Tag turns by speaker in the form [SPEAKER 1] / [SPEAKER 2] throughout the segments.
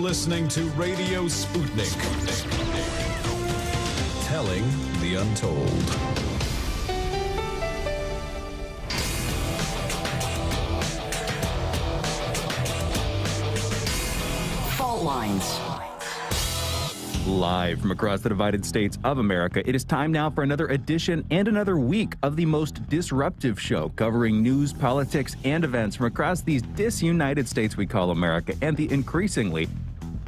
[SPEAKER 1] listening to Radio Sputnik. Telling the untold.
[SPEAKER 2] Fault Lines.
[SPEAKER 3] Live from across the divided states of America, it is time now for another edition and another week of the most disruptive show, covering news, politics, and events from across these disunited states we call America and the increasingly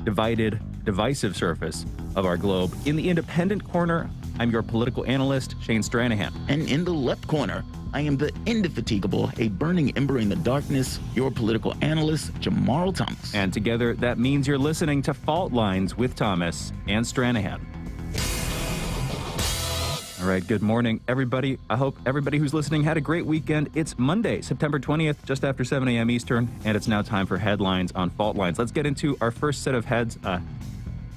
[SPEAKER 3] divided, divisive surface of our globe. In the independent corner, I'm your political analyst, Shane Stranahan.
[SPEAKER 4] And in the left corner, I am the indefatigable, a burning ember in the darkness, your political analyst, Jamarl Thomas.
[SPEAKER 3] And together, that means you're listening to Fault Lines with Thomas and Stranahan. All right, good morning, everybody. I hope everybody who's listening had a great weekend. It's Monday, September 20th, just after 7 a.m. Eastern, and it's now time for headlines on Fault Lines. Let's get into our first set of heads.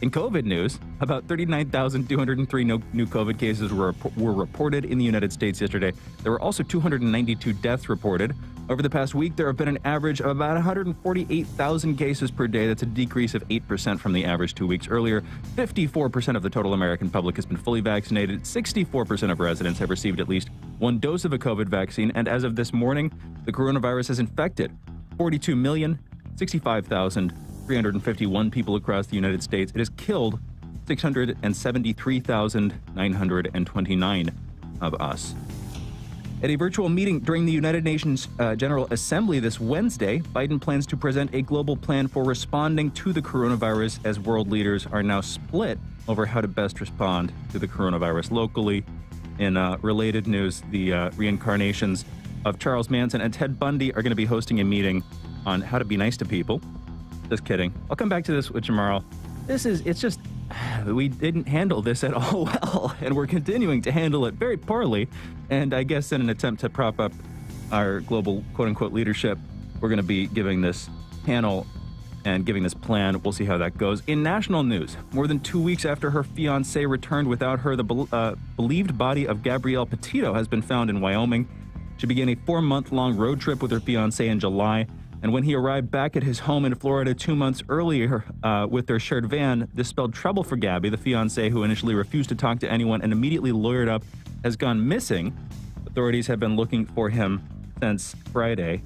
[SPEAKER 3] In COVID news, about 39,203 new COVID cases were reported in the United States yesterday. There were also 292 deaths reported. Over the past week, there have been an average of about 148,000 cases per day. That's a decrease of 8% from the average 2 weeks earlier. 54% of the total American public has been fully vaccinated. 64% of residents have received at least one dose of a COVID vaccine. And as of this morning, the coronavirus has infected 42,065,351 people across the United States. It has killed 673,929 of us. At a virtual meeting during the United Nations General Assembly this Wednesday, Biden plans to present a global plan for responding to the coronavirus as world leaders are now split over how to best respond to the coronavirus locally. In related news, the reincarnations of Charles Manson and Ted Bundy are going to be hosting a meeting on how to be nice to people. Just kidding. I'll come back to this with Jamarl. We didn't handle this at all well, and we're continuing to handle it very poorly. And I guess in an attempt to prop up our global quote-unquote leadership, we're going to be giving this panel and giving this plan. We'll see how that goes. In national news, more than 2 weeks after her fiancé returned without her, the believed body of Gabrielle Petito has been found in Wyoming. She began a 4-month-long road trip with her fiancé in July. And when he arrived back at his home in Florida 2 months earlier with their shared van, this spelled trouble for Gabby. The fiancé, who initially refused to talk to anyone and immediately lawyered up, has gone missing. Authorities have been looking for him since Friday.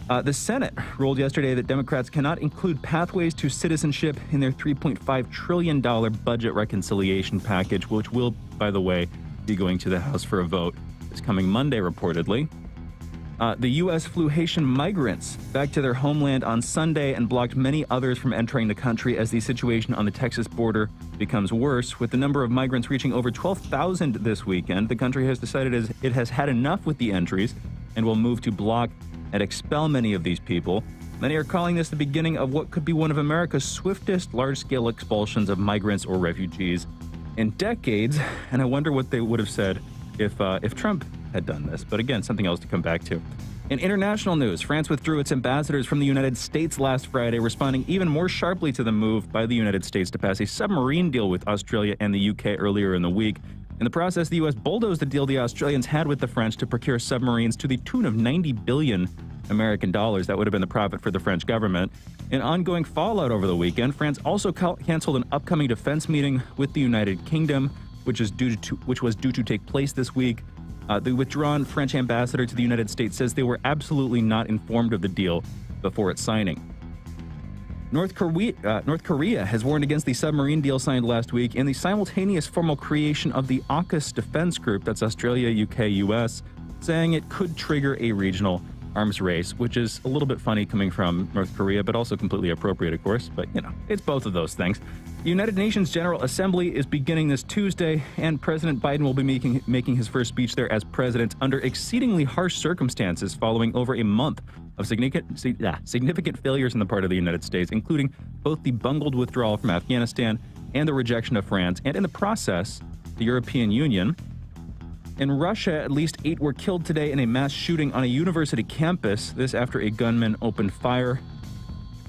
[SPEAKER 3] The Senate ruled yesterday that Democrats cannot include pathways to citizenship in their $3.5 trillion budget reconciliation package, which will, by the way, be going to the House for a vote this coming Monday, reportedly. The U.S. flew Haitian migrants back to their homeland on Sunday and blocked many others from entering the country as the situation on the Texas border becomes worse. With the number of migrants reaching over 12,000 this weekend, the country has decided it has had enough with the entries and will move to block and expel many of these people. Many are calling this the beginning of what could be one of America's swiftest large-scale expulsions of migrants or refugees in decades. And I wonder what they would have said if Trump had done this. But again, something else to come back to. In international news, France withdrew its ambassadors from the United States last Friday, responding even more sharply to the move by the United States to pass a submarine deal with Australia and the UK earlier in the week. In the process, the U.S. bulldozed the deal the Australians had with the French to procure submarines to the tune of 90 billion American dollars. That would have been the profit for the French government. In ongoing fallout over the weekend, France also canceled an upcoming defense meeting with the United Kingdom, which was due to take place this week. The withdrawn French ambassador to the United States says they were absolutely not informed of the deal before its signing. North Korea has warned against the submarine deal signed last week and the simultaneous formal creation of the AUKUS defense group, that's Australia, UK, US, saying it could trigger a regional arms race, which is a little bit funny coming from North Korea, but also completely appropriate, of course. But, it's both of those things. The United Nations General Assembly is beginning this Tuesday, and President Biden will be making his first speech there as president under exceedingly harsh circumstances following over a month of significant failures on the part of the United States, including both the bungled withdrawal from Afghanistan and the rejection of France, and in the process, the European Union. In Russia, at least 8 were killed today in a mass shooting on a university campus, this after a gunman opened fire.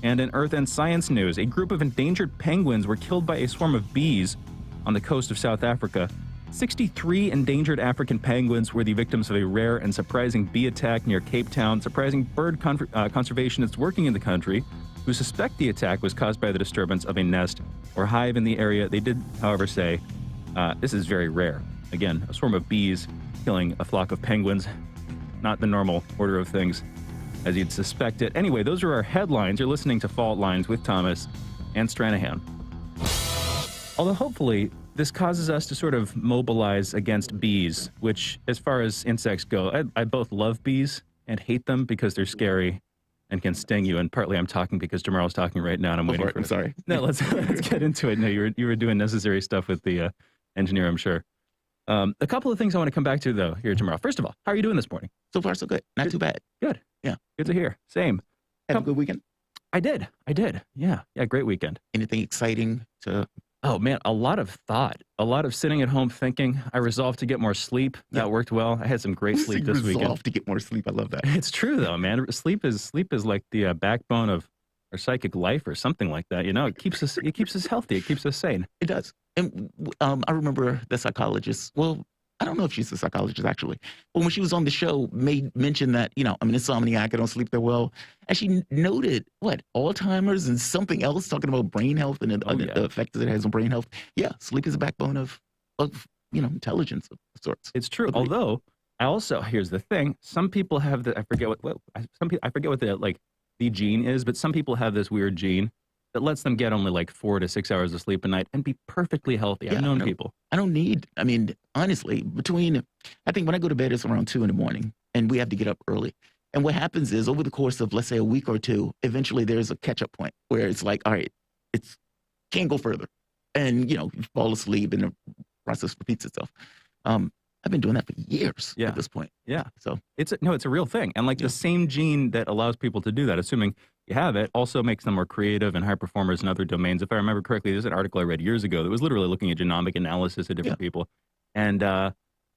[SPEAKER 3] And in Earth and Science news, a group of endangered penguins were killed by a swarm of bees on the coast of South Africa. 63 endangered African penguins were the victims of a rare and surprising bee attack near Cape Town. Surprising bird conservationists working in the country who suspect the attack was caused by the disturbance of a nest or hive in the area. They did, however, say this is very rare. Again, a swarm of bees killing a flock of penguins, not the normal order of things as you'd suspect it. Anyway, those are our headlines. You're listening to Fault Lines with Thomas and Stranahan. Although hopefully this causes us to sort of mobilize against bees, which, as far as insects go, I both love bees and hate them because they're scary and can sting you. And partly I'm talking because Jamarl's talking right now and I'm waiting for it.
[SPEAKER 4] I'm sorry.
[SPEAKER 3] No, let's get into it. No, you were doing necessary stuff with the engineer, I'm sure. A couple of things I want to come back to, though, here, Jamarl. First of all, how are you doing this morning?
[SPEAKER 4] So far, so good. Not too bad.
[SPEAKER 3] Good.
[SPEAKER 4] Yeah.
[SPEAKER 3] Good to hear. Same.
[SPEAKER 4] Have a good weekend?
[SPEAKER 3] I did. Yeah, great weekend.
[SPEAKER 4] Anything exciting to...
[SPEAKER 3] Oh, man, a lot of thought. A lot of sitting at home thinking. I resolved to get more sleep. That worked well. I had some great sleep this weekend.
[SPEAKER 4] Resolved to get more sleep. I love that.
[SPEAKER 3] It's true, though, man. Sleep is like the backbone of our psychic life or something like that. You know, it keeps us healthy. It keeps us sane.
[SPEAKER 4] It does. And I remember the psychologist, well, I don't know if she's a psychologist, actually. But when she was on the show, made mention that, I'm an insomniac, I don't sleep that well. And she noted, Alzheimer's and something else, talking about brain health and the effect that it has on brain health. Yeah, sleep is a backbone of intelligence of sorts.
[SPEAKER 3] It's true. Although, here's the thing. Some people have I forget what the gene is, but some people have this weird gene that lets them get only like 4 to 6 hours of sleep a night and be perfectly healthy. I've known people.
[SPEAKER 4] I don't need, honestly, I think when I go to bed, it's around 2 in the morning and we have to get up early. And what happens is over the course of, let's say, a week or two, eventually there's a catch-up point where it's like, all right, can't go further. And, you fall asleep and the process repeats itself. I've been doing that for years at this point.
[SPEAKER 3] Yeah.
[SPEAKER 4] So
[SPEAKER 3] it's a real thing. And the same gene that allows people to do that, assuming you have it, also makes them more creative and high performers in other domains. If I remember correctly, there's an article I read years ago that was literally looking at genomic analysis of different people. And I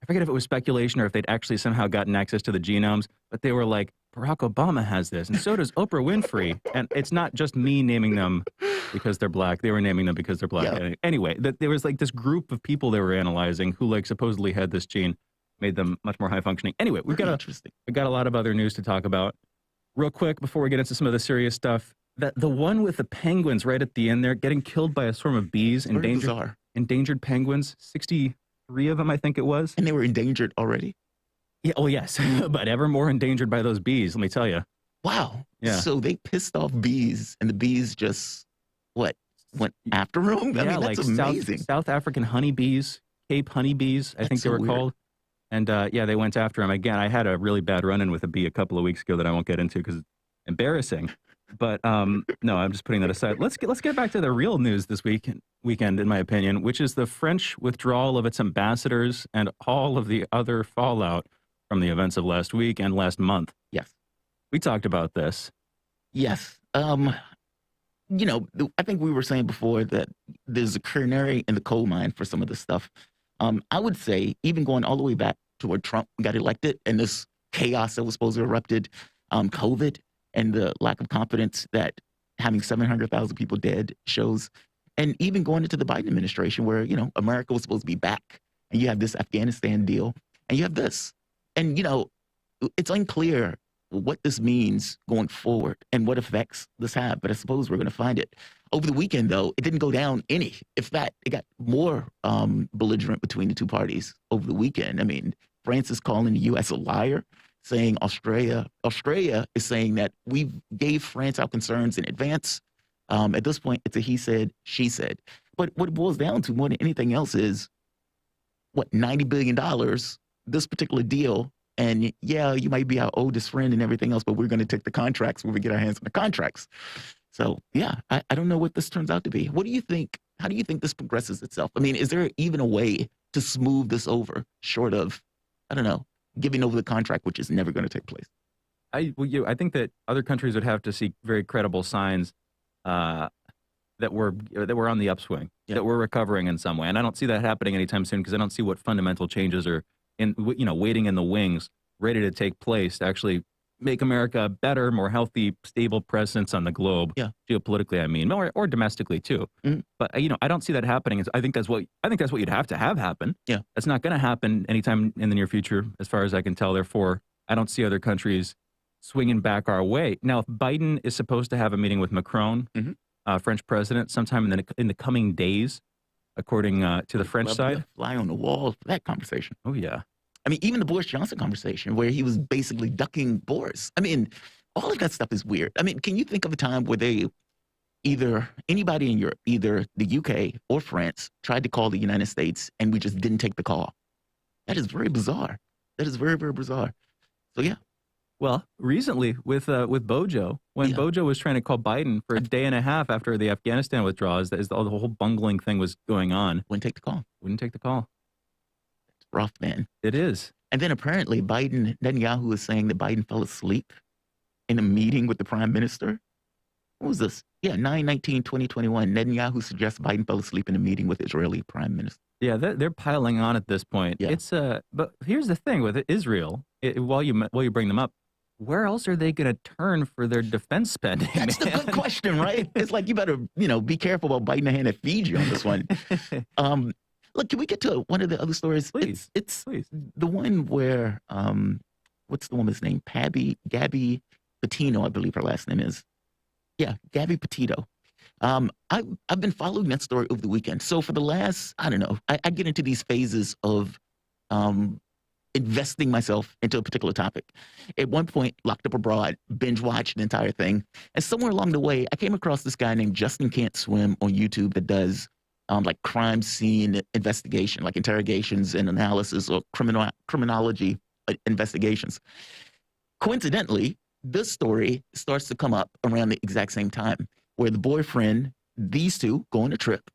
[SPEAKER 3] forget if it was speculation or if they'd actually somehow gotten access to the genomes, but they were like, Barack Obama has this, and so does Oprah Winfrey. And it's not just me naming them because they're black. They were naming them because they're black. Yeah. Anyway, there was this group of people they were analyzing who supposedly had this gene, made them much more high functioning. Anyway, we've got a lot of other news to talk about. Real quick, before we get into some of the serious stuff, the one with the penguins right at the end there, getting killed by a swarm of bees, endangered penguins, 63 of them, I think it was.
[SPEAKER 4] And they were endangered already?
[SPEAKER 3] Yeah, oh, yes, but ever more endangered by those bees, let me tell you.
[SPEAKER 4] Wow.
[SPEAKER 3] Yeah.
[SPEAKER 4] So they pissed off bees, and the bees just, went after them? That's amazing.
[SPEAKER 3] South African honeybees, Cape honeybees, I think they were called. And they went after him. Again, I had a really bad run-in with a bee a couple of weeks ago that I won't get into because it's embarrassing. But no, I'm just putting that aside. Let's get back to the real news this weekend, in my opinion, which is the French withdrawal of its ambassadors and all of the other fallout from the events of last week and last month.
[SPEAKER 4] Yes.
[SPEAKER 3] We talked about this.
[SPEAKER 4] Yes. I think we were saying before that there's a canary in the coal mine for some of this stuff. I would say even going all the way back to where Trump got elected and this chaos that was supposed to erupted, COVID and the lack of confidence that having 700,000 people dead shows, and even going into the Biden administration where, America was supposed to be back and you have this Afghanistan deal and you have this. And, it's unclear what this means going forward and what effects this have, but I suppose we're going to find it. Over the weekend, though, it didn't go down any. In fact, it got more belligerent between the two parties over the weekend. France is calling the U.S. a liar, saying Australia is saying that we gave France our concerns in advance. At this point, it's a he said, she said. But what it boils down to more than anything else is, $90 billion, this particular deal. And yeah, you might be our oldest friend and everything else, but we're going to take the contracts when we get our hands on the contracts. So yeah, I don't know what this turns out to be. What do you think? How do you think this progresses itself? Is there even a way to smooth this over short of, giving over the contract, which is never going to take place?
[SPEAKER 3] I think that other countries would have to see very credible signs that we're on the upswing, that we're recovering in some way. And I don't see that happening anytime soon because I don't see what fundamental changes are waiting in the wings, ready to take place to actually make America a better, more healthy, stable presence on the globe. Yeah. Geopolitically, or domestically too. Mm-hmm. But I don't see that happening. I think that's what you'd have to have happen.
[SPEAKER 4] Yeah.
[SPEAKER 3] That's not going to happen anytime in the near future, as far as I can tell. Therefore, I don't see other countries swinging back our way. Now, if Biden is supposed to have a meeting with Macron, French president, sometime in the coming days, according to the French side.
[SPEAKER 4] Fly on the wall for that conversation.
[SPEAKER 3] Oh, yeah.
[SPEAKER 4] I mean, even the Boris Johnson conversation where he was basically ducking Boris. I mean, all of that stuff is weird. I mean, can you think of a time where anybody in Europe, either the UK or France, tried to call the United States and we just didn't take the call? That is very bizarre. That is very, very bizarre. So, yeah.
[SPEAKER 3] Well, recently with Bojo, when Bojo was trying to call Biden for a day and a half after the Afghanistan withdrawal, as the whole bungling thing was going on.
[SPEAKER 4] Wouldn't take the call.
[SPEAKER 3] Wouldn't take the call.
[SPEAKER 4] It's rough, man.
[SPEAKER 3] It is.
[SPEAKER 4] And then apparently Netanyahu is saying that Biden fell asleep in a meeting with the prime minister. What was this? Yeah, 9/19/2021. Netanyahu suggests Biden fell asleep in a meeting with Israeli prime minister.
[SPEAKER 3] Yeah, they're piling on at this point.
[SPEAKER 4] Yeah.
[SPEAKER 3] It's but here's the thing with Israel. While you bring them up, where else are they going to turn for their defense spending?
[SPEAKER 4] That's the good question, right? It's like you better, be careful about biting the hand that feeds you on this one. Look, can we get to one of the other stories?
[SPEAKER 3] Please.
[SPEAKER 4] It's
[SPEAKER 3] Please.
[SPEAKER 4] the one where what's the woman's name? Gabby Petito, I believe her last name is. Yeah, Gabby Petito. I've been following that story over the weekend. So for the last, I don't know, I get into these phases of investing myself into a particular topic. At one point, Locked Up Abroad, binge watched the entire thing. And somewhere along the way, I came across this guy named Justin Can't Swim on YouTube that does like crime scene investigation, like interrogations and analysis or criminology investigations. Coincidentally, this story starts to come up around the exact same time where the boyfriend, these two go on a trip.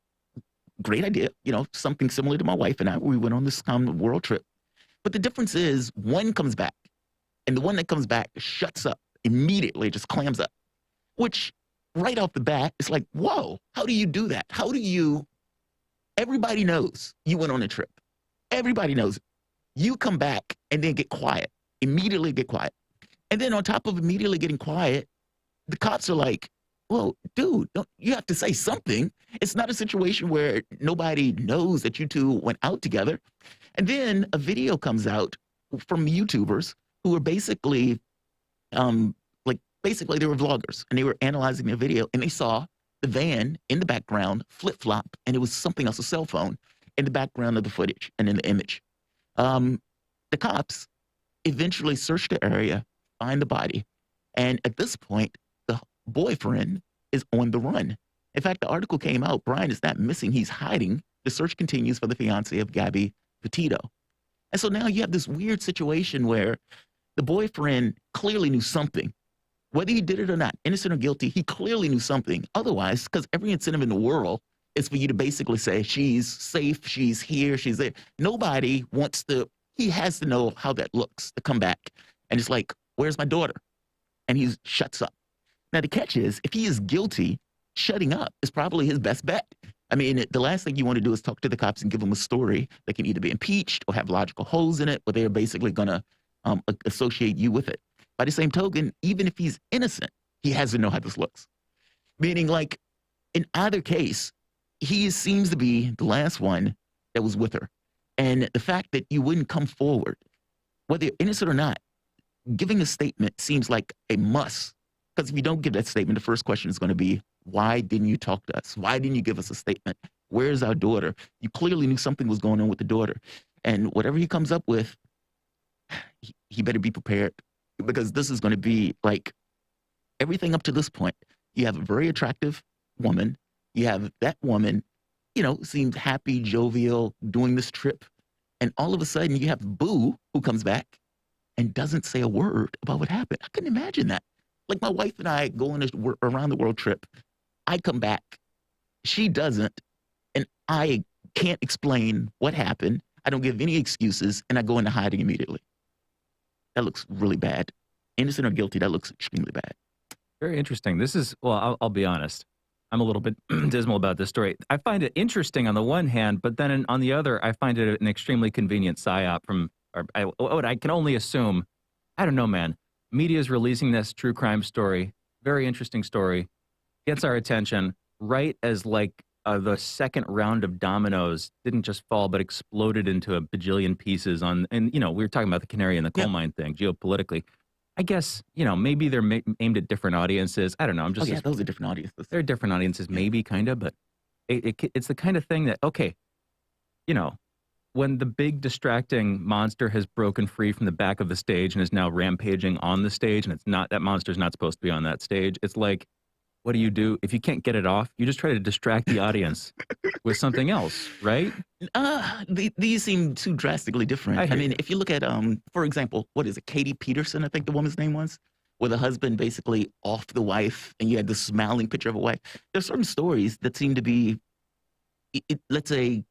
[SPEAKER 4] Great idea, something similar to my wife and I. We went on this world trip. But the difference is one comes back, and the one that comes back shuts up immediately, just clams up, which right off the bat, it's like, whoa, how do you do that? Everybody knows you went on a trip. Everybody knows it. You come back and then get quiet, immediately get quiet. And then on top of immediately getting quiet, the cops are like, well, dude, you have to say something. It's not a situation where nobody knows that you two went out together. And then a video comes out from YouTubers who are basically, basically they were vloggers and they were analyzing their video and they saw the van in the background flip-flop and it was something else, a cell phone, in the background of the footage and in the image. The cops eventually search the area, find the body, and at this point, the boyfriend is on the run. In fact, the article came out, Brian is not missing, he's hiding. The search continues for the fiance of Gabby Petito. And so now you have this weird situation where the boyfriend clearly knew something. Whether he did it or not, innocent or guilty, he clearly knew something. Otherwise, because every incentive in the world is for you to basically say, she's safe, she's here, she's there. Nobody wants he has to know how that looks to come back. And it's like, where's my daughter? And he shuts up. Now, the catch is, if he is guilty, shutting up is probably his best bet. I mean, the last thing you want to do is talk to the cops and give them a story that can either be impeached or have logical holes in it, or they're basically going to associate you with it. By the same token, even if he's innocent, he has to know how this looks. Meaning, like, in either case, he seems to be the last one that was with her. And the fact that you wouldn't come forward, whether you're innocent or not, giving a statement seems like a must. Because if you don't give that statement, the first question is going to be, why didn't you talk to us? Why didn't you give us a statement? Where's our daughter? You clearly knew something was going on with the daughter. And whatever he comes up with, he better be prepared. Because this is going to be like everything up to this point. You have a very attractive woman. You have that woman, seems happy, jovial, doing this trip. And all of a sudden you have Boo who comes back and doesn't say a word about what happened. I couldn't imagine that. Like my wife and I go on a around the world trip. I come back. She doesn't. And I can't explain what happened. I don't give any excuses. And I go into hiding immediately. That looks really bad. Innocent or guilty, that looks extremely bad.
[SPEAKER 3] Very interesting. This is, well, I'll be honest. I'm a little bit dismal about this story. I find it interesting on the one hand, but then on the other, I find it an extremely convenient psyop from, I can only assume, I don't know, man. Media is releasing this true crime story. Very interesting story. Gets our attention right as like the second round of dominoes didn't just fall, but exploded into a bajillion pieces on, and we were talking about the canary in the coal mine thing geopolitically. I guess, maybe they're aimed at different audiences. I don't know.
[SPEAKER 4] Oh, yeah, those are different audiences.
[SPEAKER 3] They're different audiences, maybe, kind of, but it's the kind of thing that, okay, when the big distracting monster has broken free from the back of the stage and is now rampaging on the stage, and that monster's not supposed to be on that stage, it's like, what do? If you can't get it off, you just try to distract the audience with something else, right?
[SPEAKER 4] These seem too drastically different. I mean, if you look at, for example, what is it, Katie Peterson, I think the woman's name was, where the husband basically off the wife, and you had this smiling picture of a wife. There's certain stories that seem to be, let's say,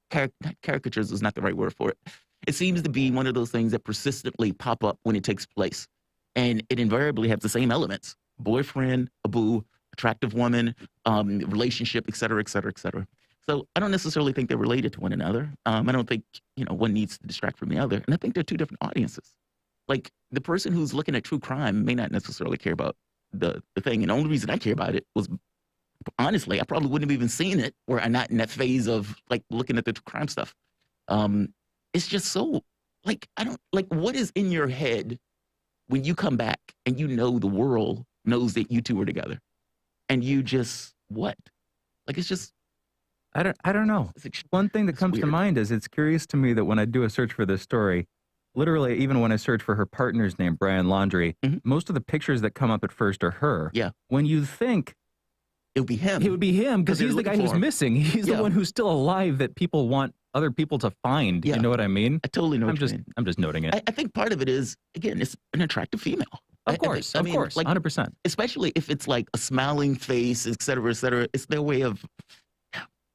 [SPEAKER 4] caricatures is not the right word for it. It seems to be one of those things that persistently pop up when it takes place. And it invariably has the same elements: boyfriend, a boo, attractive woman, relationship, et cetera, et cetera, et cetera. So I don't necessarily think they're related to one another. I don't think, one needs to distract from the other. And I think they're two different audiences. Like, the person who's looking at true crime may not necessarily care about the thing. And the only reason I care about it was, honestly, I probably wouldn't have even seen it were I not in that phase of, like, looking at the true crime stuff. It's just so, what is in your head when you come back and the world knows that you two were together? And you just, what? Like, it's just...
[SPEAKER 3] I don't know. One thing that comes to mind is, it's curious to me that when I do a search for this story, literally, even when I search for her partner's name, Brian Laundrie, most of the pictures that come up at first are her.
[SPEAKER 4] Yeah.
[SPEAKER 3] When you think...
[SPEAKER 4] It would be him.
[SPEAKER 3] It would be him, because he's the guy who's missing. He's the one who's still alive that people want other people to find. Yeah. You know what I mean?
[SPEAKER 4] I totally know what you mean.
[SPEAKER 3] I'm just noting it.
[SPEAKER 4] I think part of it is, again, it's an attractive female.
[SPEAKER 3] Of course, of course, 100%.
[SPEAKER 4] Especially if it's like a smiling face, et cetera, et cetera. It's their way of...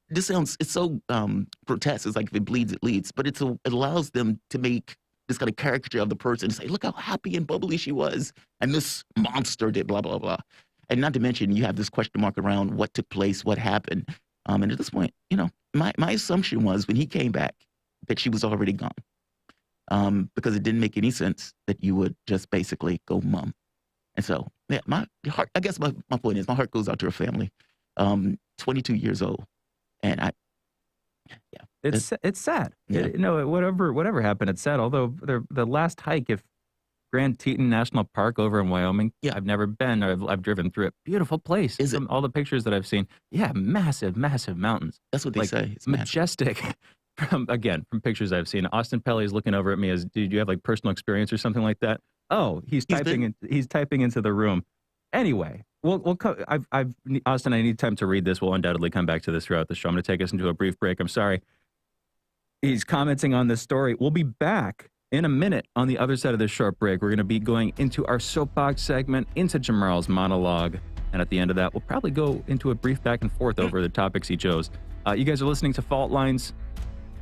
[SPEAKER 4] It's so grotesque. It's like, if it bleeds, it leads. But it allows them to make this kind of caricature of the person and say, look how happy and bubbly she was, and this monster did blah, blah, blah. And not to mention, you have this question mark around what took place, what happened. And at this point, my assumption was, when he came back, that she was already gone. Because it didn't make any sense that you would just basically go mum. And so, yeah, my heart, I guess my point is, my heart goes out to her family. 22 years old. And
[SPEAKER 3] it's sad.
[SPEAKER 4] Yeah.
[SPEAKER 3] Whatever happened, it's sad. Although the last hike, if Grand Teton National Park over in Wyoming, I've never been. I've driven through it. Beautiful place.
[SPEAKER 4] Is it?
[SPEAKER 3] All the pictures that I've seen, massive, massive mountains.
[SPEAKER 4] That's what they say. It's
[SPEAKER 3] majestic. From pictures I've seen. Austin Pelly's looking over at me as, did you have like personal experience or something like that? Oh, he's typing into the room. Anyway, Austin, I need time to read this. We'll undoubtedly come back to this throughout the show. I'm going to take us into a brief break. I'm sorry. He's commenting on this story. We'll be back in a minute on the other side of this short break. We're going to be going into our soapbox segment, into Jamarl's monologue. And at the end of that, we'll probably go into a brief back and forth over the topics he chose. You guys are listening to Fault Lines.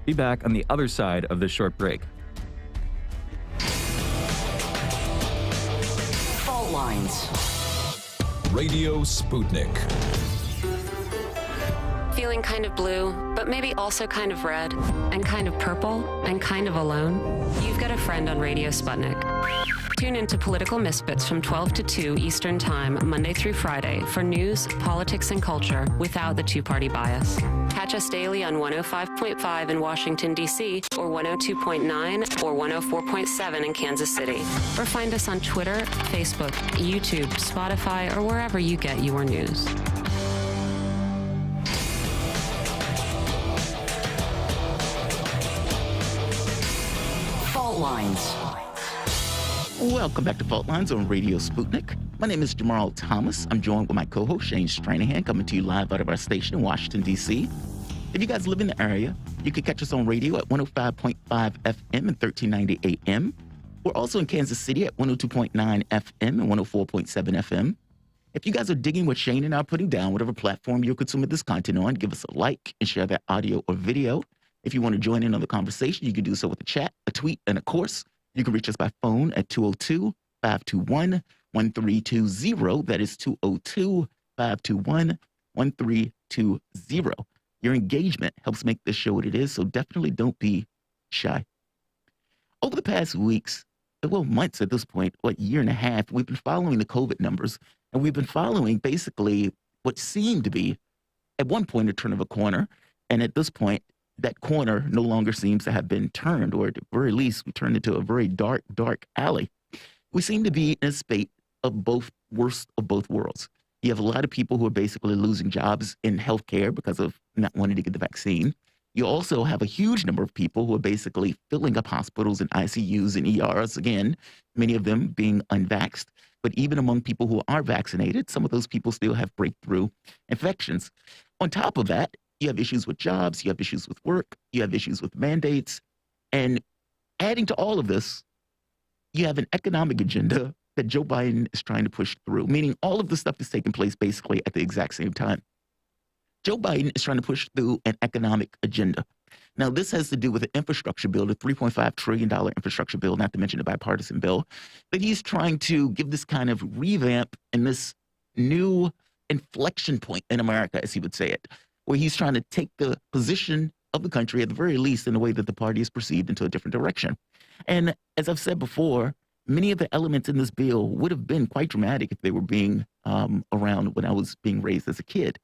[SPEAKER 3] Be back on the other side of this short break.
[SPEAKER 2] Fault Lines.
[SPEAKER 1] Radio Sputnik.
[SPEAKER 5] Feeling kind of blue, but maybe also kind of red, and kind of purple, and kind of alone? You've got a friend on Radio Sputnik. Tune into Political Misfits from 12 to 2 Eastern Time, Monday through Friday, for news, politics, and culture without the two-party bias. Catch us daily on 105.5 in Washington, D.C., or 102.9 or 104.7 in Kansas City. Or find us on Twitter, Facebook, YouTube, Spotify, or wherever you get your news.
[SPEAKER 2] Fault Lines.
[SPEAKER 4] Welcome back to Fault Lines on Radio Sputnik. My name is Jamarl Thomas. I'm joined with my co-host, Shane Stranahan, coming to you live out of our station in Washington, D.C. If you guys live in the area, you can catch us on radio at 105.5 FM and 1390 AM. We're also in Kansas City at 102.9 FM and 104.7 FM. If you guys are digging what Shane and I are putting down, whatever platform you're consuming this content on, give us a like and share that audio or video. If you want to join in on the conversation, you can do so with a chat, a tweet, and of course, you can reach us by phone at 202-521-1320. That is 202-521-1320. Your engagement helps make this show what it is, so definitely don't be shy. Over the past weeks, well, months at this point, year and a half, we've been following the COVID numbers, and we've been following basically what seemed to be, at one point, a turn of a corner, and at this point, that corner no longer seems to have been turned, or at the very least, we turned into a very dark, dark alley. we seem to be in a state of both worst of both worlds. You have a lot of people who are basically losing jobs in healthcare because of not wanting to get the vaccine. You also have a huge number of people who are basically filling up hospitals and ICUs and ERs, again, many of them being unvaxxed. But even among people who are vaccinated, some of those people still have breakthrough infections. On top of that, you have issues with jobs, you have issues with work, you have issues with mandates. And adding to all of this, you have an economic agenda that Joe Biden is trying to push through, meaning all of this stuff is taking place basically at the exact same time. Joe Biden is trying to push through an economic agenda. Now, this has to do with an infrastructure bill, the $3.5 trillion infrastructure bill, not to mention the bipartisan bill, but he's trying to give this kind of revamp and this new inflection point in America, as he would say it, where he's trying to take the position of the country, at the very least, in the way that the party is perceived, into a different direction. And as I've said before, many of the elements in this bill would have been quite dramatic if they were being around when I was being raised as a kid.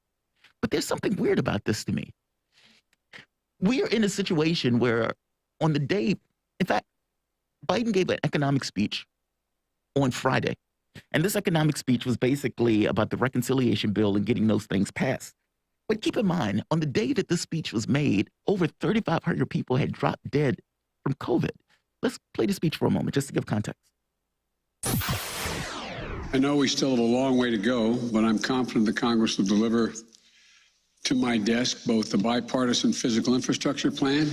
[SPEAKER 4] But there's something weird about this to me. We are in a situation where on the day, in fact, Biden gave an economic speech on Friday. And this economic speech was basically about the reconciliation bill and getting those things passed. But keep in mind, on the day that this speech was made, over 3,500 people had dropped dead from COVID. Let's play the speech for a moment, just to give context.
[SPEAKER 6] I know we still have a long way to go, but I'm confident the Congress will deliver to my desk both the bipartisan physical infrastructure plan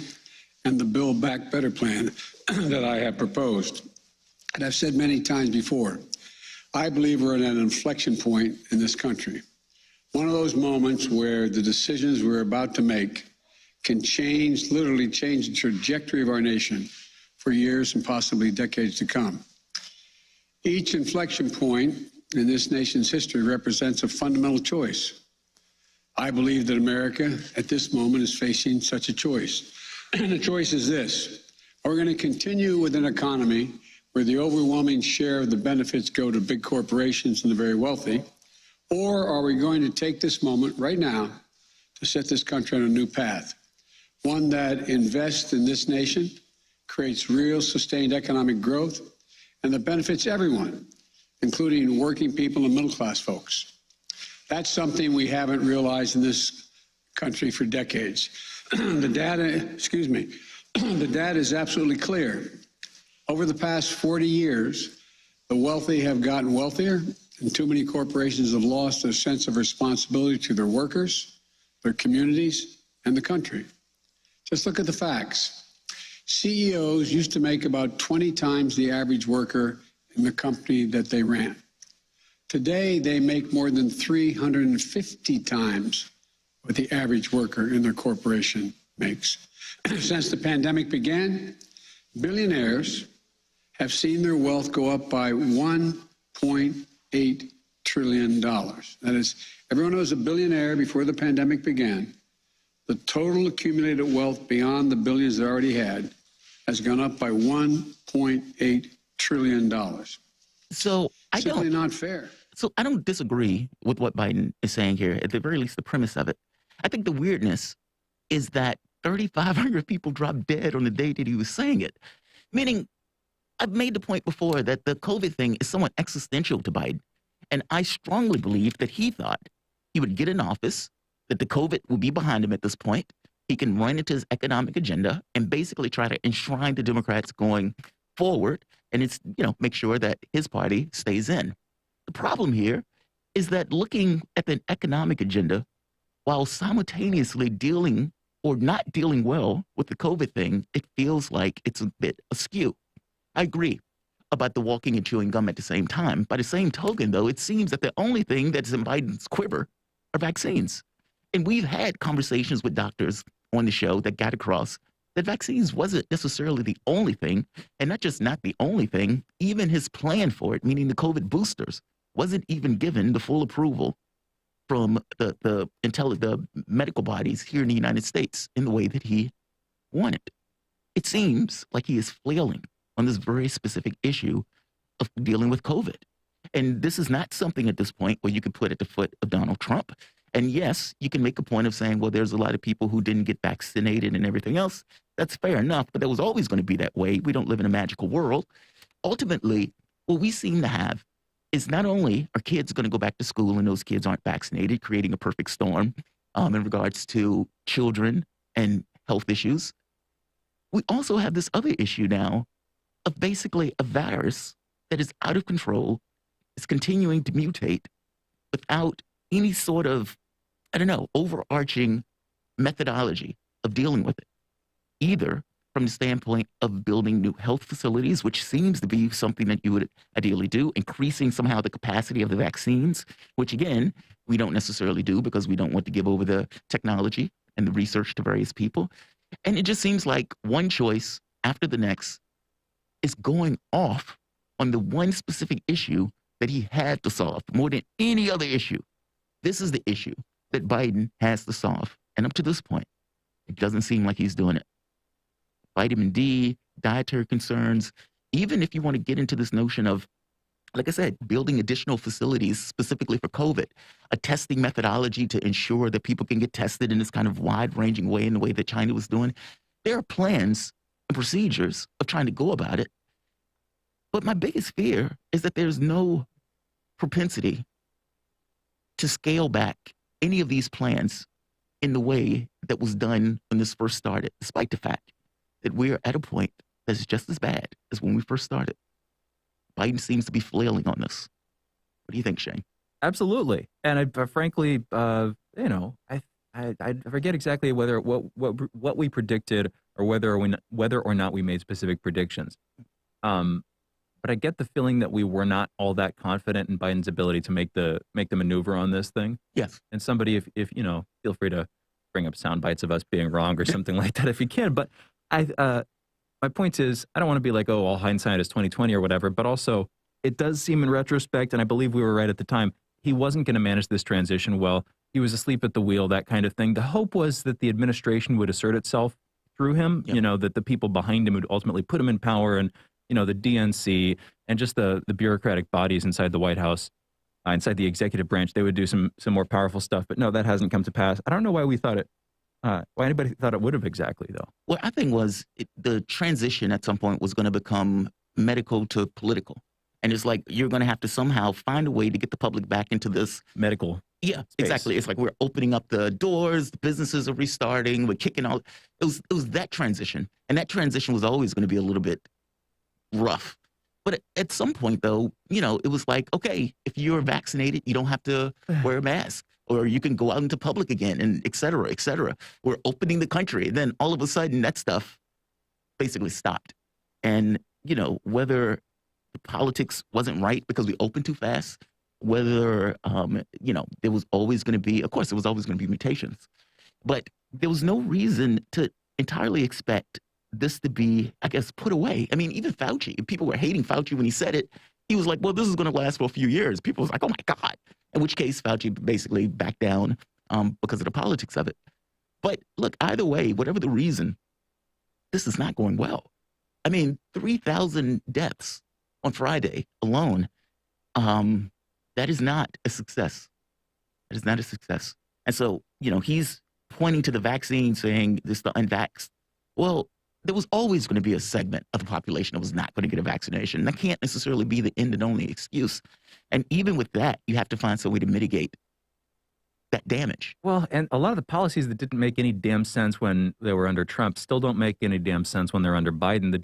[SPEAKER 6] and the Build Back Better plan that I have proposed. And I've said many times before, I believe we're at an inflection point in this country. One of those moments where the decisions we're about to make can change, literally change the trajectory of our nation for years and possibly decades to come. Each inflection point in this nation's history represents a fundamental choice. I believe that America at this moment is facing such a choice. And the choice is this: are we going to continue with an economy where the overwhelming share of the benefits go to big corporations and the very wealthy? Or are we going to take this moment right now to set this country on a new path? One that invests in this nation, creates real sustained economic growth, and that benefits everyone, including working people and middle-class folks. That's something we haven't realized in this country for decades. The data is absolutely clear. Over the past 40 years, the wealthy have gotten wealthier, and too many corporations have lost their sense of responsibility to their workers, their communities, and the country. Just look at the facts. CEOs used to make about 20 times the average worker in the company that they ran. Today, they make more than 350 times what the average worker in their corporation makes. Since the pandemic began, billionaires have seen their wealth go up by $1.8 trillion. That is, everyone was a billionaire before the pandemic began. The total accumulated wealth beyond the billions they already had has gone up by $1.8 trillion.
[SPEAKER 4] So
[SPEAKER 6] Simply not fair.
[SPEAKER 4] So I don't disagree with what Biden is saying here, at the very least, the premise of it. I think the weirdness is that 3,500 people dropped dead on the day that he was saying it. Meaning, I've made the point before that the COVID thing is somewhat existential to Biden. And I strongly believe that he thought he would get in office, that the COVID would be behind him at this point. He can run into his economic agenda and basically try to enshrine the Democrats going forward. And it's, make sure that his party stays in. The problem here is that looking at the economic agenda while simultaneously dealing or not dealing well with the COVID thing, it feels like it's a bit askew. I agree about the walking and chewing gum at the same time. By the same token, though, it seems that the only thing that's in Biden's quiver are vaccines. And we've had conversations with doctors on the show that got across that vaccines wasn't necessarily the only thing, and not just not the only thing, even his plan for it, meaning the COVID boosters, wasn't even given the full approval from the medical bodies here in the United States in the way that he wanted. It seems like he is flailing on this very specific issue of dealing with COVID. And this is not something at this point where you can put at the foot of Donald Trump. And yes, you can make a point of saying, well, there's a lot of people who didn't get vaccinated and everything else. That's fair enough, but that was always going to be that way. We don't live in a magical world. Ultimately, what we seem to have is not only are kids going to go back to school and those kids aren't vaccinated, creating a perfect storm in regards to children and health issues, we also have this other issue now of basically a virus that is out of control, is continuing to mutate without any sort of, I don't know, overarching methodology of dealing with it, either from the standpoint of building new health facilities, which seems to be something that you would ideally do, increasing somehow the capacity of the vaccines, which again, we don't necessarily do because we don't want to give over the technology and the research to various people. And it just seems like one choice after the next is going off on the one specific issue that he had to solve more than any other issue. This is the issue that Biden has to solve. And up to this point, it doesn't seem like he's doing it. Vitamin D, dietary concerns, even if you want to get into this notion of, like I said, building additional facilities specifically for COVID, a testing methodology to ensure that people can get tested in this kind of wide-ranging way in the way that China was doing. There are plans and procedures of trying to go about it. But my biggest fear is that there's no propensity to scale back any of these plans in the way that was done when this first started, despite the fact that we're at a point that's just as bad as when we first started. Biden seems to be flailing on this. What do you think, Shane?
[SPEAKER 3] Absolutely. And I frankly, I forget exactly whether what we predicted or whether or not we made specific predictions. But I get the feeling that we were not all that confident in Biden's ability to make the maneuver on this thing.
[SPEAKER 4] Yes.
[SPEAKER 3] And somebody, if you know, feel free to bring up sound bites of us being wrong or something like that if you can. But my point is, I don't want to be like, oh, all hindsight is 2020 or whatever. But also, it does seem in retrospect, and I believe we were right at the time, he wasn't going to manage this transition well. He was asleep at the wheel, that kind of thing. The hope was that the administration would assert itself through him. Yep. You know, that the people behind him would ultimately put him in power, and you know, the DNC and just the bureaucratic bodies inside the White House, inside the executive branch, they would do some more powerful stuff. But no, that hasn't come to pass. I don't know why we thought it. Why anybody thought it would have exactly, though. What
[SPEAKER 4] I think was the transition at some point was going to become medical to political. And it's like you're going to have to somehow find a way to get the public back into this
[SPEAKER 3] medical.
[SPEAKER 4] Yeah, space. Exactly. It's like we're opening up the doors, the businesses are restarting, we're kicking all. It was that transition. And that transition was always going to be a little bit rough. But at some point, though, you know, it was like, okay, if you're vaccinated, you don't have to wear a mask, or you can go out into public again, and et cetera, et cetera. We're opening the country. And then all of a sudden, that stuff basically stopped. And, you know, whether the politics wasn't right because we opened too fast, whether, you know, there was always going to be, of course, there was always going to be mutations. But there was no reason to entirely expect this to be, I guess, put away. I mean, even Fauci, people were hating Fauci when he said it. He was like, well, this is going to last for a few years. People was like, oh my God. In which case, Fauci basically backed down because of the politics of it. But look, either way, whatever the reason, this is not going well. I mean, 3,000 deaths on Friday alone, that is not a success. That is not a success. And so, you know, he's pointing to the vaccine saying this is the unvaxxed. Well, there was always going to be a segment of the population that was not going to get a vaccination. That can't necessarily be the end and only excuse. And even with that, you have to find some way to mitigate that damage.
[SPEAKER 3] Well, and a lot of the policies that didn't make any damn sense when they were under Trump still don't make any damn sense when they're under Biden. The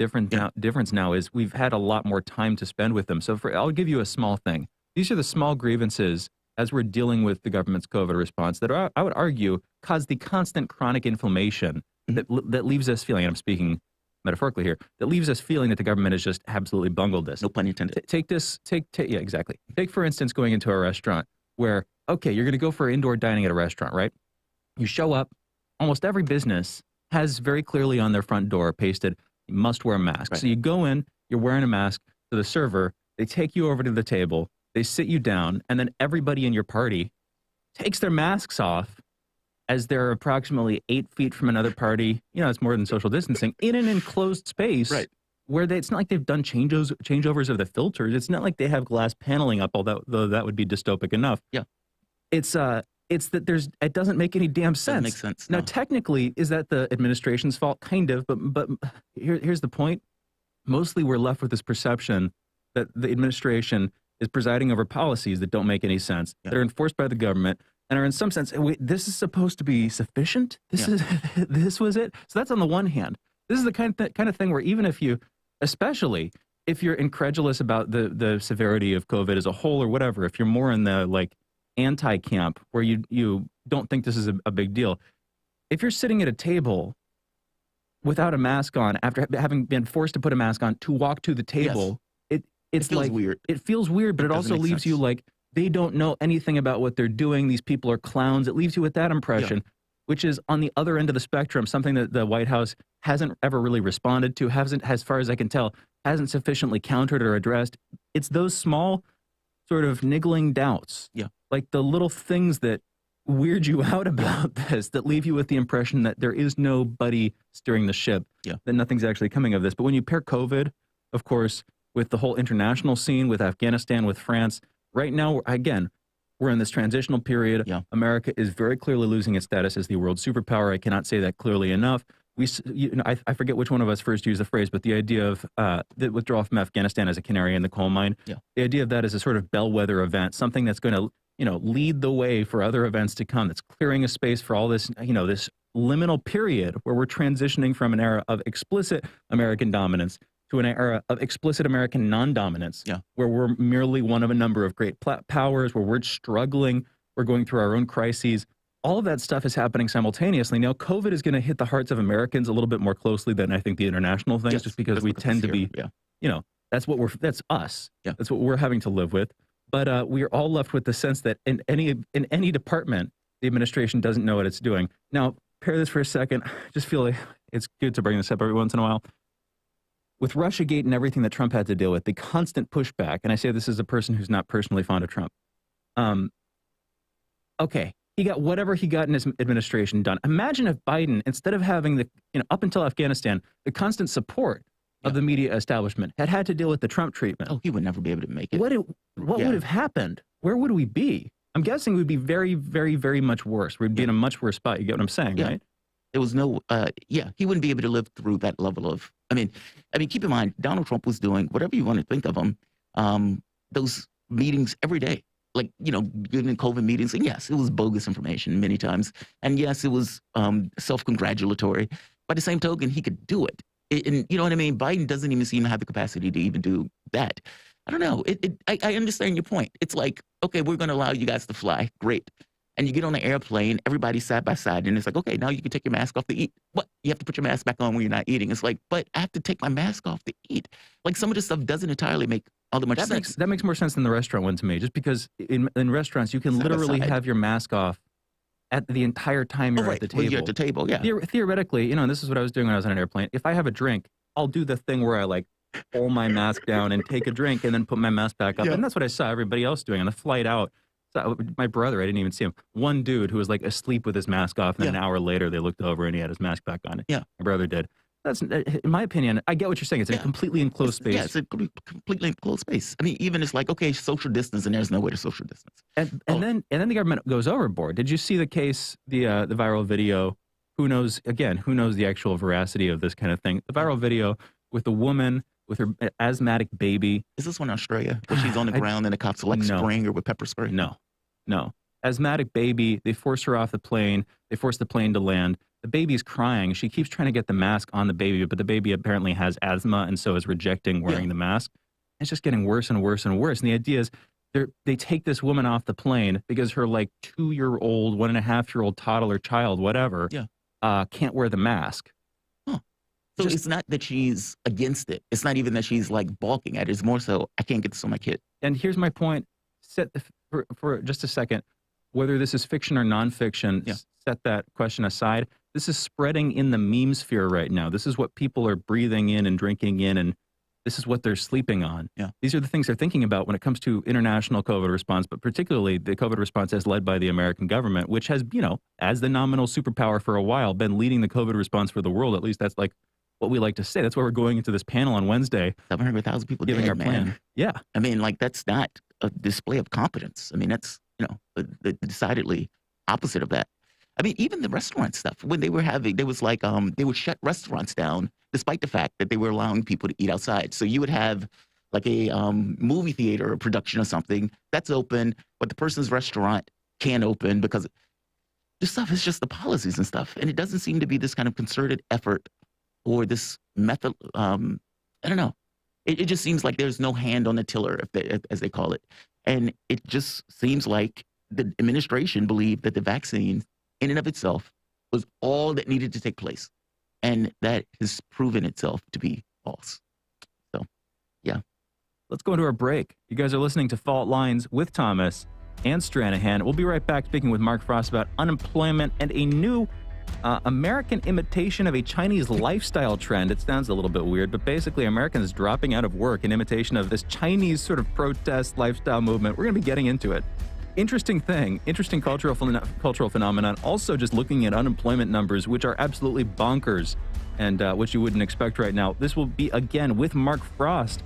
[SPEAKER 3] difference now is we've had a lot more time to spend with them. So I'll give you a small thing. These are the small grievances as we're dealing with the government's COVID response that I would argue cause the constant chronic inflammation that leaves us feeling, and I'm speaking metaphorically here, that leaves us feeling that the government has just absolutely bungled this.
[SPEAKER 4] No pun intended.
[SPEAKER 3] Yeah, exactly. Take, for instance, going into a restaurant where, okay, you're going to go for indoor dining at a restaurant, right? You show up, almost every business has very clearly on their front door pasted, you must wear a mask. Right. So you go in, you're wearing a mask, to the server, they take you over to the table, they sit you down, and then everybody in your party takes their masks off as they're approximately 8 feet from another party. You know, it's more than social distancing, in an enclosed space.
[SPEAKER 4] Right.
[SPEAKER 3] Where it's not like they've done changeovers of the filters. It's not like they have glass paneling up, although that would be dystopic enough.
[SPEAKER 4] Yeah.
[SPEAKER 3] It's that it doesn't make any damn sense.
[SPEAKER 4] Doesn't make sense. No.
[SPEAKER 3] Now, technically, is that the administration's fault? Kind of, but here's the point. Mostly we're left with this perception that the administration is presiding over policies that don't make any sense, that are enforced by the government, and are in some sense, wait, this is supposed to be sufficient? This was it? So that's on the one hand. This is the kind of thing where even if you, especially if you're incredulous about the severity of COVID as a whole or whatever, if you're more in the like anti-camp where you don't think this is a big deal, if you're sitting at a table without a mask on after having been forced to put a mask on to walk to the table, it feels like weird. It feels weird, but it also leaves you like they don't know anything about what they're doing. These people are clowns. It leaves you with that impression, which is on the other end of the spectrum, something that the White House hasn't ever really responded to, hasn't, as far as I can tell, hasn't sufficiently countered or addressed. It's those small sort of niggling doubts, like the little things that weird you out about this, that leave you with the impression that there is nobody steering the ship, that nothing's actually coming of this. But when you pair COVID, of course, with the whole international scene, with Afghanistan, with France, right now, again, we're in this transitional period. America is very clearly losing its status as the world superpower. I cannot say that clearly enough. I forget which one of us first used the phrase, but the idea of the withdrawal from Afghanistan as a canary in the coal mine, the idea of that as a sort of bellwether event, something that's going to, lead the way for other events to come, that's clearing a space for all this, this liminal period where we're transitioning from an era of explicit American dominance to an era of explicit American non-dominance, where we're merely one of a number of great powers, where we're struggling, we're going through our own crises. All of that stuff is happening simultaneously. Now, COVID is going to hit the hearts of Americans a little bit more closely than I think the international things, just because we tend to be, that's us. That's what we're having to live with. But we are all left with the sense that in any department, the administration doesn't know what it's doing. Now, pair this for a second. I just feel like it's good to bring this up every once in a while. With Russiagate and everything that Trump had to deal with, the constant pushback, and I say this as a person who's not personally fond of Trump. Okay, he got whatever he got in his administration done. Imagine if Biden, instead of having the, up until Afghanistan, the constant support of the media establishment, had to deal with the Trump treatment.
[SPEAKER 4] Oh, he would never be able to make it.
[SPEAKER 3] What would have happened? Where would we be? I'm guessing we'd be very, very, very much worse. We'd be in a much worse spot. You get what I'm saying, right?
[SPEAKER 4] There was no, he wouldn't be able to live through that level of, I mean, keep in mind, Donald Trump was doing whatever you want to think of him, those meetings every day, like, giving COVID meetings. And yes, it was bogus information many times. And yes, it was self-congratulatory. By the same token, he could do it. And you know what I mean? Biden doesn't even seem to have the capacity to even do that. I don't know. I understand your point. It's like, okay, we're going to allow you guys to fly. Great. And you get on an airplane, everybody's side by side, and it's like, okay, now you can take your mask off to eat. What? You have to put your mask back on when you're not eating. It's like, but I have to take my mask off to eat. Like, some of this stuff doesn't entirely make all that much sense.
[SPEAKER 3] That makes more sense than the restaurant one to me, just because in restaurants, you can literally have your mask off at the entire time you're at the table.
[SPEAKER 4] Well, you're at the table,
[SPEAKER 3] Theoretically, and this is what I was doing when I was on an airplane. If I have a drink, I'll do the thing where I like pull my mask down and take a drink and then put my mask back up. And that's what I saw everybody else doing on the flight out. So my brother, I didn't even see him. One dude who was like asleep with his mask off, and then an hour later they looked over and he had his mask back on. My brother did. That's, in my opinion, I get what you're saying. It's a completely enclosed space.
[SPEAKER 4] Yeah, it's a completely enclosed space. I mean, even it's like, okay, social distance, and there's no way to social distance.
[SPEAKER 3] And then the government goes overboard. Did you see the case, the viral video? Who knows the actual veracity of this kind of thing? The viral video with the woman with her asthmatic baby.
[SPEAKER 4] Is this one in Australia? Where she's on the ground and the cops are like spraying her with pepper spray?
[SPEAKER 3] No. Asthmatic baby. They force her off the plane. They force the plane to land. The baby's crying. She keeps trying to get the mask on the baby, but the baby apparently has asthma and so is rejecting wearing the mask. It's just getting worse and worse and worse. And the idea is they take this woman off the plane because her like 2-year-old, 1.5-year-old toddler child, whatever, can't wear the mask.
[SPEAKER 4] So it's not that she's against it. It's not even that she's like balking at it. It's more so, I can't get this on my kid.
[SPEAKER 3] And here's my point. For just a second, whether this is fiction or nonfiction, set that question aside. This is spreading in the meme sphere right now. This is what people are breathing in and drinking in, and this is what they're sleeping on. These are the things they're thinking about when it comes to international COVID response, but particularly the COVID response as led by the American government, which has, as the nominal superpower for a while, been leading the COVID response for the world. At least that's like what we like to say. That's why we're going into this panel on Wednesday.
[SPEAKER 4] 700,000 people
[SPEAKER 3] giving
[SPEAKER 4] dead,
[SPEAKER 3] our plan.
[SPEAKER 4] Yeah. I mean, like, that's not a display of competence. I mean, that's, the decidedly opposite of that. I mean, even the restaurant stuff, when they were having, there was like, they would shut restaurants down despite the fact that they were allowing people to eat outside. So you would have like a movie theater or production or something, that's open, but the person's restaurant can't open because this stuff is just the policies and stuff. And it doesn't seem to be this kind of concerted effort or this method. I don't know. It just seems like there's no hand on the tiller, as they call it. And it just seems like the administration believed that the vaccine in and of itself was all that needed to take place. And that has proven itself to be false. So, yeah.
[SPEAKER 3] Let's go into our break. You guys are listening to Fault Lines with Thomas and Stranahan. We'll be right back speaking with Mark Frost about unemployment and a new American imitation of a Chinese lifestyle trend. It sounds a little bit weird, but basically Americans dropping out of work in imitation of this Chinese sort of protest lifestyle movement. We're going to be getting into it. Interesting thing, interesting cultural phenomenon. Also just looking at unemployment numbers, which are absolutely bonkers and which you wouldn't expect right now. This will be, again, with Mark Frost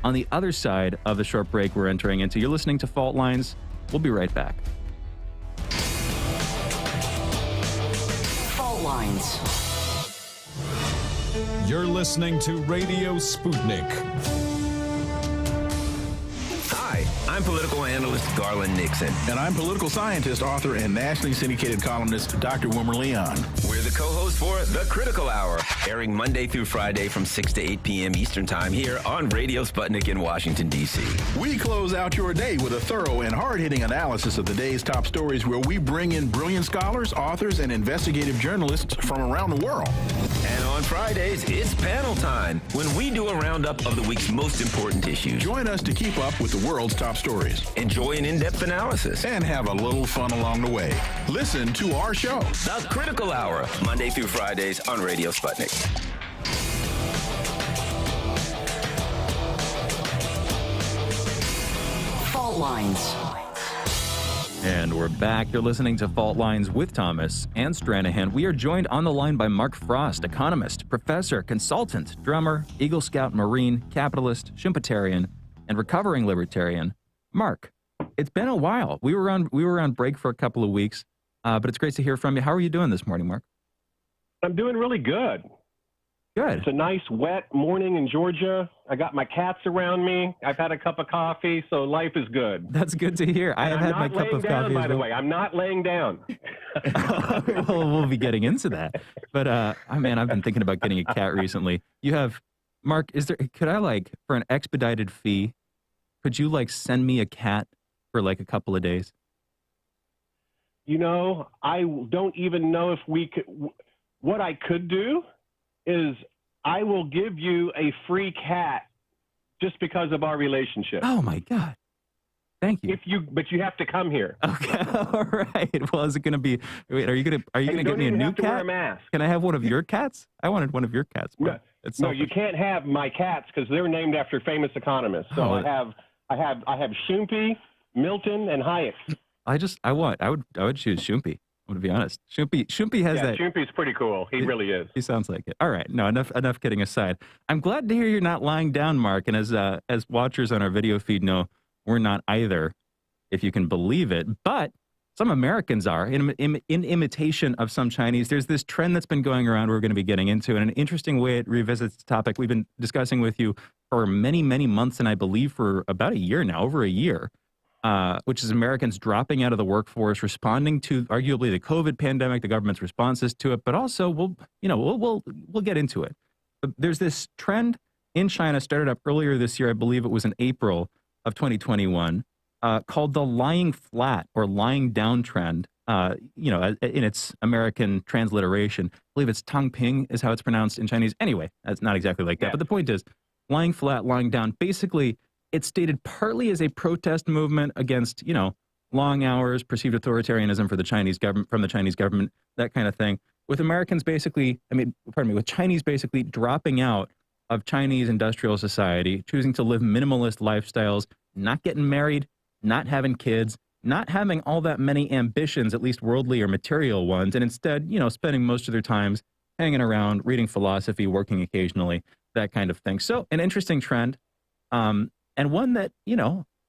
[SPEAKER 3] on the other side of the short break we're entering into. You're listening to Fault Lines. We'll be right back.
[SPEAKER 2] Fault Lines.
[SPEAKER 1] You're listening to Radio Sputnik.
[SPEAKER 7] Hi, I'm political analyst Garland Nixon.
[SPEAKER 8] And I'm political scientist, author, and nationally syndicated columnist Dr. Wilmer Leon.
[SPEAKER 7] We're the co-hosts for The Critical Hour, airing Monday through Friday from 6 to 8 p.m. Eastern Time here on Radio Sputnik in Washington, D.C.
[SPEAKER 8] We close out your day with a thorough and hard-hitting analysis of the day's top stories, where we bring in brilliant scholars, authors, and investigative journalists from around the world.
[SPEAKER 7] And on Fridays, it's panel time, when we do a roundup of the week's most important issues.
[SPEAKER 8] Join us to keep up with the world's top stories.
[SPEAKER 7] Enjoy an in-depth analysis.
[SPEAKER 8] And have a little fun along the way. Listen to our show,
[SPEAKER 7] The Critical Hour, Monday through Fridays on Radio Sputnik.
[SPEAKER 2] Fault Lines.
[SPEAKER 3] And we're back. You're listening to Fault Lines with Thomas and Stranahan. We are joined on the line by Mark Frost, economist, professor, consultant, drummer, Eagle Scout Marine, capitalist, Schumpeterian, and recovering libertarian. Mark, it's been a while. We were on break for a couple of weeks, but it's great to hear from you. How are you doing this morning, Mark?
[SPEAKER 9] I'm doing really good.
[SPEAKER 3] Good.
[SPEAKER 9] It's a nice, wet morning in Georgia. I got my cats around me. I've had a cup of coffee, so life is good.
[SPEAKER 3] That's good to hear. I have had my cup of coffee.
[SPEAKER 9] By the way, I'm not laying down.
[SPEAKER 3] Well, we'll be getting into that. But, man, I've been thinking about getting a cat recently. You have, Mark, could I, for an expedited fee, could you, send me a cat for, a couple of days?
[SPEAKER 9] You know, I don't even know if we could. What I could do is I will give you a free cat just because of our relationship.
[SPEAKER 3] Oh, my God. Thank you.
[SPEAKER 9] But you have to come here.
[SPEAKER 3] Okay. All right. Well, is it going to be, wait, are you going to get me a new cat?
[SPEAKER 9] Wear a mask.
[SPEAKER 3] Can I have one of your cats? I wanted one of your cats.
[SPEAKER 9] No, you can't have my cats because they're named after famous economists. So I have Shumpy, Milton, and Hayek.
[SPEAKER 3] I would choose Shumpy. I'm going to be honest. Shumpy has that.
[SPEAKER 9] Shumpy's pretty cool. He really is.
[SPEAKER 3] He sounds like it. All right. No, enough kidding aside. I'm glad to hear you're not lying down, Mark. And as watchers on our video feed know, we're not either, if you can believe it. But some Americans are in imitation of some Chinese. There's this trend that's been going around we're going to be getting into. And an interesting way it revisits the topic we've been discussing with you for many, many months, and I believe for about a year now, over a year. Which is Americans dropping out of the workforce, responding to arguably the COVID pandemic, the government's responses to it, but also we'll get into it. But there's this trend in China, started up earlier this year, I believe it was in April of 2021, called the lying flat or lying down trend. In its American transliteration, I believe it's Tangping is how it's pronounced in Chinese. Anyway, that's not exactly like that, but the point is, lying flat, lying down, basically. It's stated partly as a protest movement against, long hours, perceived authoritarianism from the Chinese government, that kind of thing. With with Chinese basically dropping out of Chinese industrial society, choosing to live minimalist lifestyles, not getting married, not having kids, not having all that many ambitions, at least worldly or material ones, and instead, spending most of their times hanging around, reading philosophy, working occasionally, that kind of thing. So an interesting trend. And one that,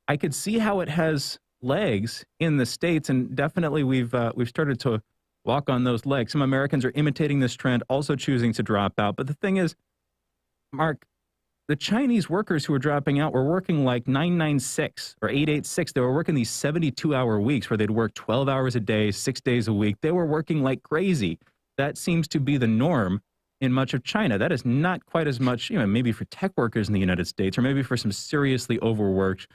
[SPEAKER 3] I could see how it has legs in the States, and definitely we've started to walk on those legs. Some Americans are imitating this trend, also choosing to drop out. But the thing is, Mark, the Chinese workers who were dropping out were working like 996 or 886. They were working these 72-hour weeks where they'd work 12 hours a day, 6 days a week. They were working like crazy. That seems to be the norm in much of China. That is not quite as much, maybe for tech workers in the United States, or maybe for some seriously overworked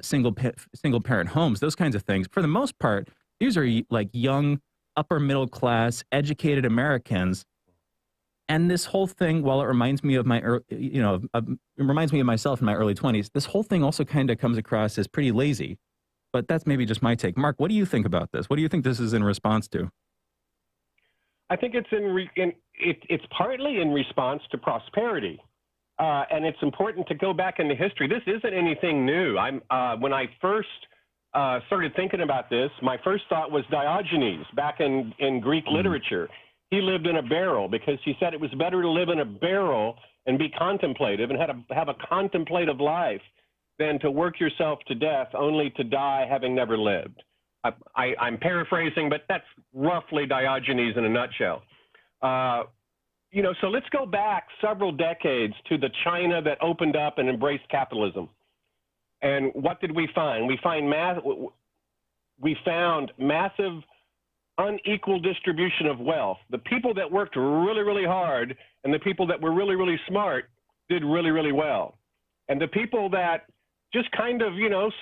[SPEAKER 3] single-parent homes, those kinds of things. For the most part, these are like young, upper middle class, educated Americans. And this whole thing, while it reminds me of it reminds me of myself in my early 20s, this whole thing also kind of comes across as pretty lazy. But that's maybe just my take. Mark, what do you think about this? What do you think this is in response to?
[SPEAKER 9] I think it's it's partly in response to prosperity, and it's important to go back into history. This isn't anything new. When I first started thinking about this, my first thought was Diogenes back in Greek literature. He lived in a barrel because he said it was better to live in a barrel and be contemplative and have a contemplative life than to work yourself to death only to die having never lived. I'm paraphrasing, but that's roughly Diogenes in a nutshell. So let's go back several decades to the China that opened up and embraced capitalism. And what did we find? We found massive unequal distribution of wealth. The people that worked really, really hard and the people that were really, really smart did really, really well. And the people that just kind of,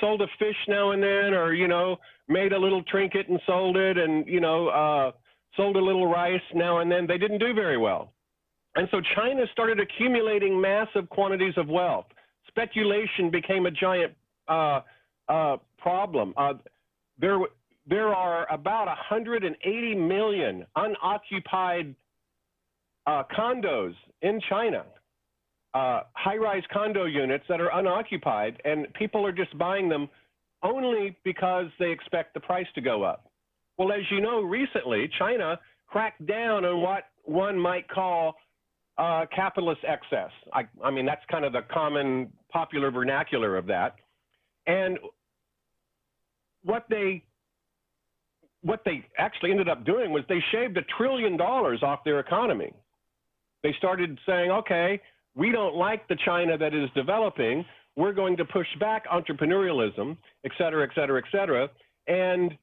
[SPEAKER 9] sold a fish now and then, or, made a little trinket and sold it, and, sold a little rice now and then, they didn't do very well. And so China started accumulating massive quantities of wealth. Speculation became a giant problem. There are about 180 million unoccupied condos in China, high-rise condo units that are unoccupied, and people are just buying them only because they expect the price to go up. Well, as you know, recently, China cracked down on what one might call capitalist excess. I mean, that's kind of the common popular vernacular of that. And what they actually ended up doing was they shaved $1 trillion off their economy. They started saying, okay, we don't like the China that is developing. We're going to push back entrepreneurialism, et cetera, et cetera, et cetera. And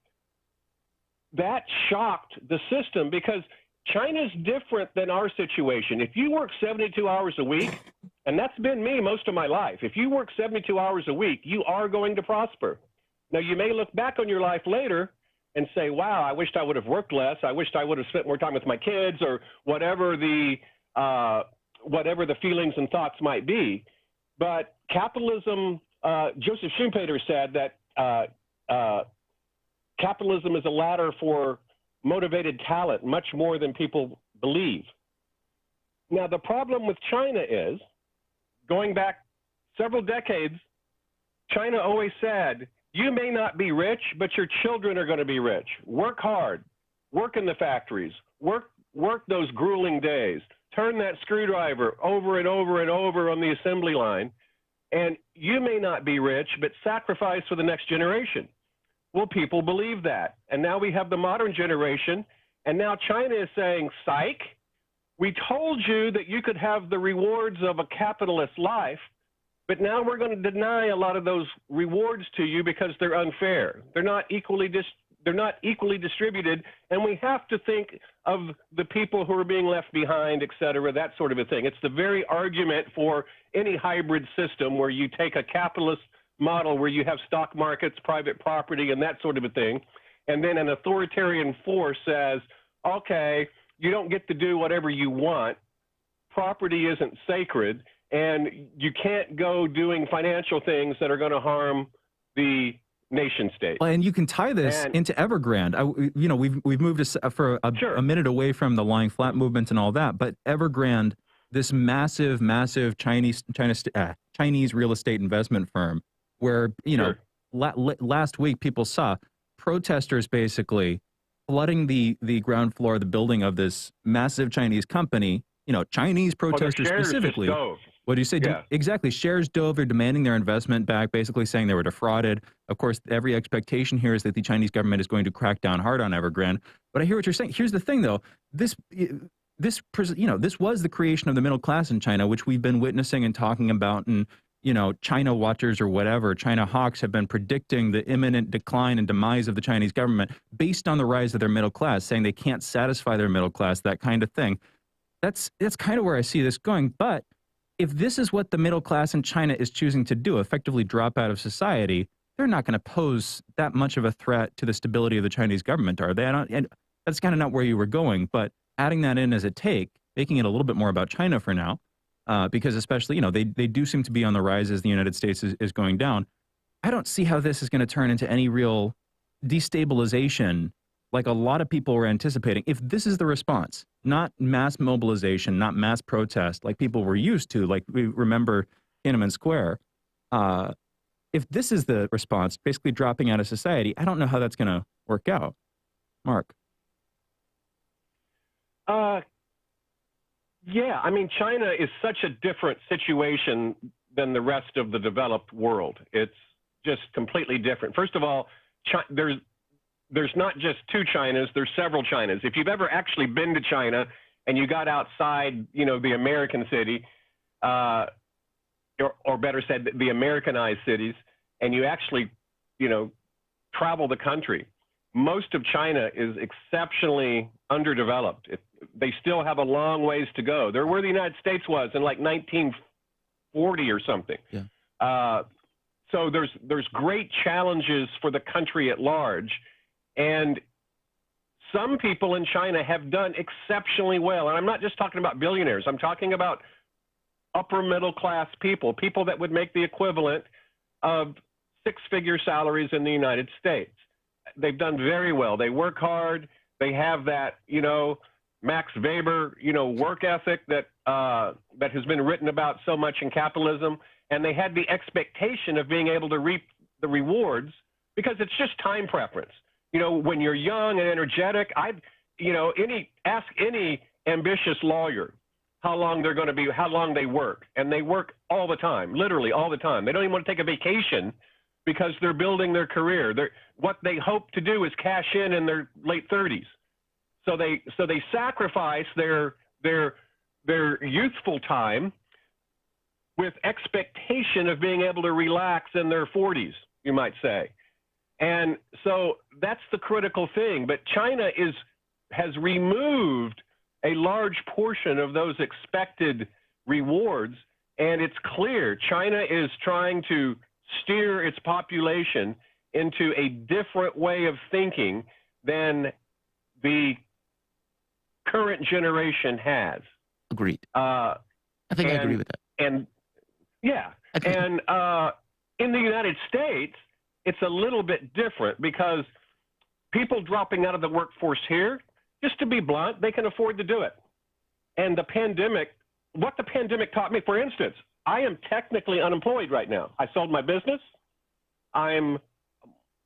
[SPEAKER 9] that shocked the system because China's different than our situation. If you work 72 hours a week, and that's been me most of my life, if you work 72 hours a week, you are going to prosper. Now, you may look back on your life later and say, wow, I wished I would have worked less. I wished I would have spent more time with my kids, or whatever the feelings and thoughts might be. But capitalism, Joseph Schumpeter said that capitalism is a ladder for motivated talent, much more than people believe. Now, the problem with China is, going back several decades, China always said, you may not be rich, but your children are going to be rich. Work hard. Work in the factories. Work those grueling days. Turn that screwdriver over and over and over on the assembly line. And you may not be rich, but sacrifice for the next generation. Well, people believe that. And now we have the modern generation. And now China is saying, psych, we told you that you could have the rewards of a capitalist life, but now we're going to deny a lot of those rewards to you because they're unfair. They're not equally distributed, and we have to think of the people who are being left behind, et cetera, that sort of a thing. It's the very argument for any hybrid system where you take a capitalist model where you have stock markets, private property, and that sort of a thing, and then an authoritarian force says, okay, you don't get to do whatever you want. Property isn't sacred. And you can't go doing financial things that are going to harm the nation state.
[SPEAKER 3] Well, and you can tie this into Evergrande. We've moved for a minute away from the lying flat movement and all that, but Evergrande, this massive Chinese real estate investment firm, where last week people saw protesters basically flooding the ground floor of the building of this massive Chinese company. Chinese protesters specifically. What do you say? Yeah. Exactly. Shares dove. They're demanding their investment back, basically saying they were defrauded. Of course, every expectation here is that the Chinese government is going to crack down hard on Evergrande. But I hear what you're saying. Here's the thing, though. this was the creation of the middle class in China, which we've been witnessing and talking about, and China watchers or whatever, China hawks have been predicting the imminent decline and demise of the Chinese government based on the rise of their middle class, saying they can't satisfy their middle class, that kind of thing. That's kind of where I see this going. But if this is what the middle class in China is choosing to do, effectively drop out of society, they're not going to pose that much of a threat to the stability of the Chinese government, are they? And that's kind of not where you were going, but adding that in as a take, making it a little bit more about China for now, because especially, they do seem to be on the rise as the United States is going down. I don't see how this is going to turn into any real destabilization like a lot of people were anticipating. If this is the response, not mass mobilization, not mass protest like people were used to, like we remember Tiananmen Square, if this is the response, basically dropping out of society, I don't know how that's going to work out. Mark?
[SPEAKER 9] Yeah, I mean, China is such a different situation than the rest of the developed world. It's just completely different. First of all, there's not just two Chinas, there's several Chinas. If you've ever actually been to China and you got outside, the American city, or better said, the Americanized cities, and you actually, travel the country, most of China is exceptionally underdeveloped. They still have a long ways to go. They're where the United States was in like 1940 or something. Yeah. So there's great challenges for the country at large. And some people in China have done exceptionally well. And I'm not just talking about billionaires. I'm talking about upper middle class people that would make the equivalent of six-figure salaries in the United States. They've done very well. They work hard. They have that, Max Weber, work ethic that has been written about so much in capitalism. And they had the expectation of being able to reap the rewards because it's just time preference. When you're young and energetic, ask any ambitious lawyer how long they work. And they work all the time, literally all the time. They don't even want to take a vacation because they're building their career. What they hope to do is cash in their late 30s. So they sacrifice their youthful time with expectation of being able to relax in their 40s, you might say. And so that's the critical thing. But China has removed a large portion of those expected rewards, and it's clear China is trying to steer its population into a different way of thinking than the current generation has.
[SPEAKER 4] Agreed. I think I agree with that.
[SPEAKER 9] And yeah, and in the United States, it's a little bit different because people dropping out of the workforce here, just to be blunt, they can afford to do it. And what the pandemic taught me, for instance, I am technically unemployed right now. I sold my business. I'm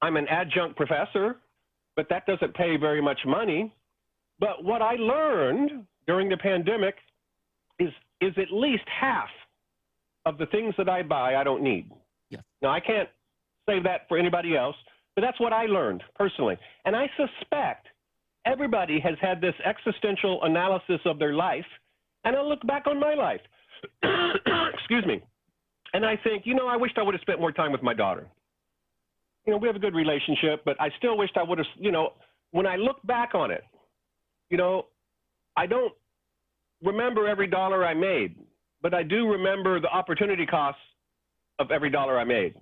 [SPEAKER 9] an adjunct professor, but that doesn't pay very much money. But what I learned during the pandemic is at least half of the things that I buy I don't need.
[SPEAKER 4] Yeah.
[SPEAKER 9] Now, I can't say that for anybody else, but that's what I learned personally. And I suspect everybody has had this existential analysis of their life, and I look back on my life, excuse me, and I think, I wished I would have spent more time with my daughter. We have a good relationship, but I still wished I would have, when I look back on it, I don't remember every dollar I made, but I do remember the opportunity costs of every dollar I made.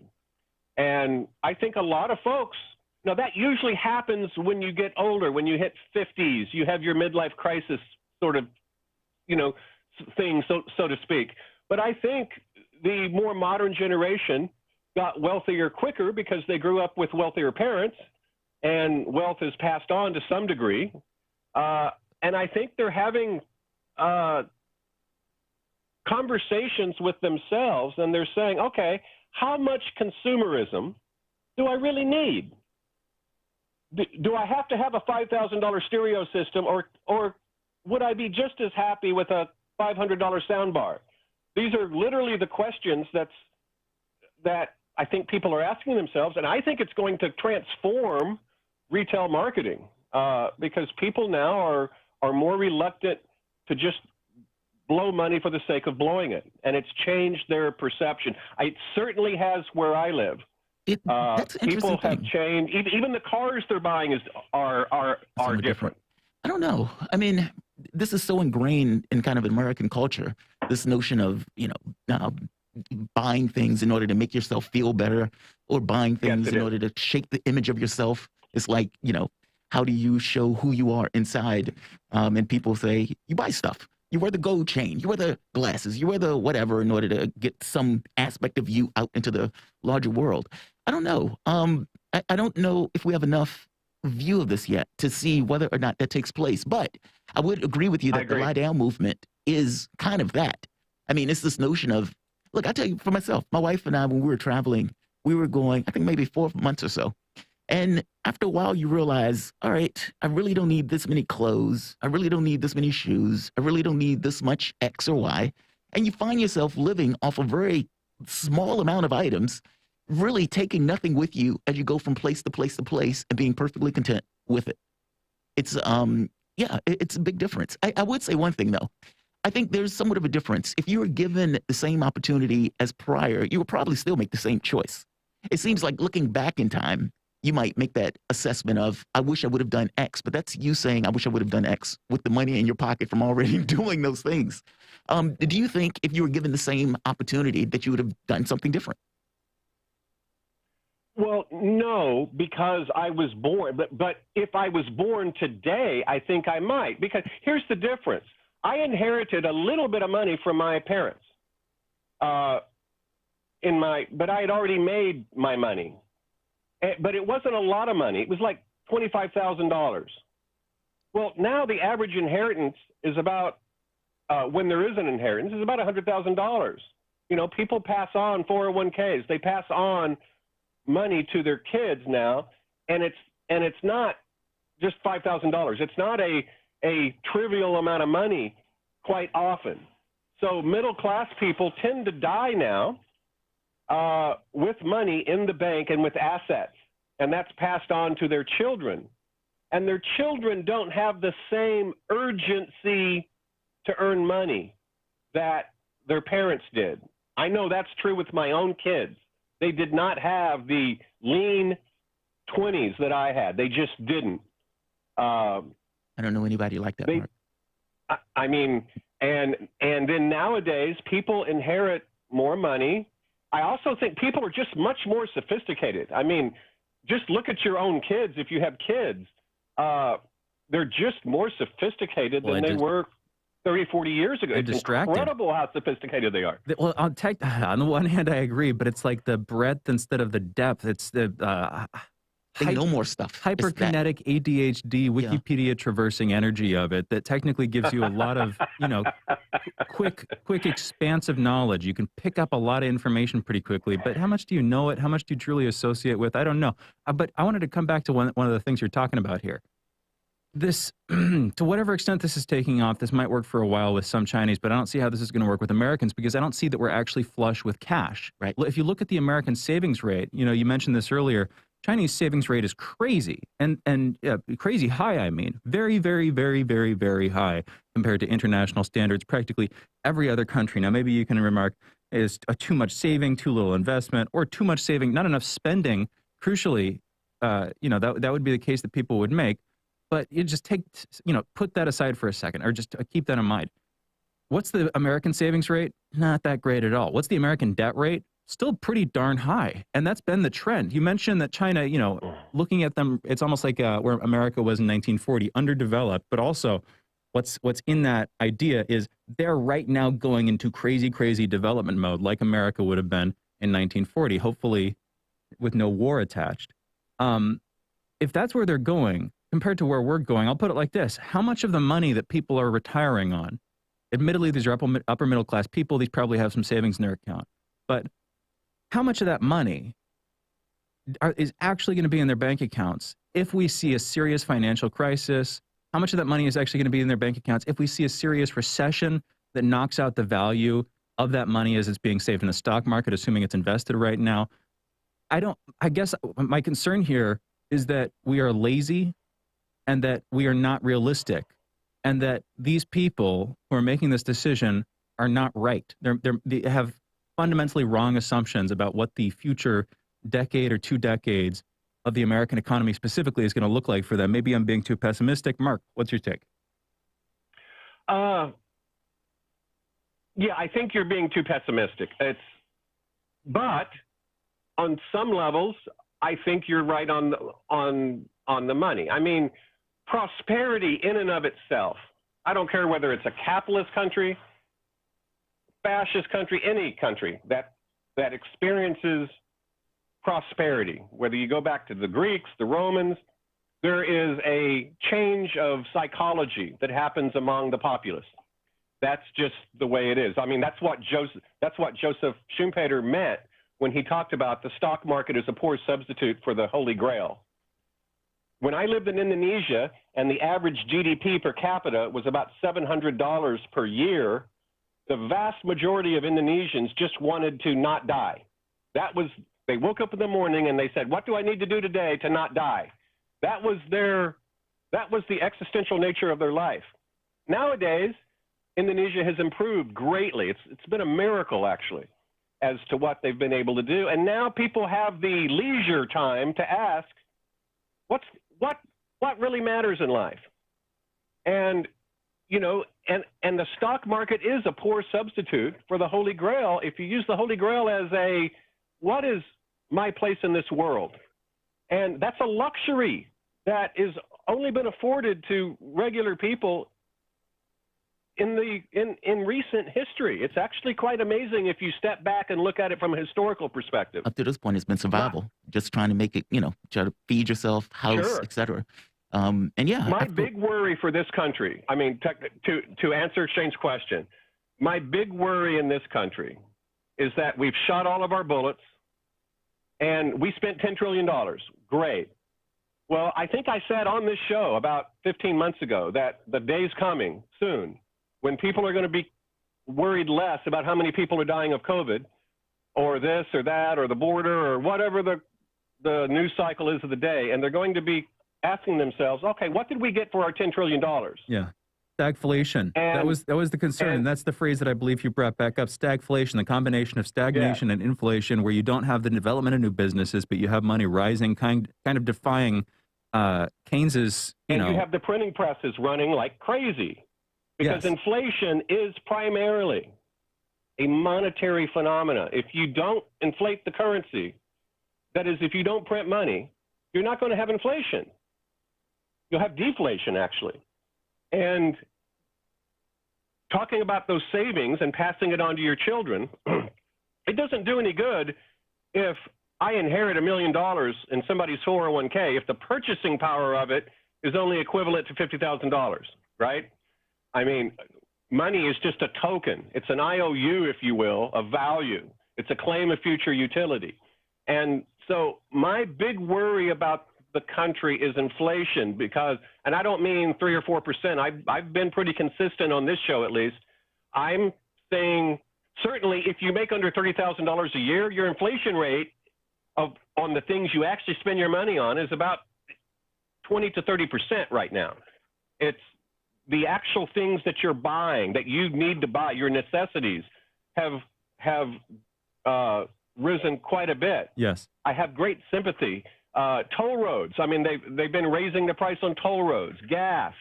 [SPEAKER 9] And I think a lot of folks, that usually happens when you get older, when you hit 50s, you have your midlife crisis sort of, thing, so to speak. But I think the more modern generation got wealthier quicker because they grew up with wealthier parents, and wealth is passed on to some degree. And I think they're having conversations with themselves, and they're saying, okay, how much consumerism do I really need? Do I have to have a $5,000 stereo system, or would I be just as happy with a $500 soundbar? These are literally the questions that I think people are asking themselves, and I think it's going to transform retail marketing because people now are more reluctant to just blow money for the sake of blowing it, and it's changed their perception. It certainly has where I live.
[SPEAKER 4] That's an interesting
[SPEAKER 9] People have
[SPEAKER 4] thing.
[SPEAKER 9] changed. Even the cars they're buying are different.
[SPEAKER 4] I don't know. I mean, this is so ingrained in kind of American culture. This notion of buying things in order to make yourself feel better, or buying things in order to shape the image of yourself. It's like, how do you show who you are inside? And people say, you buy stuff. You wear the gold chain. You wear the glasses. You wear the whatever in order to get some aspect of you out into the larger world. I don't know. I don't know if we have enough view of this yet to see whether or not that takes place. But I would agree with you that the lie down movement is kind of that. I mean, it's this notion of, look, I tell you for myself, my wife and I, when we were traveling, we were going, I think maybe 4 months or so. And after a while, you realize, all right, I really don't need this many clothes. I really don't need this many shoes. I really don't need this much X or Y. And you find yourself living off a very small amount of items, really taking nothing with you as you go from place to place to place and being perfectly content with it. It's, it's a big difference. I would say one thing, though. I think there's somewhat of a difference. If you were given the same opportunity as prior, you would probably still make the same choice. It seems like looking back in time, you might make that assessment of, I wish I would have done X, but that's you saying, I wish I would have done X with the money in your pocket from already doing those things. Do you think if you were given the same opportunity that you would have done something different?
[SPEAKER 9] Well, no, because I was born. But if I was born today, I think I might. Because here's the difference. I inherited a little bit of money from my parents. But I had already made my money. But it wasn't a lot of money. It was like $25,000. Well, now the average inheritance is about, when there is an inheritance, is about $100,000. People pass on 401ks. They pass on money to their kids now, and it's not just $5,000. It's not a trivial amount of money quite often. So middle class people tend to die now with money in the bank and with assets, and that's passed on to their children. And their children don't have the same urgency to earn money that their parents did. I know that's true with my own kids. They did not have the lean 20s that I had. They just didn't.
[SPEAKER 4] I don't know anybody like that, Mark.
[SPEAKER 9] I mean, and then nowadays people inherit more money. I also think people are just much more sophisticated. I mean, just look at your own kids. If you have kids, they're just more sophisticated than they were 30, 40 years ago. It's incredible how sophisticated they are.
[SPEAKER 3] Well, on the one hand, I agree, but it's like the breadth instead of the depth. It's the
[SPEAKER 4] they know more stuff.
[SPEAKER 3] Hyperkinetic ADHD, Wikipedia traversing energy of it that technically gives you a lot of, quick, expansive knowledge. You can pick up a lot of information pretty quickly, but how much do you know it? How much do you truly associate with? I don't know. But I wanted to come back to one of the things you're talking about here. This, to whatever extent this is taking off, this might work for a while with some Chinese, but I don't see how this is going to work with Americans because I don't see that we're actually flush with cash. Right. If you look at the American savings rate, you mentioned this earlier, Chinese savings rate is crazy and crazy high. I mean, very, very, very, very, very high compared to international standards. Practically every other country. Now, maybe you can remark is too much saving, too little investment, or too much saving, not enough spending. Crucially, that would be the case that people would make. But you just put that aside for a second, or just keep that in mind. What's the American savings rate? Not that great at all. What's the American debt rate? Still pretty darn high. And that's been the trend. You mentioned that China, looking at them, it's almost like where America was in 1940, underdeveloped. But also what's in that idea is they're right now going into crazy, crazy development mode like America would have been in 1940, hopefully with no war attached. If that's where they're going, compared to where we're going, I'll put it like this. How much of the money that people are retiring on, admittedly, these are upper middle class people, these probably have some savings in their account, but how much of that money is actually going to be in their bank accounts if we see a serious financial crisis? How much of that money is actually going to be in their bank accounts if we see a serious recession that knocks out the value of that money as it's being saved in the stock market, assuming it's invested right now? I guess my concern here is that we are lazy and that we are not realistic and that these people who are making this decision are not right. They have fundamentally wrong assumptions about what the future decade or 2 decades of the American economy specifically is going to look like for them. Maybe I'm being too pessimistic. Mark, what's your take?
[SPEAKER 9] Yeah, I think you're being too pessimistic. But on some levels, I think you're right on the money. I mean, prosperity in and of itself, I don't care whether it's a capitalist country, fascist country, any country that experiences prosperity, whether you go back to the Greeks, the Romans, there is a change of psychology that happens among the populace. That's just the way it is. I mean, that's what Joseph Schumpeter meant when he talked about the stock market as a poor substitute for the Holy Grail. When I lived in Indonesia and the average GDP per capita was about $700 per year, the vast majority of Indonesians just wanted to not die. They woke up in the morning and they said, what do I need to do today to not die? That was the existential nature of their life. Nowadays, Indonesia has improved greatly. It's been a miracle, actually, as to what they've been able to do. And now people have the leisure time to ask, what really matters in life? And, and the stock market is a poor substitute for the Holy Grail. If you use the Holy Grail as what is my place in this world? And that's a luxury that is only been afforded to regular people in recent history. It's actually quite amazing if you step back and look at it from a historical perspective.
[SPEAKER 4] Up to this point, it's been survival, just trying to make it, try to feed yourself, house,
[SPEAKER 9] sure.
[SPEAKER 4] etc. And yeah,
[SPEAKER 9] my big worry for this country, I mean, to answer Shane's question, my big worry in this country is that we've shot all of our bullets and we spent $10 trillion. Great. Well, I think I said on this show about 15 months ago that the day's coming soon when people are going to be worried less about how many people are dying of COVID or this or that or the border or whatever the news cycle is of the day. And they're going to be asking themselves, okay, what did we get for our $10 trillion? Yeah.
[SPEAKER 3] Stagflation. That was the concern. And that's the phrase that I believe you brought back up. Stagflation, the combination of stagnation and inflation, where you don't have the development of new businesses, but you have money rising, kind of defying Keynes's,
[SPEAKER 9] you have the printing presses running like crazy because inflation is primarily a monetary phenomena. If you don't inflate the currency, that is, if you don't print money, you're not going to have inflation. You'll have deflation, actually. And talking about those savings and passing it on to your children, it doesn't do any good if I inherit $1 million in somebody's 401k if the purchasing power of it is only equivalent to $50,000, right? I mean, money is just a token. It's an IOU, if you will, of value. It's a claim of future utility. And so my big worry about the country is inflation because, and I don't mean 3 or 4%. I've been pretty consistent on this show, at least. I'm saying certainly if you make under $30,000 a year, your inflation rate on the things you actually spend your money on is about 20 to 30% right now. It's the actual things that you're buying that you need to buy, your necessities have risen quite a bit.
[SPEAKER 3] Yes.
[SPEAKER 9] I have great sympathy. Toll roads. I mean, they've been raising the price on toll roads, gas,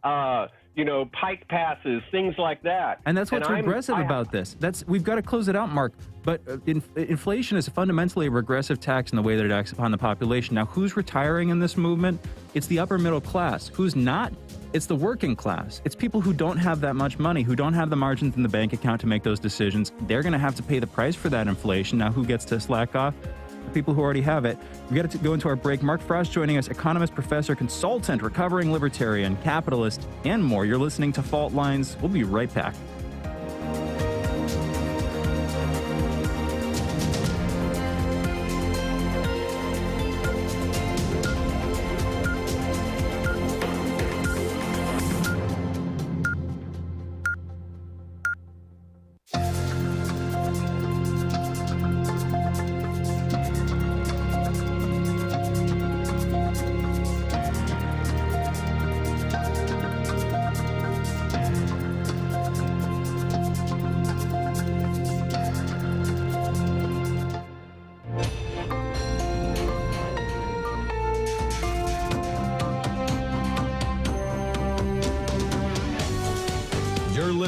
[SPEAKER 9] pike passes, things like that.
[SPEAKER 3] And that's what's regressive about this. We've got to close it out, Mark. But inflation is fundamentally a regressive tax in the way that it acts upon the population. Now, who's retiring in this movement? It's the upper middle class. Who's not? It's the working class. It's people who don't have that much money, who don't have the margins in the bank account to make those decisions. They're going to have to pay the price for that inflation. Now, who gets to slack off? The people who already have it. We got to go into our break. Mark Frost joining us, economist, professor, consultant, recovering libertarian, capitalist, and more. You're listening to Fault Lines. We'll be right back.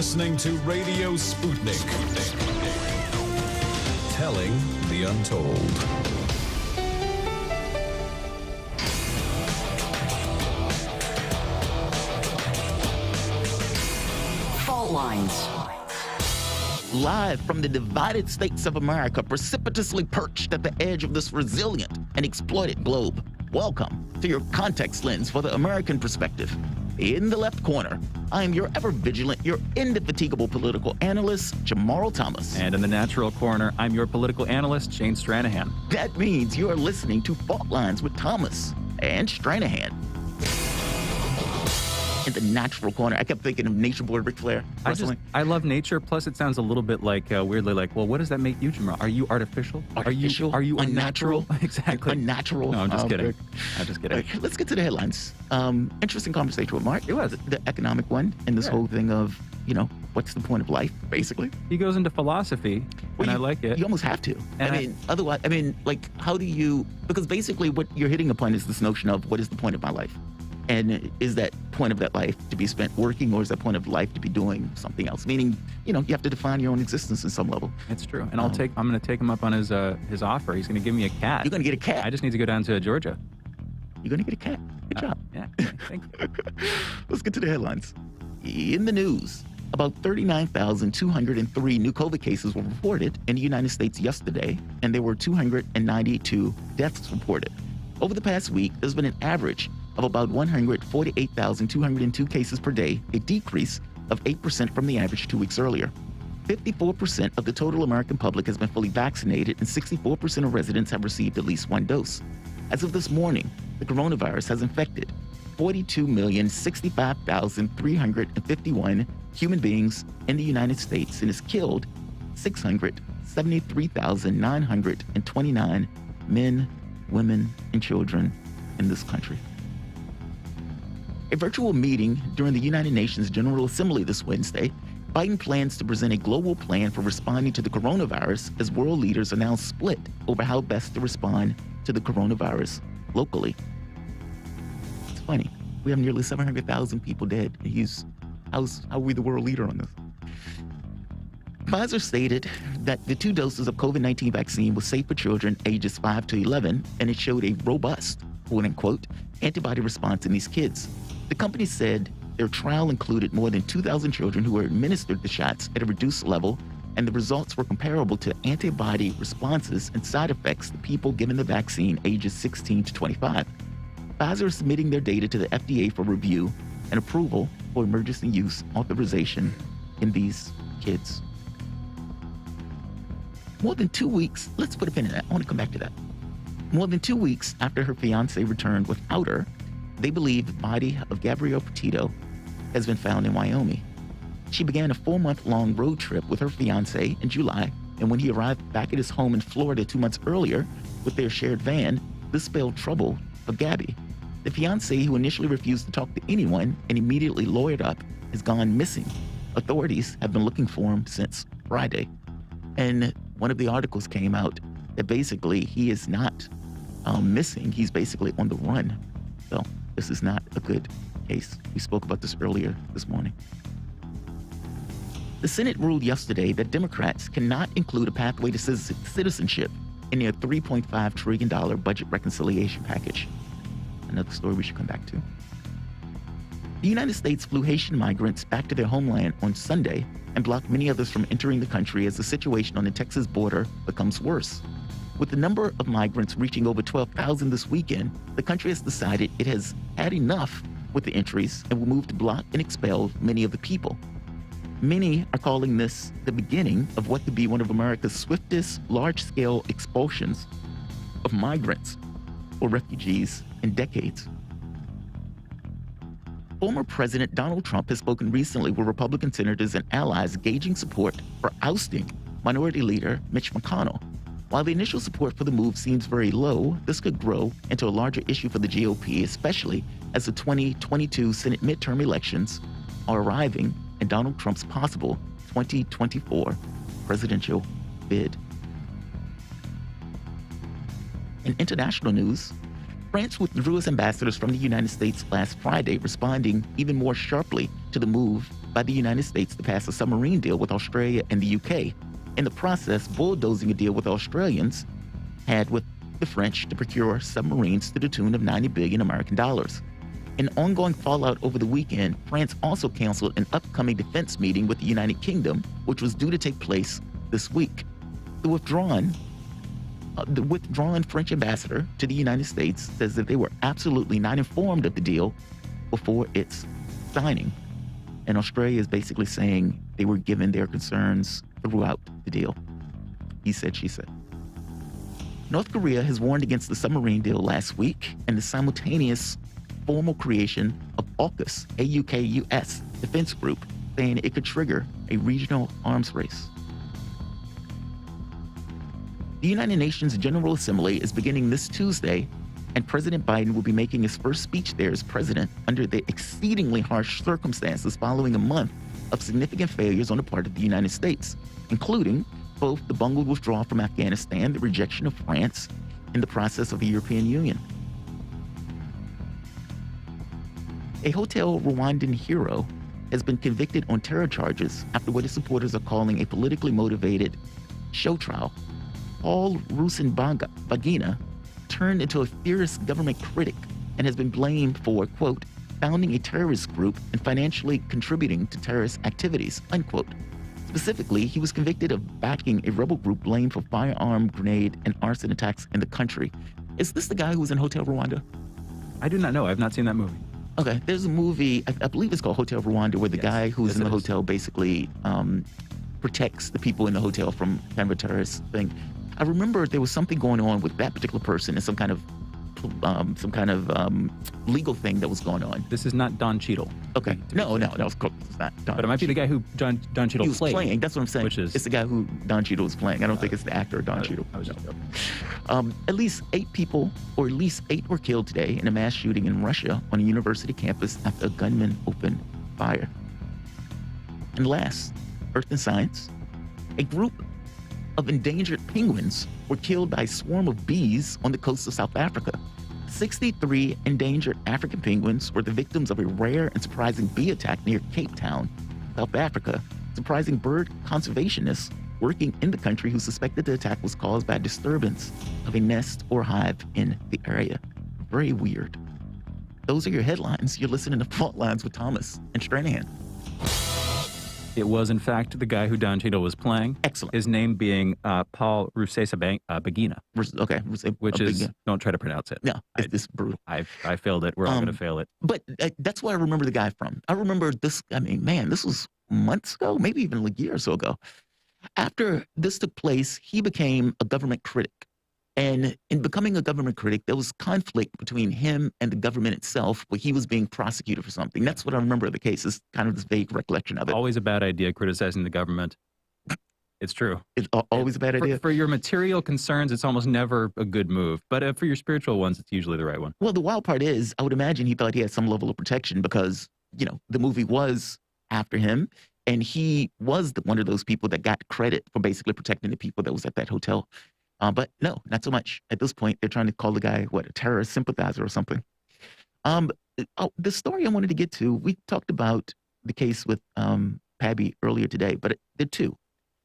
[SPEAKER 1] listening to Radio Sputnik. Telling the untold.
[SPEAKER 2] Fault lines.
[SPEAKER 4] Live from the divided states of America, precipitously perched at the edge of this resilient and exploited globe. Welcome to your context lens for the American perspective. In the left corner, I am your ever vigilant, your indefatigable political analyst, Jamarl Thomas.
[SPEAKER 3] And in the natural corner, I'm your political analyst, Shane Stranahan.
[SPEAKER 4] That means you are listening to Fault Lines with Thomas and Stranahan. In the natural corner, I kept thinking of Nature Boy Ric Flair wrestling.
[SPEAKER 3] I love nature, plus it sounds a little bit like, weirdly like, well, what does that make you, Jamarl? Are you artificial? Are you
[SPEAKER 4] unnatural?
[SPEAKER 3] Exactly.
[SPEAKER 4] Unnatural.
[SPEAKER 3] No, I'm just kidding. I'm just kidding.
[SPEAKER 4] Okay, let's get to the headlines. Interesting conversation with Mark.
[SPEAKER 3] It was.
[SPEAKER 4] The economic one, and this whole thing of, what's the point of life, basically?
[SPEAKER 3] He goes into philosophy, and I like it.
[SPEAKER 4] You almost have to.
[SPEAKER 3] And
[SPEAKER 4] Otherwise, how do you, because basically what you're hitting upon is this notion of what is the point of my life? And is that point of that life to be spent working, or is that point of life to be doing something else? Meaning, you have to define your own existence in some level.
[SPEAKER 3] It's true. And I'm going to take him up on his offer. He's going to give me a cat.
[SPEAKER 4] You're going to get a cat?
[SPEAKER 3] I just need to go down to Georgia.
[SPEAKER 4] You're going to get a cat. Good job.
[SPEAKER 3] Yeah, thank you.
[SPEAKER 4] Let's get to the headlines. In the news, about 39,203 new COVID cases were reported in the United States yesterday, and there were 292 deaths reported. Over the past week, there's been an average of about 148,202 cases per day, a decrease of 8% from the average 2 weeks earlier. 54% of the total American public has been fully vaccinated, and 64% of residents have received at least one dose. As of this morning, the coronavirus has infected 42,065,351 human beings in the United States and has killed 673,929 men, women, and children in this country. A virtual meeting during the United Nations General Assembly this Wednesday, Biden plans to present a global plan for responding to the coronavirus as world leaders are now split over how best to respond to the coronavirus locally. It's funny. We have nearly 700,000 people dead. How are we the world leader on this? Pfizer stated that the 2 doses of COVID-19 vaccine was safe for children ages 5 to 11, and it showed a robust, quote-unquote, antibody response in these kids. The company said their trial included more than 2,000 children who were administered the shots at a reduced level, and the results were comparable to antibody responses and side effects to people given the vaccine ages 16 to 25. Pfizer is submitting their data to the FDA for review and approval for emergency use authorization in these kids. More than 2 weeks, let's put a pin in that. I want to come back to that. More than 2 weeks after her fiancé returned without her, they believe the body of Gabrielle Petito has been found in Wyoming. She began a 4-month-long road trip with her fiancé in July, and when he arrived back at his home in Florida 2 months earlier with their shared van, this spelled trouble for Gabby. The fiancé, who initially refused to talk to anyone and immediately lawyered up, has gone missing. Authorities have been looking for him since Friday. And one of the articles came out that basically he is not missing. He's basically on the run. So this is not a good case. We spoke about this earlier this morning. The Senate ruled yesterday that Democrats cannot include a pathway to citizenship in their $3.5 trillion budget reconciliation package. Another story we should come back to. The United States flew Haitian migrants back to their homeland on Sunday and blocked many others from entering the country as the situation on the Texas border becomes worse. With the number of migrants reaching over 12,000 this weekend, the country has decided it has had enough with the entries and will move to block and expel many of the people. Many are calling this the beginning of what could be one of America's swiftest large-scale expulsions of migrants or refugees in decades. Former President Donald Trump has spoken recently with Republican senators and allies gauging support for ousting Minority Leader Mitch McConnell. While the initial support for the move seems very low, this could grow into a larger issue for the GOP, especially as the 2022 Senate midterm elections are arriving and Donald Trump's possible 2024 presidential bid. In international news, France withdrew its ambassadors from the United States last Friday, responding even more sharply to the move by the United States to pass a submarine deal with Australia and the UK, in the process bulldozing a deal with Australians had with the French to procure submarines to the tune of 90 billion American dollars. In ongoing fallout over the weekend, France also canceled an upcoming defense meeting with the United Kingdom, which was due to take place this week. The withdrawn French ambassador to the United States says that they were absolutely not informed of the deal before its signing. And Australia is basically saying they were given their concerns throughout the deal. He said, she said. North Korea has warned against the submarine deal last week and the simultaneous formal creation of AUKUS, A-U-K-U-S, defense group, saying it could trigger a regional arms race. The United Nations General Assembly is beginning this Tuesday, and President Biden will be making his first speech there as president under the exceedingly harsh circumstances following a month of significant failures on the part of the United States, including both the bungled withdrawal from Afghanistan, the rejection of France, and the process of the European Union. A Hotel Rwandan hero has been convicted on terror charges after what his supporters are calling a politically motivated show trial. Paul Rusesabagina turned into a fierce government critic and has been blamed for, quote, founding a terrorist group and financially contributing to terrorist activities, unquote. Specifically, he was convicted of backing a rebel group blamed for firearm, grenade, and arson attacks in the country. Is this the guy who was in Hotel Rwanda?
[SPEAKER 3] I do not know. I've not seen that movie.
[SPEAKER 4] Okay, there's a movie, I believe it's called Hotel Rwanda, where the guy who's in the hotel basically protects the people in the hotel from kind of a terrorist thing. I remember there was something going on with that particular person and some kind of legal thing that was going on.
[SPEAKER 3] This is not Don Cheadle.
[SPEAKER 4] Okay. No, it's not Don.
[SPEAKER 3] But it might be the guy who Don Cheadle
[SPEAKER 4] was playing. That's what I'm saying. It's the guy who Don Cheadle was playing. I don't think it's the actor Don Cheadle. At least 8 people, or at least 8 were killed today in a mass shooting in Russia on a university campus after a gunman opened fire. And last, Earth and Science, a group of endangered penguins were killed by a swarm of bees on the coast of South Africa. 63 endangered African penguins were the victims of a rare and surprising bee attack near Cape Town, South Africa. Surprising bird conservationists working in the country who suspected the attack was caused by a disturbance of a nest or hive in the area. Very weird. Those are your headlines. You're listening to Fault Lines with Thomas and Stranahan.
[SPEAKER 3] It was, in fact, the guy who Don Cheadle was playing.
[SPEAKER 4] Excellent.
[SPEAKER 3] His name being Paul Rusesabagina.
[SPEAKER 4] Okay.
[SPEAKER 3] Which is, don't try to pronounce it.
[SPEAKER 4] Yeah, it's brutal.
[SPEAKER 3] I failed it. We're all going to fail it.
[SPEAKER 4] But that's where I remember the guy from. I remember this, this was months ago, maybe even a year or so ago. After this took place, he became a government critic. And in becoming a government critic, there was conflict between him and the government itself, where he was being prosecuted for something. That's what I remember of the case, is kind of this vague recollection of it.
[SPEAKER 3] Always a bad idea criticizing the government. It's true.
[SPEAKER 4] It's always a bad idea.
[SPEAKER 3] For your material concerns, it's almost never a good move. But for your spiritual ones, it's usually the right one.
[SPEAKER 4] Well, the wild part is, I would imagine he thought he had some level of protection because, the movie was after him. And he was one of those people that got credit for basically protecting the people that was at that hotel. But no, not so much. At this point, they're trying to call the guy, a terrorist sympathizer or something. The story I wanted to get to, we talked about the case with Pabby earlier today, but there are 2.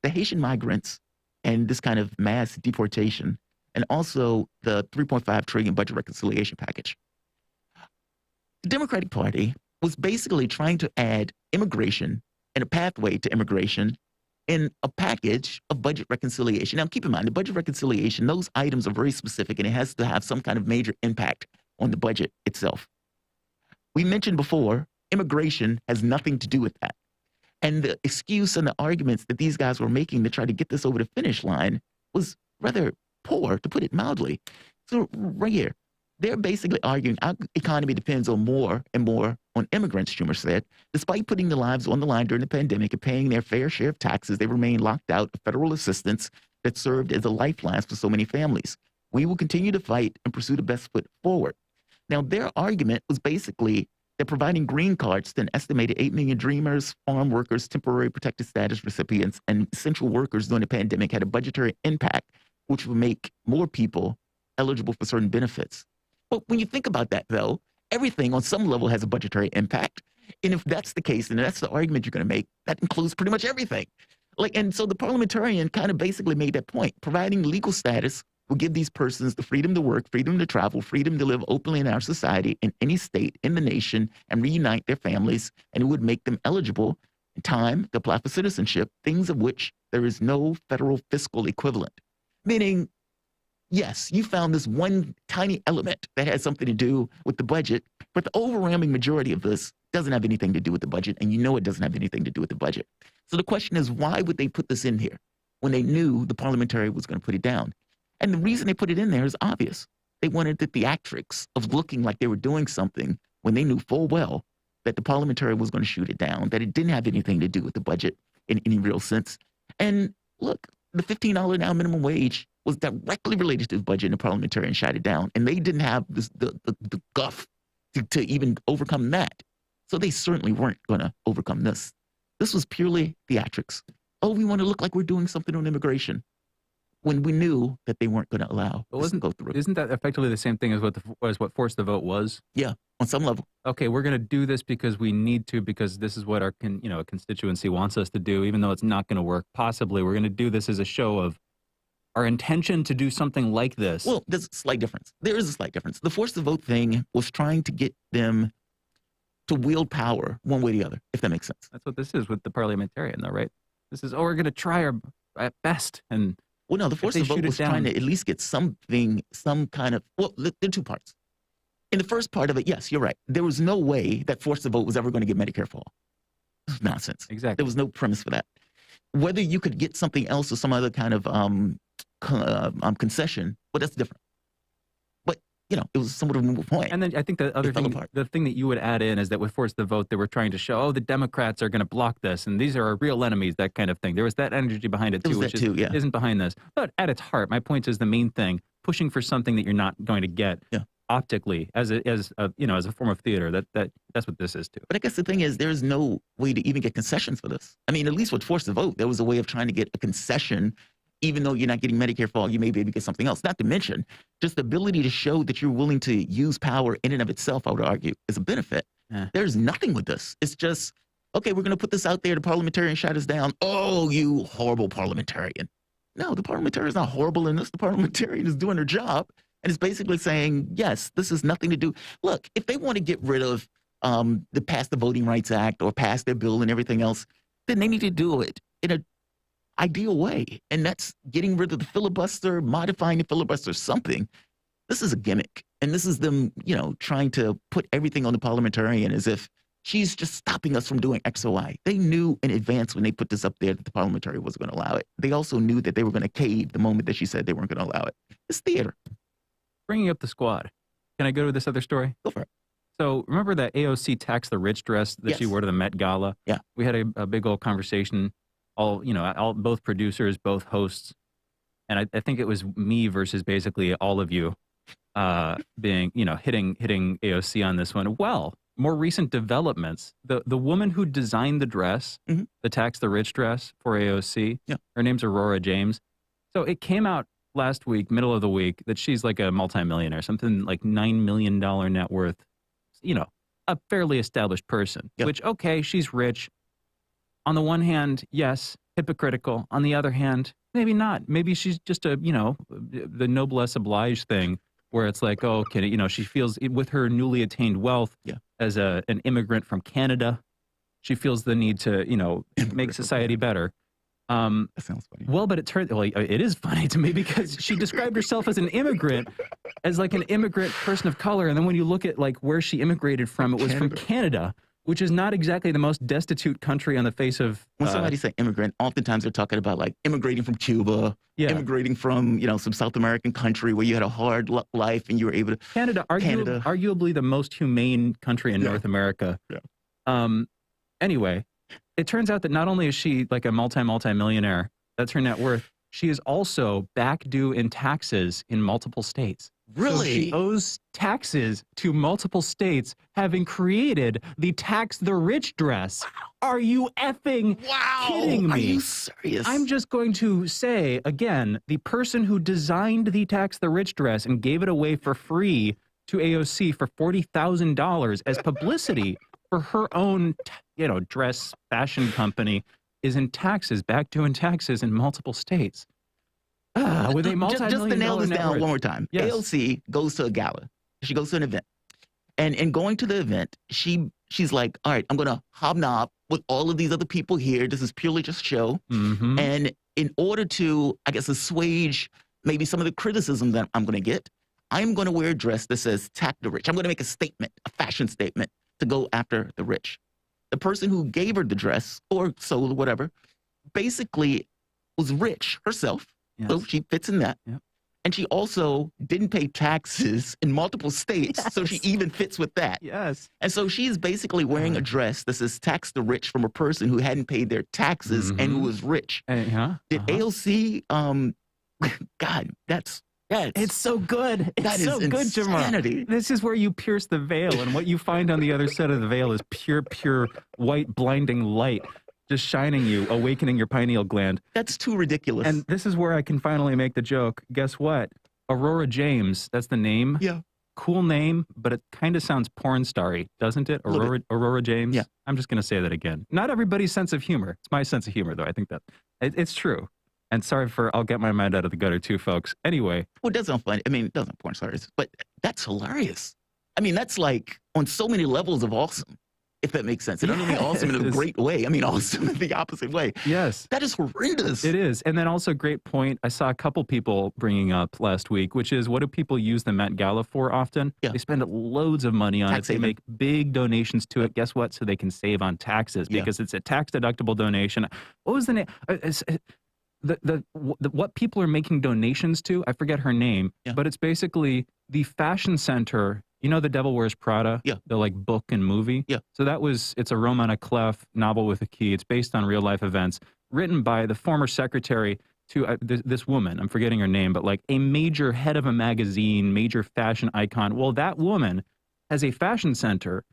[SPEAKER 4] The Haitian migrants and this kind of mass deportation, and also the $3.5 trillion budget reconciliation package. The Democratic Party was basically trying to add immigration and a pathway to immigration in a package of budget reconciliation. Now, keep in mind, the budget reconciliation, those items are very specific, and it has to have some kind of major impact on the budget itself. We mentioned before, immigration has nothing to do with that. And the excuse and the arguments that these guys were making to try to get this over the finish line was rather poor, to put it mildly. So right here, they're basically arguing our economy depends on more and more on immigrants, Schumer said. Despite putting their lives on the line during the pandemic and paying their fair share of taxes, they remain locked out of federal assistance that served as a lifeline for so many families. We will continue to fight and pursue the best foot forward. Now, their argument was basically that providing green cards to an estimated 8 million dreamers, farm workers, temporary protected status recipients, and essential workers during the pandemic had a budgetary impact, which would make more people eligible for certain benefits. But when you think about that, though, everything on some level has a budgetary impact. And if that's the case, and that's the argument you're going to make, that includes pretty much everything. And so the parliamentarian kind of basically made that point. Providing legal status will give these persons the freedom to work, freedom to travel, freedom to live openly in our society in any state in the nation and reunite their families, and it would make them eligible in time to apply for citizenship, things of which there is no federal fiscal equivalent. Meaning, yes, you found this one tiny element that has something to do with the budget, but the overwhelming majority of this doesn't have anything to do with the budget, and you know it doesn't have anything to do with the budget. So the question is, why would they put this in here when they knew the parliamentarian was going to put it down? And the reason they put it in there is obvious. They wanted the theatrics of looking like they were doing something when they knew full well that the parliamentarian was going to shoot it down, that it didn't have anything to do with the budget in any real sense. And look, the $15 an hour minimum wage was directly related to the budget, and the parliamentarian shot it down. And they didn't have the guff to even overcome that. So they certainly weren't going to overcome this. This was purely theatrics. Oh, we want to look like we're doing something on immigration when we knew that they weren't going to allow this to go through.
[SPEAKER 3] Isn't that effectively the same thing as what Force the Vote was?
[SPEAKER 4] Yeah, on some level.
[SPEAKER 3] Okay, we're going to do this because we need to, because this is what our constituency wants us to do, even though it's not going to work. Possibly, we're going to do this as a show of our intention to do something like this.
[SPEAKER 4] Well, there's a slight difference. There is a slight difference. The Force the Vote thing was trying to get them to wield power one way or the other, if that makes sense.
[SPEAKER 3] That's what this is with the parliamentarian, though, right? This is, we're going to try our best. And
[SPEAKER 4] well, no, the Force the Vote was trying to at least get something, some kind of, well, there are two parts. In the first part of it, yes, you're right. There was no way that Force the Vote was ever going to get Medicare for all. Nonsense.
[SPEAKER 3] Exactly.
[SPEAKER 4] There was no premise for that. Whether you could get something else or some other kind of concession, well, that's different. But, it was somewhat of a moot point.
[SPEAKER 3] And then I think the other thing, the thing that you would add in is that with Force the Vote, they were trying to show, oh, the Democrats are going to block this, and these are our real enemies, that kind of thing. There was that energy behind it, too, which isn't behind this. But at its heart, my point is the main thing, pushing for something that you're not going to get optically as a form of theater. That's what this is, too.
[SPEAKER 4] But I guess the thing is, there's no way to even get concessions for this. I mean, at least with Force the Vote, there was a way of trying to get a concession. Even though you're not getting Medicare for all, you may be able to get something else. Not to mention, just the ability to show that you're willing to use power in and of itself, I would argue, is a benefit. Yeah. There's nothing with this. It's just, okay, we're going to put this out there. The parliamentarian shot us down. Oh, you horrible parliamentarian. No, the parliamentarian is not horrible in this. The parliamentarian is doing her job and is basically saying, yes, this has nothing to do. Look, if they want to get rid of pass the Voting Rights Act or pass their bill and everything else, then they need to do it in a ideal way, and that's getting rid of the filibuster, modifying the filibuster, something. This is a gimmick, and this is them, trying to put everything on the parliamentarian as if she's just stopping us from doing X or Y. They knew in advance when they put this up there that the parliamentarian wasn't going to allow it. They also knew that they were going to cave the moment that she said they weren't going to allow it. It's theater.
[SPEAKER 3] Bringing up the squad, can I go to this other story?
[SPEAKER 4] Go for it.
[SPEAKER 3] So remember that AOC tax the rich dress that she wore to the Met Gala?
[SPEAKER 4] Yeah.
[SPEAKER 3] We had a big old conversation. Both producers, both hosts, and I think it was me versus basically all of you being, hitting AOC on this one. Well, more recent developments. The woman who designed the dress, the Tax the Rich dress for AOC, her name's Aurora James. So it came out last week, middle of the week, that she's like a multimillionaire, something like $9 million net worth, a fairly established person, which, okay, she's rich. On the one hand, yes, hypocritical. On the other hand, maybe not. Maybe she's just the noblesse oblige thing, where it's like, oh, she feels with her newly attained wealth as an immigrant from Canada, she feels the need to, make society better.
[SPEAKER 4] That sounds funny.
[SPEAKER 3] Well, but it is funny to me because she described herself as an immigrant, as like an immigrant person of color. And then when you look at like where she immigrated from, it was from Canada, which is not exactly the most destitute country on the face of...
[SPEAKER 4] When somebody say immigrant, oftentimes they're talking about like immigrating from Cuba, immigrating from, some South American country where you had a hard life and you were able to...
[SPEAKER 3] Canada, arguably the most humane country in North America. Yeah. Anyway, it turns out that not only is she like a multi-millionaire, that's her net worth, she is also back due in taxes in multiple states.
[SPEAKER 4] Really?
[SPEAKER 3] So she owes taxes to multiple states, having created the Tax the Rich dress. Wow. Are you effing kidding me?
[SPEAKER 4] Are you serious?
[SPEAKER 3] I'm just going to say, again, the person who designed the Tax the Rich dress and gave it away for free to AOC for $40,000 as publicity for her own, dress fashion company is in taxes, back due in taxes in multiple states. With a multi-million
[SPEAKER 4] just to nail this down
[SPEAKER 3] worth.
[SPEAKER 4] one more time.
[SPEAKER 3] Yes.
[SPEAKER 4] AOC goes to a gala. She goes to an event. And in going to the event, she's like, all right, I'm going to hobnob with all of these other people here. This is purely just show.
[SPEAKER 3] Mm-hmm.
[SPEAKER 4] And in order to, I guess, assuage maybe some of the criticism that I'm going to get, I'm going to wear a dress that says tax the rich. I'm going to make a statement, a fashion statement to go after the rich. The person who gave her the dress or sold or whatever basically was rich herself.
[SPEAKER 3] Yes.
[SPEAKER 4] So she fits in that.
[SPEAKER 3] Yep.
[SPEAKER 4] And she also didn't pay taxes in multiple states, so she even fits with that.
[SPEAKER 3] Yes.
[SPEAKER 4] And so she's basically wearing a dress that says tax the rich from a person who hadn't paid their taxes and who was rich. Did AOC, God, that's
[SPEAKER 3] it's so good. It's
[SPEAKER 4] that
[SPEAKER 3] so
[SPEAKER 4] is
[SPEAKER 3] good,
[SPEAKER 4] insanity.
[SPEAKER 3] Jamarl. This is where you pierce the veil, and what you find on the other side of the veil is pure white blinding light. Just shining you, awakening your pineal gland.
[SPEAKER 4] That's too ridiculous.
[SPEAKER 3] And this is where I can finally make the joke. Guess what? Aurora James, that's the name.
[SPEAKER 4] Yeah.
[SPEAKER 3] Cool name, but it kind of sounds porn starry, doesn't it? Aurora James?
[SPEAKER 4] Yeah.
[SPEAKER 3] I'm just going to say that again. Not everybody's sense of humor. It's my sense of humor, though. I think that it's true. And sorry I'll get my mind out of the gutter too, folks. Anyway.
[SPEAKER 4] Well, it doesn't sound funny. I mean, it doesn't porn stars, but that's hilarious. I mean, that's like on so many levels of awesome. If that makes sense. And I don't mean awesome in a great way. I mean awesome in the opposite way.
[SPEAKER 3] Yes.
[SPEAKER 4] That is horrendous.
[SPEAKER 3] It is. And then also great point. I saw a couple people bringing up last week, which is what do people use the Met Gala for often?
[SPEAKER 4] Yeah.
[SPEAKER 3] They spend loads of money on
[SPEAKER 4] Tax
[SPEAKER 3] it. They
[SPEAKER 4] haven.
[SPEAKER 3] make big donations to it. Guess what? So they can save on taxes because it's a tax deductible donation. What was the name? What people are making donations to, I forget her name, but it's basically the fashion center. You know The Devil Wears Prada?
[SPEAKER 4] Yeah.
[SPEAKER 3] The like book and movie?
[SPEAKER 4] Yeah.
[SPEAKER 3] So it's a Romana Clef novel with a key. It's based on real life events, written by the former secretary to this woman. I'm forgetting her name, but like a major head of a magazine, major fashion icon. Well, that woman has a fashion center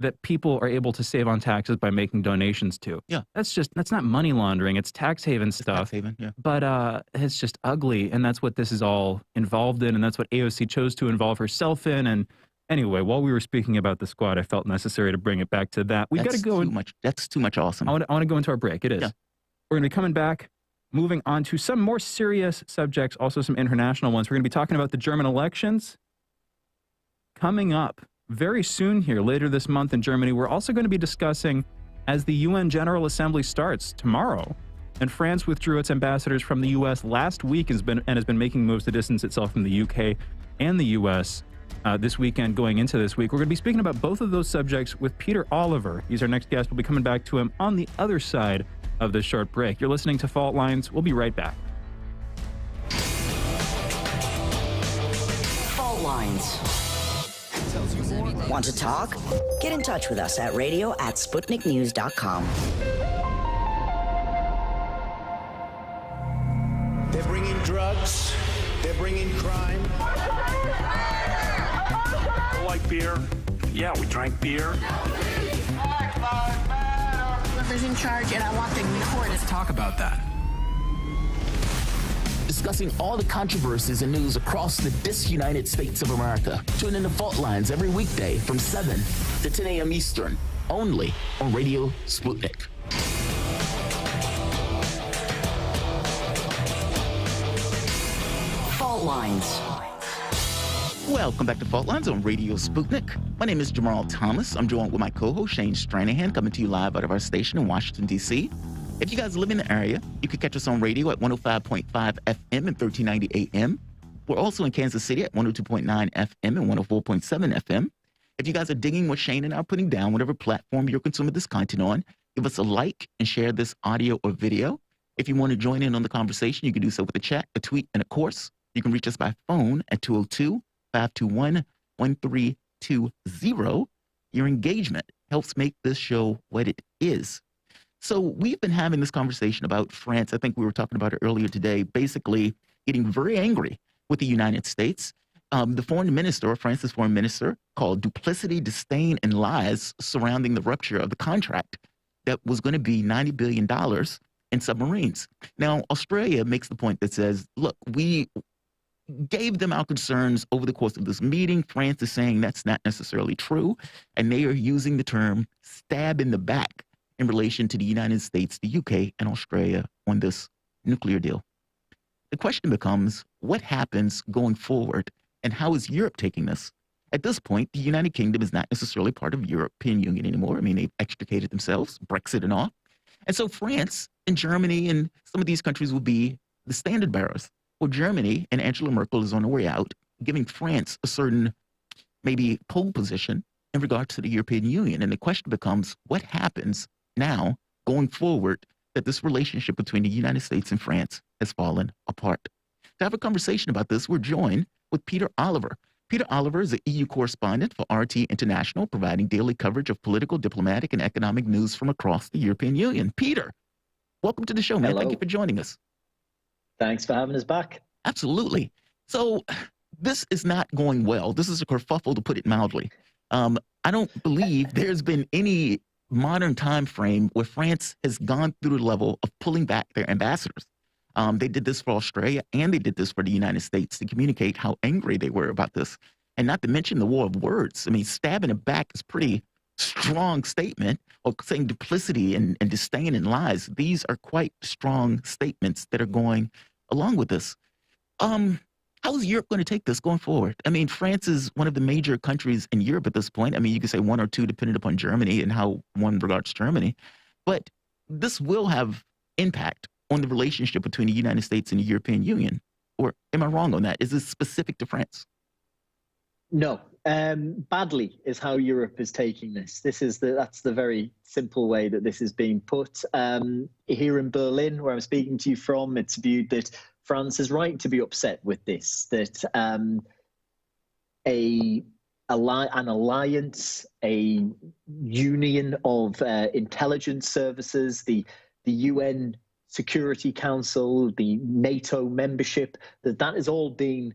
[SPEAKER 3] that people are able to save on taxes by making donations to.
[SPEAKER 4] Yeah.
[SPEAKER 3] That's not money laundering. It's tax haven stuff.
[SPEAKER 4] Tax haven, yeah.
[SPEAKER 3] But it's just ugly, and that's what this is all involved in, and that's what AOC chose to involve herself in. And anyway, while we were speaking about the squad, I felt necessary to bring it back to that. We've got to go.
[SPEAKER 4] That's too much awesome.
[SPEAKER 3] I want to go into our break. It is.
[SPEAKER 4] Yeah.
[SPEAKER 3] We're going to be coming back, moving on to some more serious subjects, also some international ones. We're going to be talking about the German elections coming up very soon here, later this month in Germany. We're also going to be discussing as the UN General Assembly starts tomorrow, and France withdrew its ambassadors from the U.S. last week has been making moves to distance itself from the U.K. and the U.S. This weekend going into this week. We're going to be speaking about both of those subjects with Peter Oliver. He's our next guest. We'll be coming back to him on the other side of this short break. You're listening to Fault Lines. We'll be right back.
[SPEAKER 2] Fault Lines. Want to talk? Get in touch with us at radio@sputniknews.com.
[SPEAKER 10] They're bringing drugs. They're bringing crime.
[SPEAKER 11] I like beer. Yeah, we drank beer.
[SPEAKER 12] Whoever's in charge, and I want the report.
[SPEAKER 11] Let's talk about that.
[SPEAKER 4] Discussing all the controversies and news across the disunited states of America. Tune in to Fault Lines every weekday from 7 to 10 a.m. Eastern, only on Radio Sputnik.
[SPEAKER 2] Fault Lines.
[SPEAKER 4] Welcome back to Fault Lines on Radio Sputnik. My name is Jamarl Thomas. I'm joined with my co-host Shane Stranahan, coming to you live out of our station in Washington, D.C. If you guys live in the area, you can catch us on radio at 105.5 FM and 1390 AM. We're also in Kansas City at 102.9 FM and 104.7 FM. If you guys are digging what Shane and I are putting down, whatever platform you're consuming this content on, give us a like and share this audio or video. If you want to join in on the conversation, you can do so with a chat, a tweet, and of course, you can reach us by phone at 202-521-1320. Your engagement helps make this show what it is. So we've been having this conversation about France. I think we were talking about it earlier today, basically getting very angry with the United States. The foreign minister, France's foreign minister, called duplicity, disdain, and lies surrounding the rupture of the contract that was going to be $90 billion in submarines. Now, Australia makes the point that says, look, we gave them our concerns over the course of this meeting. France is saying that's not necessarily true, and they are using the term stab in the back in relation to the United States, the UK, and Australia on this nuclear deal. The question becomes, what happens going forward, and how is Europe taking this? At this point, the United Kingdom is not necessarily part of the European Union anymore. I mean, they've extricated themselves, Brexit and all. And so France and Germany and some of these countries will be the standard bearers. Well, Germany and Angela Merkel is on her way out, giving France a certain maybe pole position in regards to the European Union. And the question becomes, what happens now going forward that this relationship between the United States and France has fallen apart? To have a conversation about this, we're joined with Peter Oliver. Peter Oliver is an EU correspondent for RT International, providing daily coverage of political, diplomatic, and economic news from across the European Union. Peter, welcome to the show, man.
[SPEAKER 13] Hello.
[SPEAKER 4] Thank you for joining us.
[SPEAKER 13] Thanks for having us back.
[SPEAKER 4] Absolutely. So this is not going well. This is a kerfuffle, to put it mildly. I don't believe there's been any modern time frame where France has gone through the level of pulling back their ambassadors. They did this for Australia, and they did this for the United States to communicate how angry they were about this. And not to mention the war of words. I mean, stab in the back is pretty strong statement, or saying duplicity and disdain and lies. These are quite strong statements that are going along with this. How is Europe going to take this going forward? I mean, France is one of the major countries in Europe at this point. I mean, you could say one or two, depending upon Germany and how one regards Germany. But this will have impact on the relationship between the United States and the European Union. Or am I wrong on that? Is this specific to France?
[SPEAKER 13] No, badly is how Europe is taking this. That's the very simple way that this is being put. Here in Berlin, where I'm speaking to you from, it's viewed that France is right to be upset with this, that an alliance, a union of intelligence services, the UN Security Council, the NATO membership, that is all being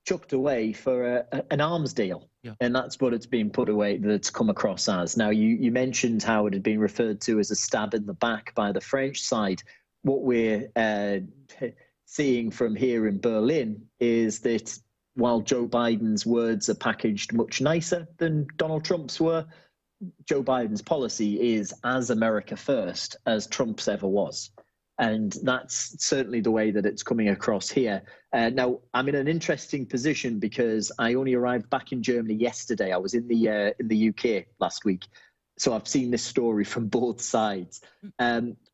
[SPEAKER 13] chucked away for an arms deal. Yeah. And that's what it's been put away, that it's come across as. Now, you mentioned how it had been referred to as a stab in the back by the French side. What we're seeing from here in Berlin is that while Joe Biden's words are packaged much nicer than Donald Trump's were, Joe Biden's policy is as America first as Trump's ever was. And that's certainly the way that it's coming across here. Now, I'm in an interesting position because I only arrived back in Germany yesterday. I was in the UK last week. So I've seen this story from both sides.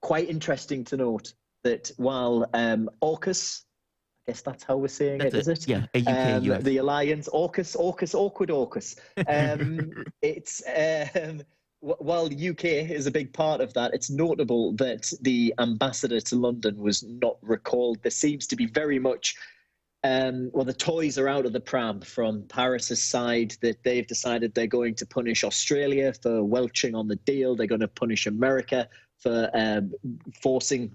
[SPEAKER 13] Quite interesting to note that while AUKUS, I guess that's how we're saying it, is it?
[SPEAKER 4] Yeah, UK-US.
[SPEAKER 13] The alliance, AUKUS, awkward AUKUS. While the UK is a big part of that, it's notable that the ambassador to London was not recalled. There seems to be very much, the toys are out of the pram from Paris's side, that they've decided they're going to punish Australia for welching on the deal. They're going to punish America for forcing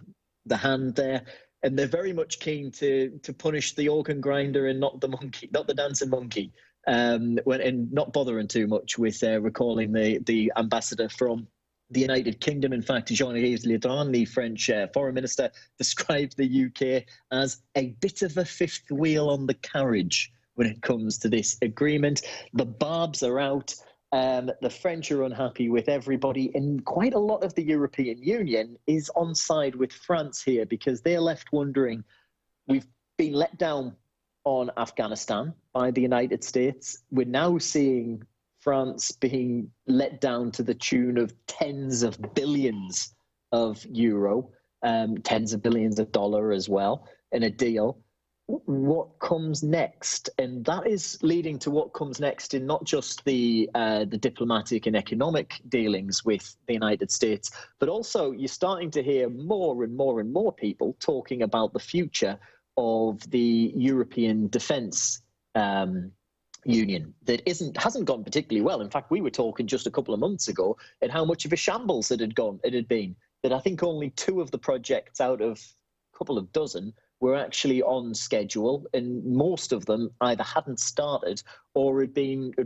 [SPEAKER 13] the hand there. And they're very much keen to punish the organ grinder and not the monkey, not the dancing monkey. And not bothering too much with recalling the ambassador from the United Kingdom. In fact, Jean-Yves Le Drian, the French foreign minister, described the UK as a bit of a fifth wheel on the carriage when it comes to this agreement. The barbs are out. The French are unhappy with everybody, and quite a lot of the European Union is on side with France here because they're left wondering, we've been let down on Afghanistan by the United States. We're now seeing France being let down to the tune of tens of billions of euro, tens of billions of dollar as well in a deal. What comes next? And that is leading to what comes next in not just the diplomatic and economic dealings with the United States, but also you're starting to hear more and more and more people talking about the future of the European defence union that hasn't gone particularly well. In fact, we were talking just a couple of months ago at how much of a shambles it had been. That I think only 2 of the projects out of a couple of dozen were actually on schedule, and most of them either hadn't started or had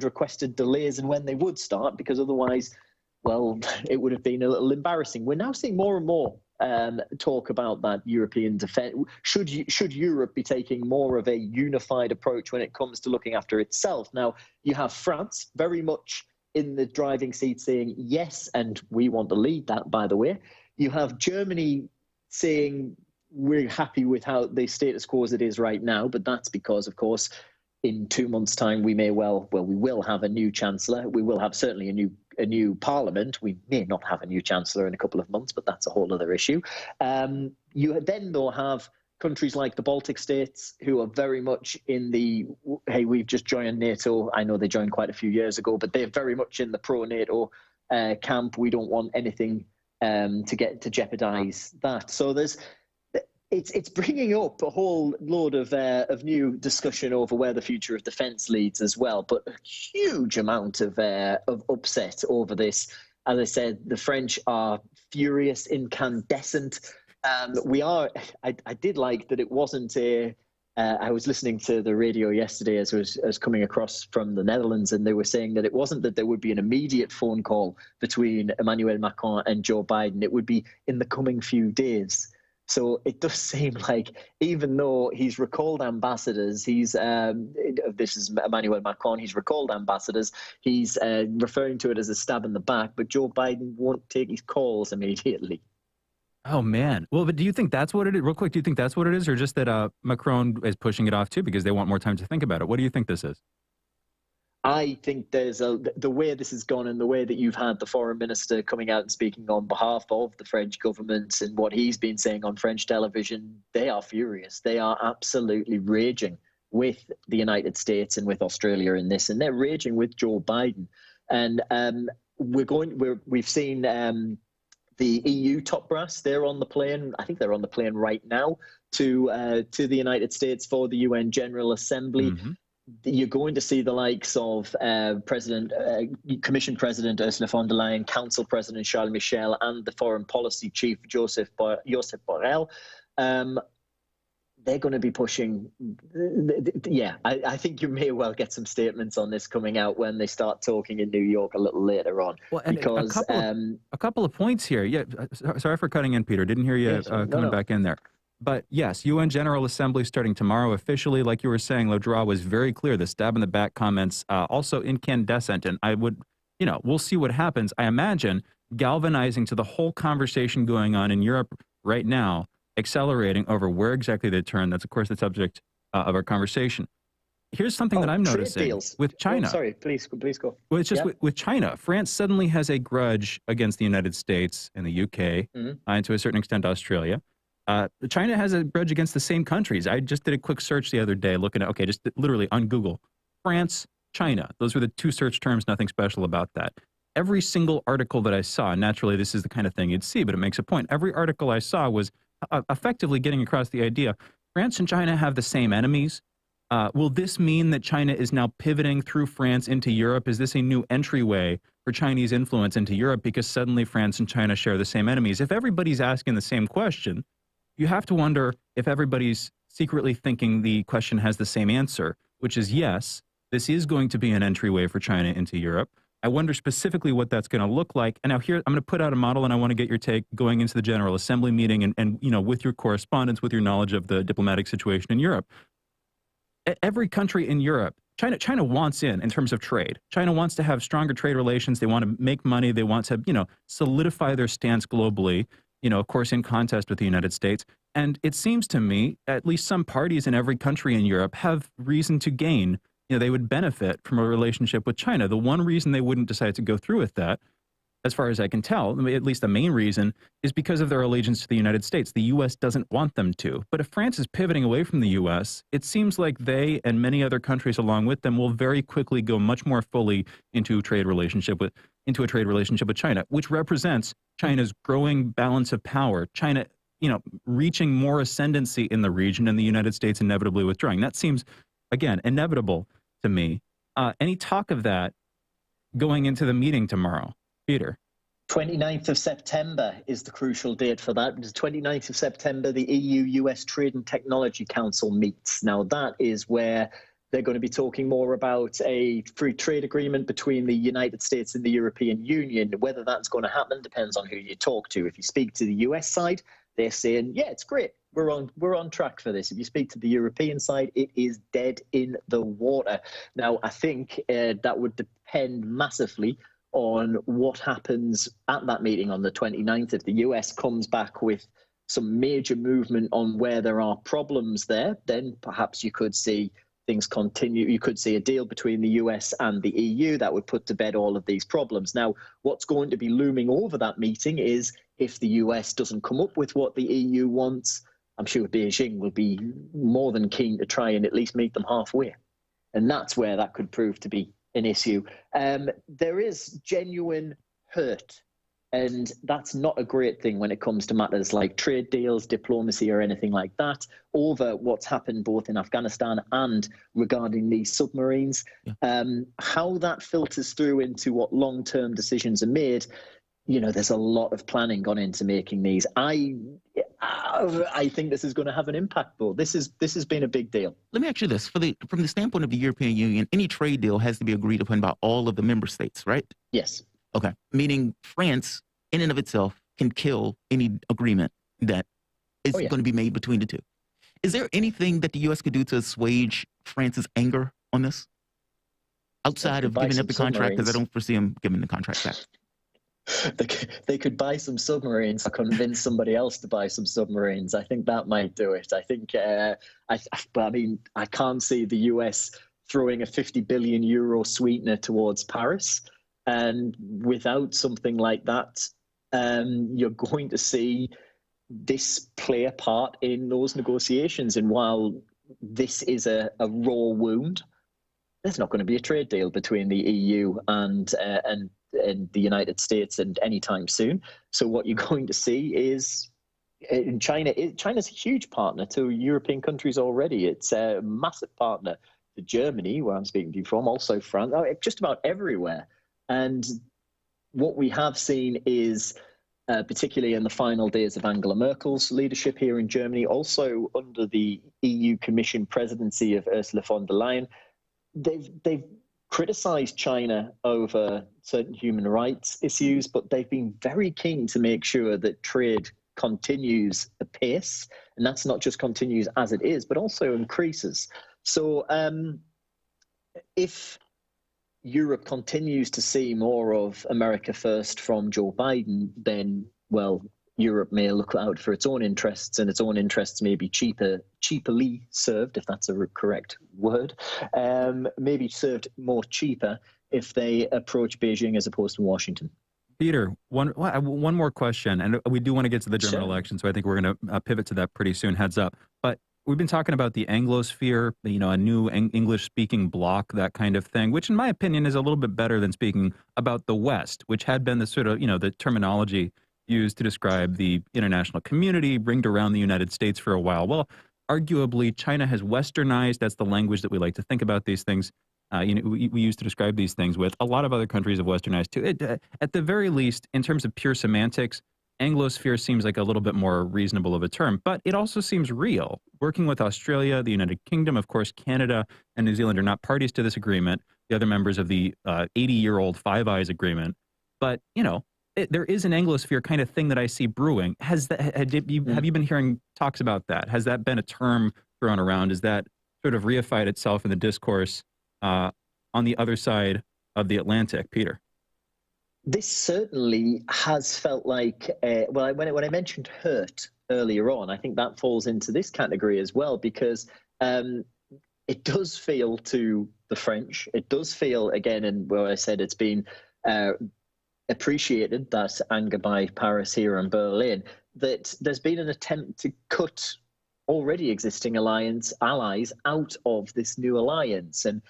[SPEAKER 13] requested delays in when they would start, because otherwise, well, it would have been a little embarrassing. We're now seeing more and more talk about that European defense. Should Europe be taking more of a unified approach when it comes to looking after itself? Now, you have France very much in the driving seat saying yes, and we want to lead that, by the way. You have Germany saying we're happy with how the status quo as it is right now, but that's because, of course, in 2 months' time, we will have a new chancellor. We will have certainly a new parliament. We may not have a new chancellor in a couple of months, but that's a whole other issue. You then, though, have countries like the Baltic states who are very much in the, hey, we've just joined NATO. I know they joined quite a few years ago, but they're very much in the pro-NATO camp. We don't want anything to jeopardize that. So it's bringing up a whole load of new discussion over where the future of defence leads as well, but a huge amount of upset over this. As I said, the French are furious, incandescent. I did like that it wasn't I was listening to the radio yesterday as I was coming across from the Netherlands, and they were saying that it wasn't that there would be an immediate phone call between Emmanuel Macron and Joe Biden. It would be in the coming few days. So it does seem like, even though he's recalled ambassadors, this is Emmanuel Macron, he's recalled ambassadors, he's referring to it as a stab in the back, but Joe Biden won't take his calls immediately.
[SPEAKER 3] Oh, man. Well, but do you think that's what it is? Real quick, do you think that's what it is, or just that Macron is pushing it off too because they want more time to think about it? What do you think this is?
[SPEAKER 13] I think the way this has gone and the way that you've had the foreign minister coming out and speaking on behalf of the French government and what he's been saying on French television, they are furious. They are absolutely raging with the United States and with Australia in this, and they're raging with Joe Biden. And we've seen the EU top brass. They're on the plane. I think they're on the plane right now to the United States for the UN General Assembly. Mm-hmm. You're going to see the likes of Commission President Ursula von der Leyen, Council President Charles Michel, and the Foreign Policy Chief Joseph Borrell. They're going to be pushing. I think you may well get some statements on this coming out when they start talking in New York a little later on.
[SPEAKER 3] Well, and because a couple of points here. Yeah, sorry for cutting in, Peter. Didn't hear you coming back in there. But yes, UN General Assembly starting tomorrow officially. Like you were saying, Lodra was very clear. The stab in the back comments also incandescent. And I would, we'll see what happens. I imagine galvanizing to the whole conversation going on in Europe right now, accelerating over where exactly they turn. That's, of course, the subject of our conversation. Here's something that I'm noticing with China.
[SPEAKER 13] Sorry, please go.
[SPEAKER 3] Well, it's just with China. France suddenly has a grudge against the United States and the UK, and to a certain extent, Australia. China has a grudge against the same countries. I just did a quick search the other day looking at, just literally on Google, France, China. Those were the two search terms, nothing special about that. Every single article that I saw, naturally this is the kind of thing you'd see, but it makes a point. Every article I saw was effectively getting across the idea, France and China have the same enemies. Will this mean that China is now pivoting through France into Europe? Is this a new entryway for Chinese influence into Europe because suddenly France and China share the same enemies? If everybody's asking the same question, you have to wonder if everybody's secretly thinking the question has the same answer, which is yes, this is going to be an entryway for China into Europe. I wonder specifically what that's going to look like. And now here, I'm going to put out a model, and I want to get your take going into the General Assembly meeting and with your correspondence, with your knowledge of the diplomatic situation in Europe. Every country in Europe, China wants in terms of trade. China wants to have stronger trade relations. They want to make money. They want to, solidify their stance globally. Of course, in contest with the United States. And it seems to me, at least some parties in every country in Europe have reason to gain. They would benefit from a relationship with China. The one reason they wouldn't decide to go through with that, as far as I can tell, at least the main reason, is because of their allegiance to the United States. The U.S. doesn't want them to. But if France is pivoting away from the U.S., it seems like they and many other countries along with them will very quickly go much more fully into a trade relationship with China, which represents China's growing balance of power. China, reaching more ascendancy in the region and the United States inevitably withdrawing. That seems, again, inevitable to me. Any talk of that going into the meeting tomorrow? Peter?
[SPEAKER 13] 29th of September is the crucial date for that. It's 29th of September, the EU-US Trade and Technology Council meets. Now, that is where They're going to be talking more about a free trade agreement between the United States and the European Union. Whether that's going to happen depends on who you talk to. If you speak to the US side, they're saying, yeah, it's great. We're on track for this. If you speak to the European side, it is dead in the water. Now, I think that would depend massively on what happens at that meeting on the 29th. If the US comes back with some major movement on where there are problems there, then perhaps you could see things continue. You could see a deal between the US and the EU that would put to bed all of these problems. Now, what's going to be looming over that meeting is if the US doesn't come up with what the EU wants, I'm sure Beijing will be more than keen to try and at least meet them halfway. And that's where that could prove to be an issue. There is genuine hurt, and that's not a great thing when it comes to matters like trade deals, diplomacy, or anything like that, over what's happened both in Afghanistan and regarding these submarines. How that filters through into what long-term decisions are made, you know, there's a lot of planning gone into making these. I think this is going to have an impact, though. This has been a big deal.
[SPEAKER 4] Let me ask you this: from the standpoint of the European Union, any trade deal has to be agreed upon by all of the member states, right?
[SPEAKER 13] Yes.
[SPEAKER 4] Okay. Meaning France, in and of itself, can kill any agreement that is going to be made between the two. Is there anything that the U.S. could do to assuage France's anger on this, outside of giving up the contract? Because I don't foresee them giving the contract back.
[SPEAKER 13] They could buy some submarines or convince somebody else to buy some submarines. I think that might do it. I think, I mean, I can't see the US throwing a 50 billion euro sweetener towards Paris. And without something like that, you're going to see this play a part in those negotiations. And while this is a raw wound, there's not going to be a trade deal between the EU and the United States and anytime soon. So what you're going to see is China's a huge partner to European countries already. It's a massive partner to Germany, where I'm speaking to you from, also France, just about everywhere. And what we have seen is, particularly in the final days of Angela Merkel's leadership here in Germany, also under the EU Commission presidency of Ursula von der Leyen, they've criticized China over certain human rights issues, but they've been very keen to make sure that trade continues apace, and that's not just continues as it is, but also increases. So if Europe continues to see more of America first from Joe Biden, then, well, Europe may look out for its own interests, and its own interests may be cheaply served, if that's a correct word, maybe served more cheaper if they approach Beijing as opposed to Washington.
[SPEAKER 3] Peter, one more question, and we do want to get to the German election, so I think we're going to pivot to that pretty soon, heads up. But we've been talking about the Anglosphere, you know, a new English-speaking bloc, that kind of thing, which in my opinion is a little bit better than speaking about the West, which had been the sort of, you know, the terminology used to describe the international community ringed around the United States for a while. Well, arguably, China has westernized. That's the language that we like to think about these things. You know, we used to describe these things with. A lot of other countries have westernized too. At the very least, in terms of pure semantics, Anglosphere seems like a little bit more reasonable of a term, but it also seems real. Working with Australia, the United Kingdom, of course, Canada and New Zealand are not parties to this agreement. The other members of the 80-year-old Five Eyes agreement. But, you know, there is an Anglosphere kind of thing that I see brewing. Have you been hearing talks about that? Has that been a term thrown around? Is that sort of reified itself in the discourse on the other side of the Atlantic, Peter?
[SPEAKER 13] This certainly has felt like, well, when I mentioned hurt earlier on, I think that falls into this category as well, because it does feel to the French, it does feel, again, and where I said it's been appreciated, that anger by Paris here in Berlin, that there's been an attempt to cut already existing allies out of this new alliance, and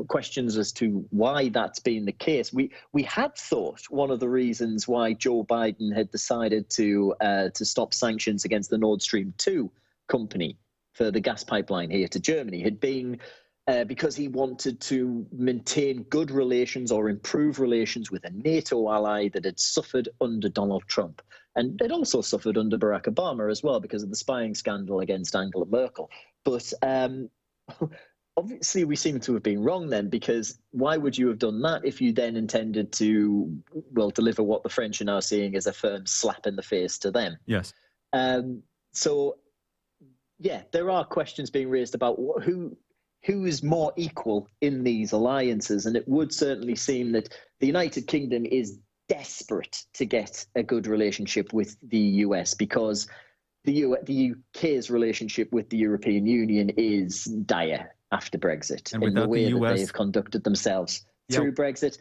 [SPEAKER 13] questions as to why that's been the case. We had thought one of the reasons why Joe Biden had decided to stop sanctions against the Nord Stream 2 company for the gas pipeline here to Germany had been because he wanted to maintain good relations or improve relations with a NATO ally that had suffered under Donald Trump. And it also suffered under Barack Obama as well because of the spying scandal against Angela Merkel. But obviously we seem to have been wrong then, because why would you have done that if you then intended to, well, deliver what the French are now seeing as a firm slap in the face to them?
[SPEAKER 3] Yes.
[SPEAKER 13] So, yeah, there are questions being raised about who is more equal in these alliances, and it would certainly seem that the United Kingdom is desperate to get a good relationship with the US, because the UK's relationship with the European Union is dire after Brexit,
[SPEAKER 3] and
[SPEAKER 13] in the way
[SPEAKER 3] US,
[SPEAKER 13] that they've conducted themselves through Brexit.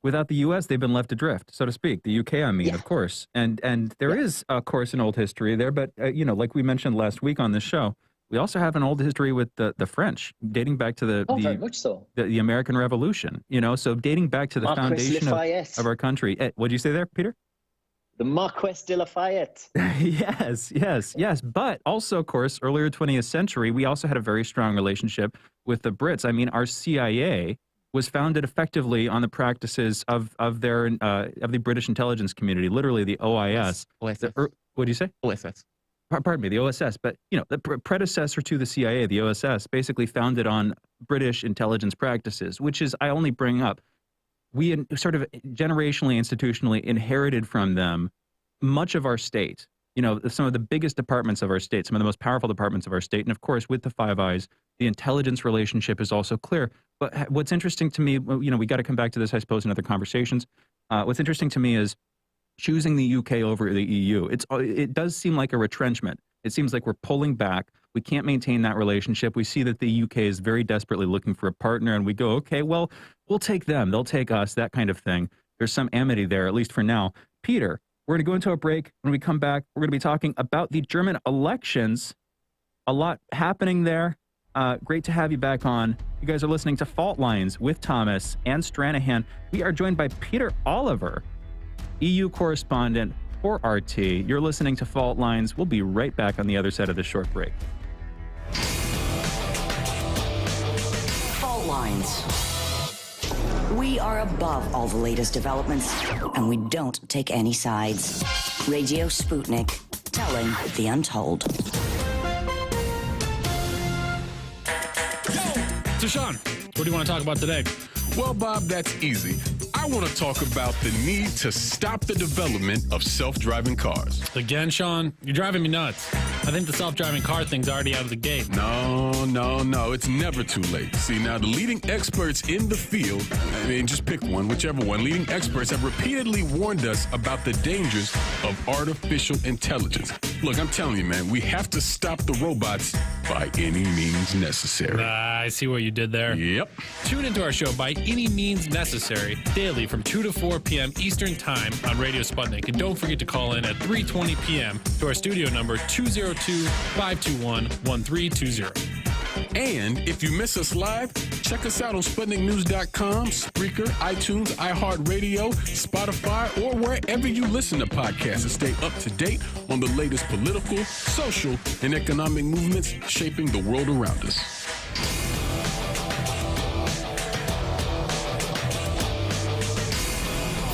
[SPEAKER 3] Without the U.S., they've been left adrift, so to speak. The UK, I mean, of course. And there is, of course, an old history there. But, like we mentioned last week on this show, we also have an old history with the French, dating back to
[SPEAKER 13] very much so.
[SPEAKER 3] the American Revolution, so dating back to the foundation of our country. What did you say there, Peter?
[SPEAKER 13] The Marquess de Lafayette.
[SPEAKER 3] Yes. But also, of course, earlier 20th century, we also had a very strong relationship with the Brits. I mean, our CIA was founded effectively on the practices of the British intelligence community, literally the OIS.
[SPEAKER 4] OSS.
[SPEAKER 3] What do you say?
[SPEAKER 4] OSS.
[SPEAKER 3] Pardon me, the OSS. But, the predecessor to the CIA, the OSS, basically founded on British intelligence practices, which is, I only bring up, we sort of generationally, institutionally inherited from them much of our state, some of the biggest departments of our state, some of the most powerful departments of our state. And of course, with the Five Eyes, the intelligence relationship is also clear. But what's interesting to me, we got to come back to this, I suppose, in other conversations. What's interesting to me is choosing the UK over the EU. It does seem like a retrenchment. It seems like we're pulling back. We can't maintain that relationship. We see that the UK is very desperately looking for a partner, and we go, okay, well, we'll take them. They'll take us, that kind of thing. There's some amity there, at least for now. Peter, we're going to go into a break. When we come back, we're going to be talking about the German elections. A lot happening there. Great to have you back on. You guys are listening to Fault Lines with Thomas and Stranahan. We are joined by Peter Oliver, EU correspondent for RT. You're listening to Fault Lines. We'll be right back on the other side of this short break.
[SPEAKER 2] Fault Lines. We are above all the latest developments, and we don't take any sides. Radio Sputnik, telling the untold.
[SPEAKER 14] So, Sean, what do you want to talk about today?
[SPEAKER 15] Well, Bob, that's easy. I want to talk about the need to stop the development of self-driving cars.
[SPEAKER 14] Again, Sean, you're driving me nuts. I think the self-driving car thing's already out of the gate.
[SPEAKER 15] No. It's never too late. See, now, the leading experts in the field, just pick one, whichever one, leading experts have repeatedly warned us about the dangers of artificial intelligence. Look, I'm telling you, man, we have to stop the robots by any means necessary.
[SPEAKER 14] I see what you did there.
[SPEAKER 15] Yep.
[SPEAKER 14] Tune into our show By Any Means Necessary daily from 2 to 4 p.m. Eastern Time on Radio Sputnik. And don't forget to call in at 3:20 p.m. to our studio number 202-521-1320.
[SPEAKER 15] And if you miss us live, check us out on SputnikNews.com, Spreaker, iTunes, iHeartRadio, Spotify, or wherever you listen to podcasts and stay up to date on the latest political, social, and economic movements shaping the world around us.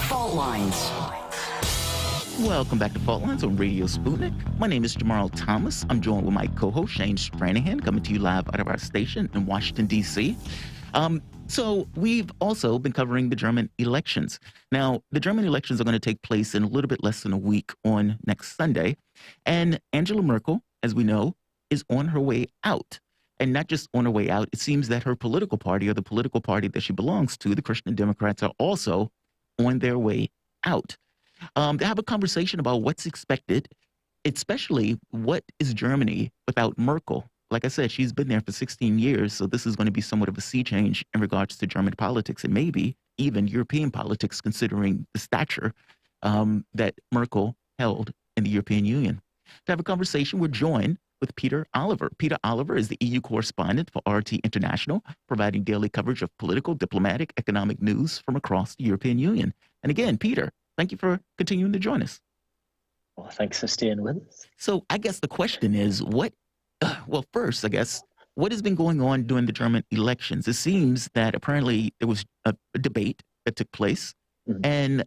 [SPEAKER 2] Fault Lines.
[SPEAKER 4] Welcome back to Fault Lines on Radio Sputnik. My name is Jamarl Thomas. I'm joined with my co-host, Shane Stranahan, coming to you live out of our station in Washington, D.C. So we've also been covering the German elections. Now, the German elections are going to take place in a little bit less than a week on next Sunday. And Angela Merkel, as we know, is on her way out. And not just on her way out, it seems that her political party, or the political party that she belongs to, the Christian Democrats, are also on their way out. To have a conversation about what's expected, especially what is Germany without Merkel. Like I said, she's been there for 16 years, so this is going to be somewhat of a sea change in regards to German politics and maybe even European politics, considering the stature that Merkel held in the European Union. To have a conversation, we're joined with Peter Oliver. Peter Oliver is the EU correspondent for RT International, providing daily coverage of political, diplomatic, economic news from across the European Union. And again, Peter, thank you for continuing to join us.
[SPEAKER 13] Well, thanks for staying with us.
[SPEAKER 4] So I guess the question is, first, I guess, what has been going on during the German elections? It seems that apparently there was a debate that took place, and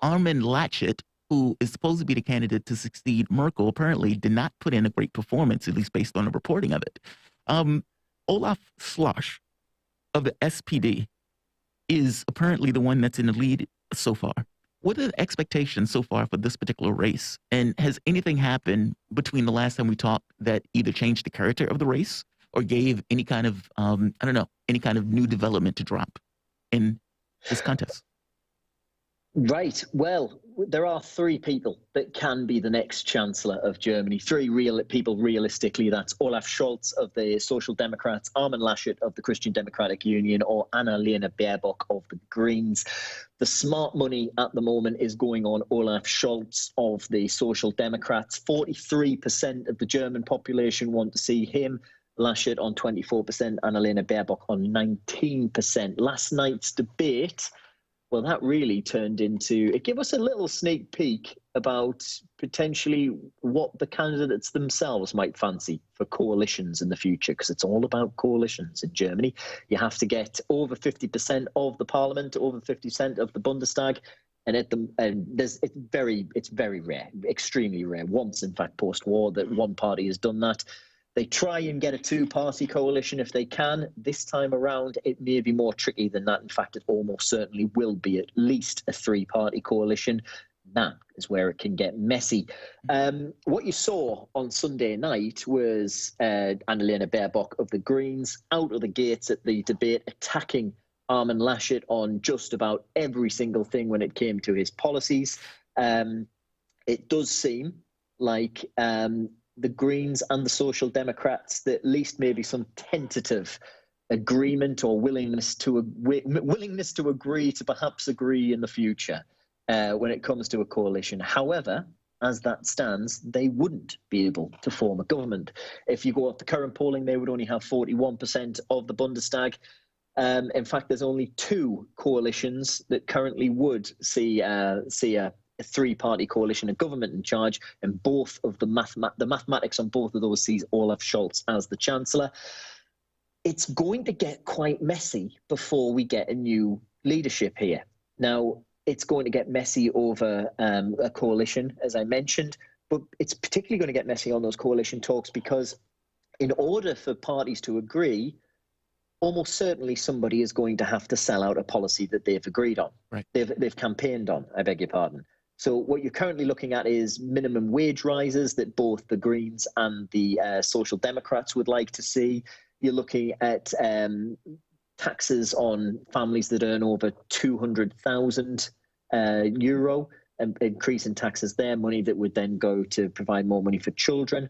[SPEAKER 4] Armin Laschet, who is supposed to be the candidate to succeed Merkel, apparently did not put in a great performance, at least based on the reporting of it. Olaf Scholz of the SPD is apparently the one that's in the lead so far. What are the expectations so far for this particular race? And has anything happened between the last time we talked that either changed the character of the race or gave any kind of, any kind of new development to drop in this contest?
[SPEAKER 13] Right. Well, there are three people that can be the next Chancellor of Germany. Three real people, realistically. That's Olaf Scholz of the Social Democrats, Armin Laschet of the Christian Democratic Union, or Annalena Baerbock of the Greens. The smart money at the moment is going on Olaf Scholz of the Social Democrats. 43% of the German population want to see him. Laschet on 24%, Annalena Baerbock on 19%. Last night's debate, well, that really turned into, it gave us a little sneak peek about potentially what the candidates themselves might fancy for coalitions in the future, because it's all about coalitions in Germany. You have to get over 50% of the parliament, over 50% of the Bundestag, and it's very rare, extremely rare. Once, in fact, post-war, that one party has done that. They try and get a two-party coalition if they can. This time around, it may be more tricky than that. In fact, it almost certainly will be at least a three-party coalition. That is where it can get messy. What you saw on Sunday night was Annalena Baerbock of the Greens out of the gates at the debate, attacking Armin Laschet on just about every single thing when it came to his policies. It does seem like the Greens and the Social Democrats, that at least maybe some tentative agreement or willingness to agree to perhaps agree in the future when it comes to a coalition. However, as that stands, they wouldn't be able to form a government. If you go off the current polling, they would only have 41% of the Bundestag. In fact, there's only two coalitions that currently would see a three-party coalition, a government in charge, and both of the mathematics on both of those sees Olaf Scholz as the Chancellor. It's going to get quite messy before we get a new leadership here. Now, it's going to get messy over a coalition, as I mentioned, but it's particularly going to get messy on those coalition talks because in order for parties to agree, almost certainly somebody is going to have to sell out a policy that they've agreed on.
[SPEAKER 4] Right.
[SPEAKER 13] They've campaigned on, I beg your pardon. So what you're currently looking at is minimum wage rises that both the Greens and the Social Democrats would like to see. You're looking at taxes on families that earn over €200,000, and increase in taxes there, money that would then go to provide more money for children.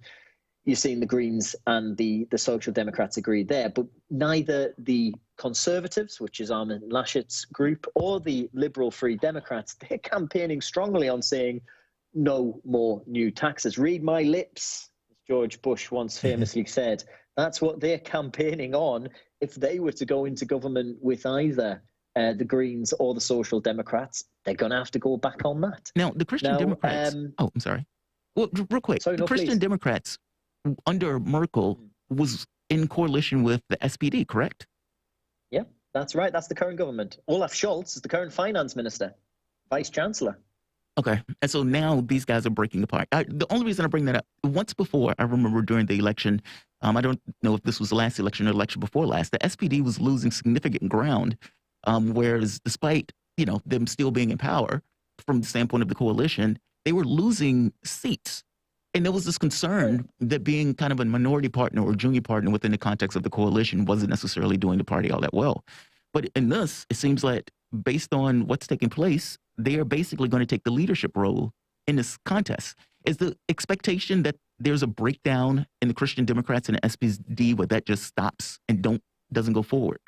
[SPEAKER 13] You're seeing the Greens and the Social Democrats agree there, but neither the Conservatives, which is Armin Laschet's group, or the Liberal Free Democrats, they're campaigning strongly on saying no more new taxes. Read my lips, as George Bush once famously said. That's what they're campaigning on if they were to go into government with either the Greens or the Social Democrats. They're going to have to go back on that.
[SPEAKER 4] Now, the Christian Democrats... I'm sorry. Well, real quick.
[SPEAKER 13] Sorry,
[SPEAKER 4] the Christian Democrats under Merkel was in coalition with the SPD, correct?
[SPEAKER 13] Yeah, that's right. That's the current government. Olaf Scholz is the current finance minister, vice chancellor.
[SPEAKER 4] Okay. And so now these guys are breaking apart. The only reason I bring that up, once before, I remember during the election, I don't know if this was the last election or election before last, the SPD was losing significant ground, whereas despite, them still being in power from the standpoint of the coalition, they were losing seats. And there was this concern that being kind of a minority partner or junior partner within the context of the coalition wasn't necessarily doing the party all that well. But in this, it seems like based on what's taking place, they are basically going to take the leadership role in this contest. Is the expectation that there's a breakdown in the Christian Democrats and the SPD where that just stops and doesn't go forward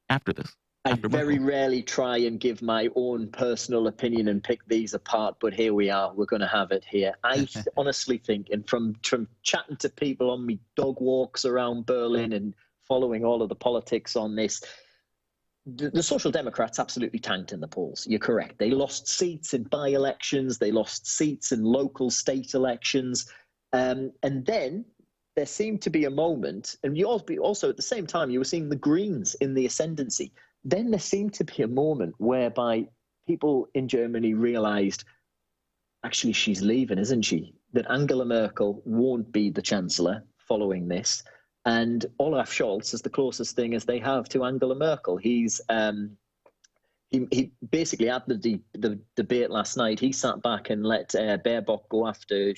[SPEAKER 4] after this?
[SPEAKER 13] I very rarely try and give my own personal opinion and pick these apart, but here we are. We're going to have it here. I honestly think, and from chatting to people on me dog walks around Berlin and following all of the politics on this, the Social Democrats absolutely tanked in the polls. You're correct. They lost seats in by-elections. They lost seats in local state elections. And then there seemed to be a moment, and you also at the same time, you were seeing the Greens in the ascendancy. Then there seemed to be a moment whereby people in Germany realized, actually, she's leaving, isn't she? That Angela Merkel won't be the chancellor following this. And Olaf Scholz is the closest thing as they have to Angela Merkel. He's he basically at the debate last night, he sat back and let Baerbock go after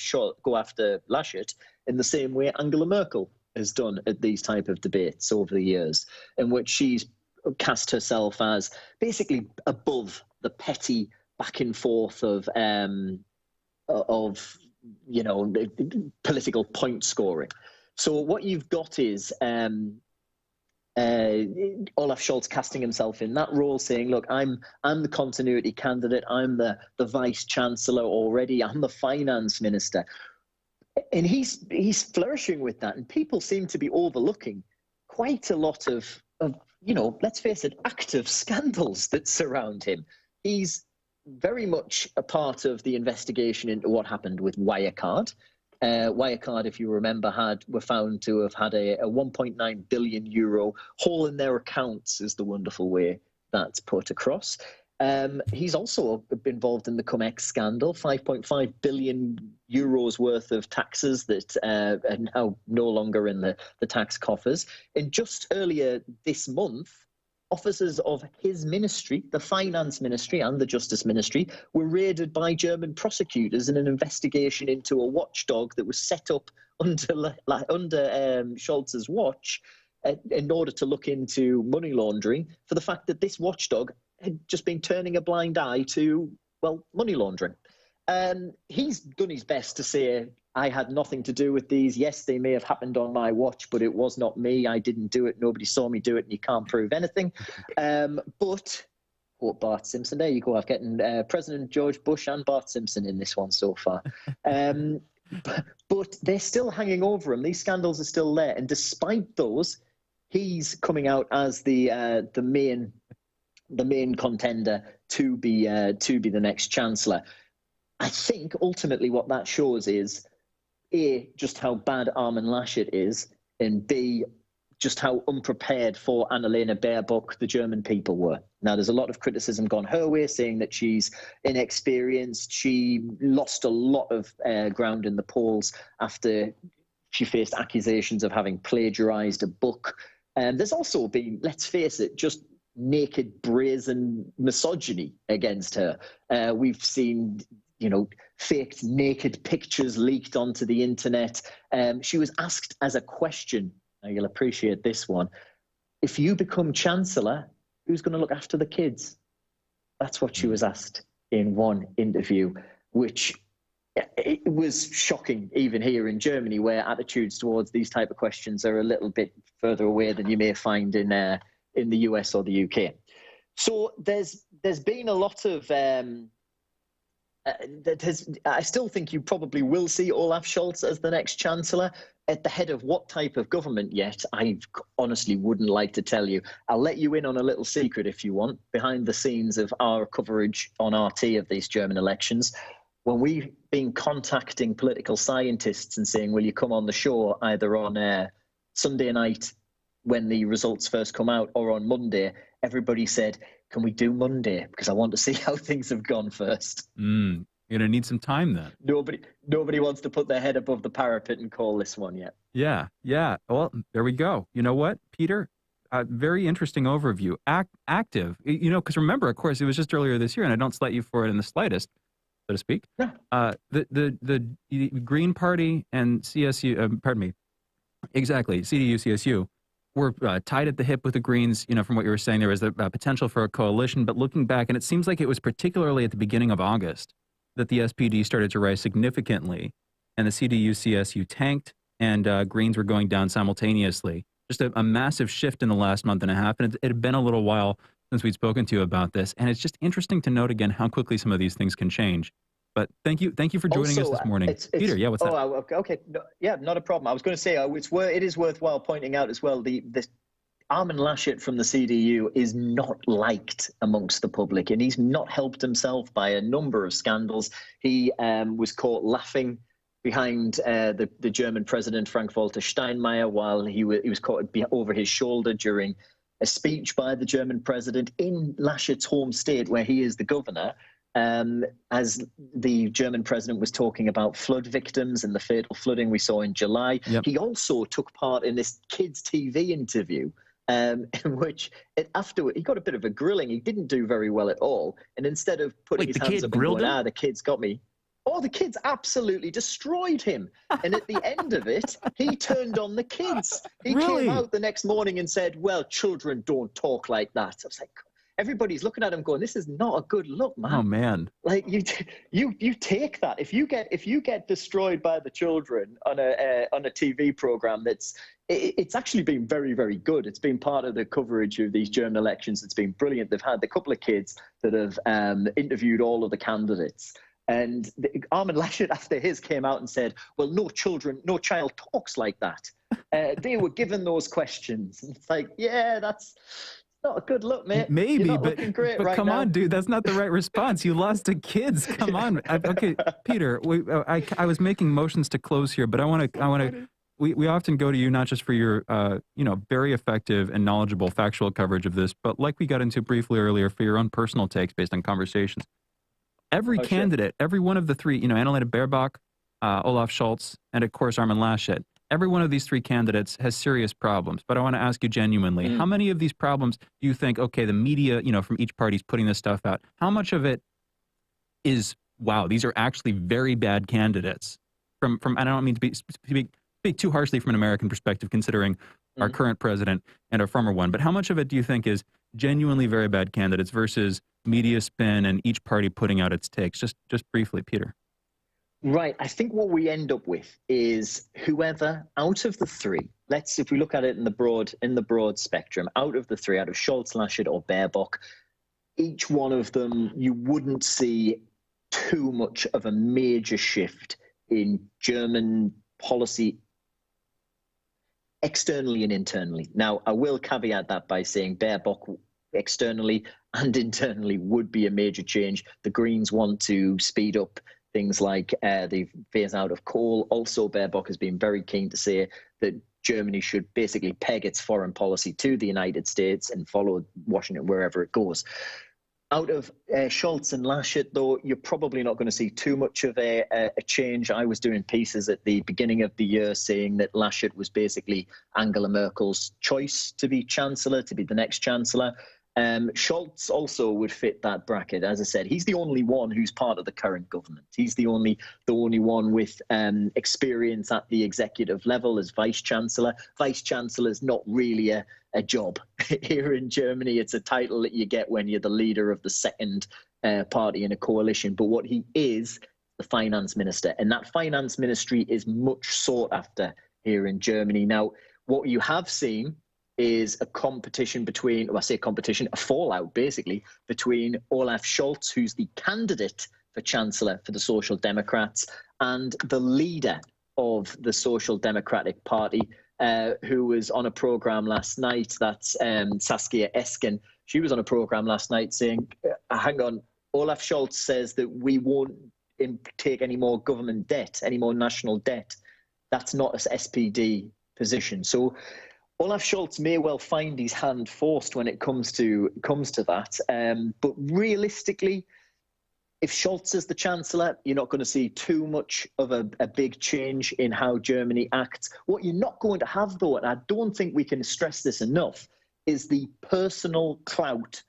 [SPEAKER 13] Laschet in the same way Angela Merkel has done at these type of debates over the years, in which she's cast herself as basically above the petty back and forth of political point scoring. So what you've got is Olaf Scholz casting himself in that role, saying, look, I'm the continuity candidate, I'm the vice chancellor already, I'm the finance minister. And he's flourishing with that, and people seem to be overlooking quite a lot of let's face it, active scandals that surround him. He's very much a part of the investigation into what happened with Wirecard. Wirecard, if you remember, were found to have had a 1.9 billion euro hole in their accounts, is the wonderful way that's put across. He's also been involved in the Cum-Ex scandal, 5.5 billion euros worth of taxes that are now no longer in the tax coffers. And just earlier this month, officers of his ministry, the finance ministry and the justice ministry, were raided by German prosecutors in an investigation into a watchdog that was set up under Scholz's watch in order to look into money laundering, for the fact that this watchdog had just been turning a blind eye to, money laundering. He's done his best to say, I had nothing to do with these. Yes, they may have happened on my watch, but it was not me. I didn't do it. Nobody saw me do it, and you can't prove anything. But, Bart Simpson, there you go. I've gotten President George Bush and Bart Simpson in this one so far. But they're still hanging over him. These scandals are still there. And despite those, he's coming out as the main contender to be the next chancellor. I think ultimately what that shows is, A, just how bad Armin Laschet is, and B, just how unprepared for Annalena Baerbock the German people were. Now, there's a lot of criticism gone her way, saying that she's inexperienced. She lost a lot of ground in the polls after she faced accusations of having plagiarized a book. And there's also been, let's face it, just naked, brazen misogyny against her. We've seen faked naked pictures leaked onto the internet. She was asked as a question, now you'll appreciate this one, if you become chancellor, who's going to look after the kids? That's what she was asked in one interview, which it was shocking even here in Germany, where attitudes towards these type of questions are a little bit further away than you may find in the US or the UK. So there's been a lot of I still think you probably will see Olaf Scholz as the next chancellor. At the head of what type of government yet, I honestly wouldn't like to tell you. I'll let you in on a little secret if you want, behind the scenes of our coverage on RT of these German elections. When we've been contacting political scientists and saying, will you come on the show either on Sunday night when the results first come out or on Monday, everybody said, can we do Monday? Because I want to see how things have gone first.
[SPEAKER 3] You're going to need some time then.
[SPEAKER 13] Nobody wants to put their head above the parapet and call this one yet.
[SPEAKER 3] Yeah. Well, there we go. You know what, Peter? Very interesting overview. Active, because remember, of course, it was just earlier this year, and I don't slight you for it in the slightest, so to speak.
[SPEAKER 13] Yeah.
[SPEAKER 3] The Green Party and CSU, CDU, CSU, were tied at the hip with the Greens. From what you were saying, there was a potential for a coalition. But looking back, and it seems like it was particularly at the beginning of August that the SPD started to rise significantly, and the CDU, CSU tanked, and Greens were going down simultaneously. Just a massive shift in the last month and a half. And it had been a little while since we'd spoken to you about this. And it's just interesting to note again how quickly some of these things can change. But thank you for joining us this morning. Peter, yeah, what's that?
[SPEAKER 13] Okay. No, yeah, not a problem. I was going to say, it is worthwhile pointing out as well, the Armin Laschet from the CDU is not liked amongst the public, and he's not helped himself by a number of scandals. He was caught laughing behind the German president, Frank-Walter Steinmeier, while he was caught over his shoulder during a speech by the German president in Laschet's home state, where he is the governor. as the German president was talking about flood victims and the fatal flooding we saw in July.
[SPEAKER 3] Yep.
[SPEAKER 13] He also took part in this kids' TV interview in which afterward he got a bit of a grilling. He didn't do very well at all. And instead of putting his hands up and going, the kids got me. Oh, the kids absolutely destroyed him. And at the end of it, he turned on the kids. He came out the next morning and said, well, children don't talk like that. I was like, everybody's looking at him going, this is not a good look, man.
[SPEAKER 3] Oh, man.
[SPEAKER 13] Like, you take that. If you get destroyed by the children on a TV program, it's actually been very, very good. It's been part of the coverage of these German elections. It's been brilliant. They've had a couple of kids that have interviewed all of the candidates. And Armin Laschet, after his, came out and said, well, no child talks like that. They were given those questions. And it's like, yeah, that's not a good look, mate.
[SPEAKER 3] Maybe,
[SPEAKER 13] You're not
[SPEAKER 3] but
[SPEAKER 13] looking great right
[SPEAKER 3] come
[SPEAKER 13] now.
[SPEAKER 3] on, dude, that's not the right response. You lost to kids. Come on. Okay, Peter, I was making motions to close here, but I want to. We often go to you not just for your, very effective and knowledgeable factual coverage of this, but like we got into briefly earlier, for your own personal takes based on conversations. Every candidate, every one of the three, Annalena Baerbock, Olaf Scholz, and of course Armin Laschet, every one of these three candidates has serious problems. But I want to ask you genuinely, how many of these problems do you think, okay, the media, from each party is putting this stuff out, how much of it is, wow, these are actually very bad candidates? From I don't mean to speak too harshly from an American perspective, considering our current president and our former one, but how much of it do you think is genuinely very bad candidates versus media spin and each party putting out its takes? Just briefly, Peter.
[SPEAKER 13] Right. I think what we end up with is whoever out of the three, if we look at it in the broad spectrum, out of the three, out of Scholz, Laschet or Baerbock, each one of them, you wouldn't see too much of a major shift in German policy externally and internally. Now, I will caveat that by saying Baerbock externally and internally would be a major change. The Greens want to speed up things like the phase out of coal. Also, Baerbock has been very keen to say that Germany should basically peg its foreign policy to the United States and follow Washington wherever it goes. Out of Scholz and Laschet, though, you're probably not going to see too much of a change. I was doing pieces at the beginning of the year saying that Laschet was basically Angela Merkel's choice to be chancellor, to be the next chancellor. Scholz also would fit that bracket. As I said, he's the only one who's part of the current government. He's the only one with experience at the executive level as vice chancellor. Vice chancellor is not really a job here in Germany. It's a title that you get when you're the leader of the second party in a coalition. But what he is, the finance minister, and that finance ministry is much sought after here in Germany. Now, what you have seen is a competition between, a fallout basically, between Olaf Scholz, who's the candidate for Chancellor for the Social Democrats, and the leader of the Social Democratic Party, who was on a program last night. That's Saskia Esken. She was on a program last night saying, hang on, Olaf Scholz says that we won't take any more government debt, any more national debt. That's not an SPD position. So Olaf Scholz may well find his hand forced when it comes to that. But realistically, if Scholz is the chancellor, you're not going to see too much of a big change in how Germany acts. What you're not going to have, though, and I don't think we can stress this enough, is the personal clout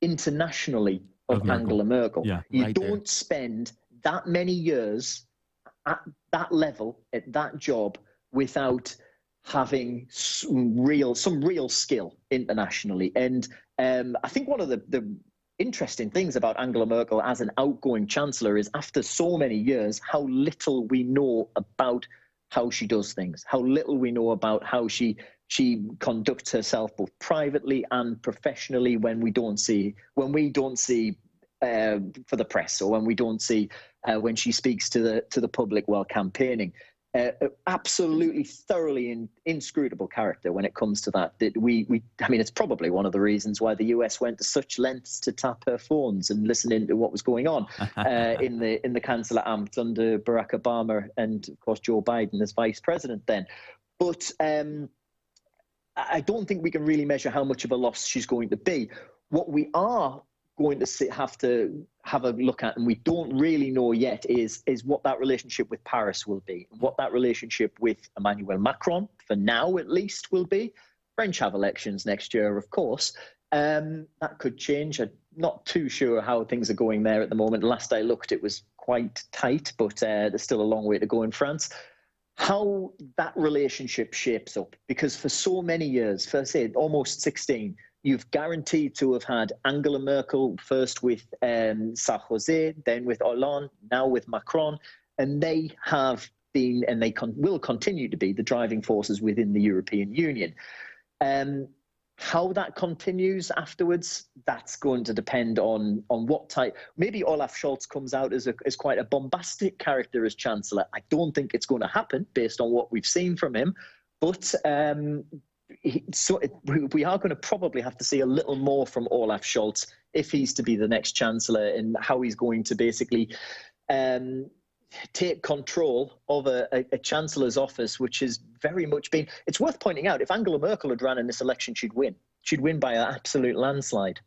[SPEAKER 13] internationally of Angela Merkel.
[SPEAKER 3] Yeah,
[SPEAKER 13] you don't spend that many years at that level, at that job, without having some real skill internationally. And I think one of the interesting things about Angela Merkel as an outgoing chancellor is, after so many years, how little we know about how she does things, how little we know about how she conducts herself both privately and professionally when we don't see for the press, or when we don't see when she speaks to the public while campaigning. Absolutely thoroughly inscrutable character when it comes to that. It's probably one of the reasons why the US went to such lengths to tap her phones and listen into what was going on in the Chancellor Amt under Barack Obama and, of course, Joe Biden as vice president then. But I don't think we can really measure how much of a loss she's going to be. What we are going to have to have a look at, and we don't really know yet, is what that relationship with Paris will be, and what that relationship with Emmanuel Macron, for now at least, will be. French have elections next year, of course. That could change. I'm not too sure how things are going there at the moment. Last I looked, it was quite tight, but there's still a long way to go in France. How that relationship shapes up, because for so many years, for say almost 16, you've guaranteed to have had Angela Merkel, first with Sarkozy, then with Hollande, now with Macron, and they have been, and they will continue to be, the driving forces within the European Union. How that continues afterwards, that's going to depend on what type. Maybe Olaf Scholz comes out as quite a bombastic character as Chancellor. I don't think it's going to happen based on what we've seen from him, but we are going to probably have to see a little more from Olaf Scholz if he's to be the next Chancellor, and how he's going to basically take control of a Chancellor's office, which has very much been... It's worth pointing out, if Angela Merkel had ran in this election, she'd win. She'd win by an absolute landslide.